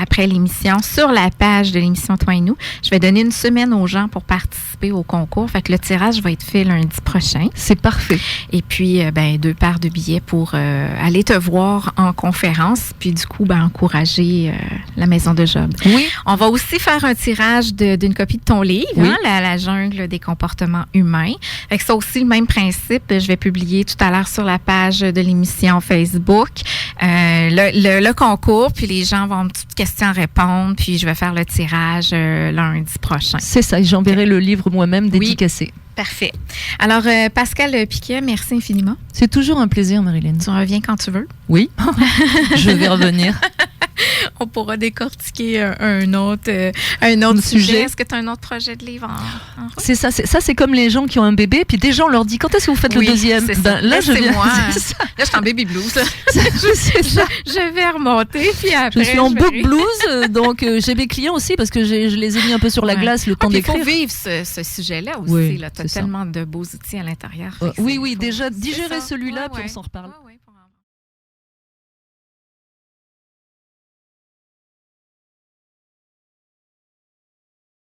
après l'émission sur la page de l'émission Toi et nous. Je vais donner une semaine aux gens pour participer au concours. Fait que le tirage va être fait lundi prochain. C'est parfait. Et puis, 2 paires de billets pour aller te voir en conférence. Puis du coup, encourager la maison de Job. Oui. On va aussi faire un tirage d'une copie de ton livre, la jungle des comportements humains. Fait que ça aussi, le même principe. Je vais publier tout à l'heure sur la page de l'émission Facebook le concours, puis les gens vont petites questions répondre, puis je vais faire le tirage lundi prochain. C'est ça, j'enverrai le livre moi-même dédicacé. Parfait. Alors, Pascal Piquet, merci infiniment. C'est toujours un plaisir, Marilyn. Tu reviens quand tu veux. Oui, je vais revenir. On pourra décortiquer un autre sujet. Est-ce que tu as un autre projet de livre en route? C'est ça. C'est comme les gens qui ont un bébé, puis des gens on leur dit quand est-ce que vous faites le deuxième? Là, je viens. Moi. Là, je suis en baby blues. Je vais remonter, puis après. Je suis en book blues, donc j'ai mes clients aussi parce que je les ai mis un peu sur la glace le temps d'écrire. Il faut vivre ce sujet-là aussi. Tu as tellement de beaux outils à l'intérieur. Oui, déjà digérer celui-là, puis on s'en reparle.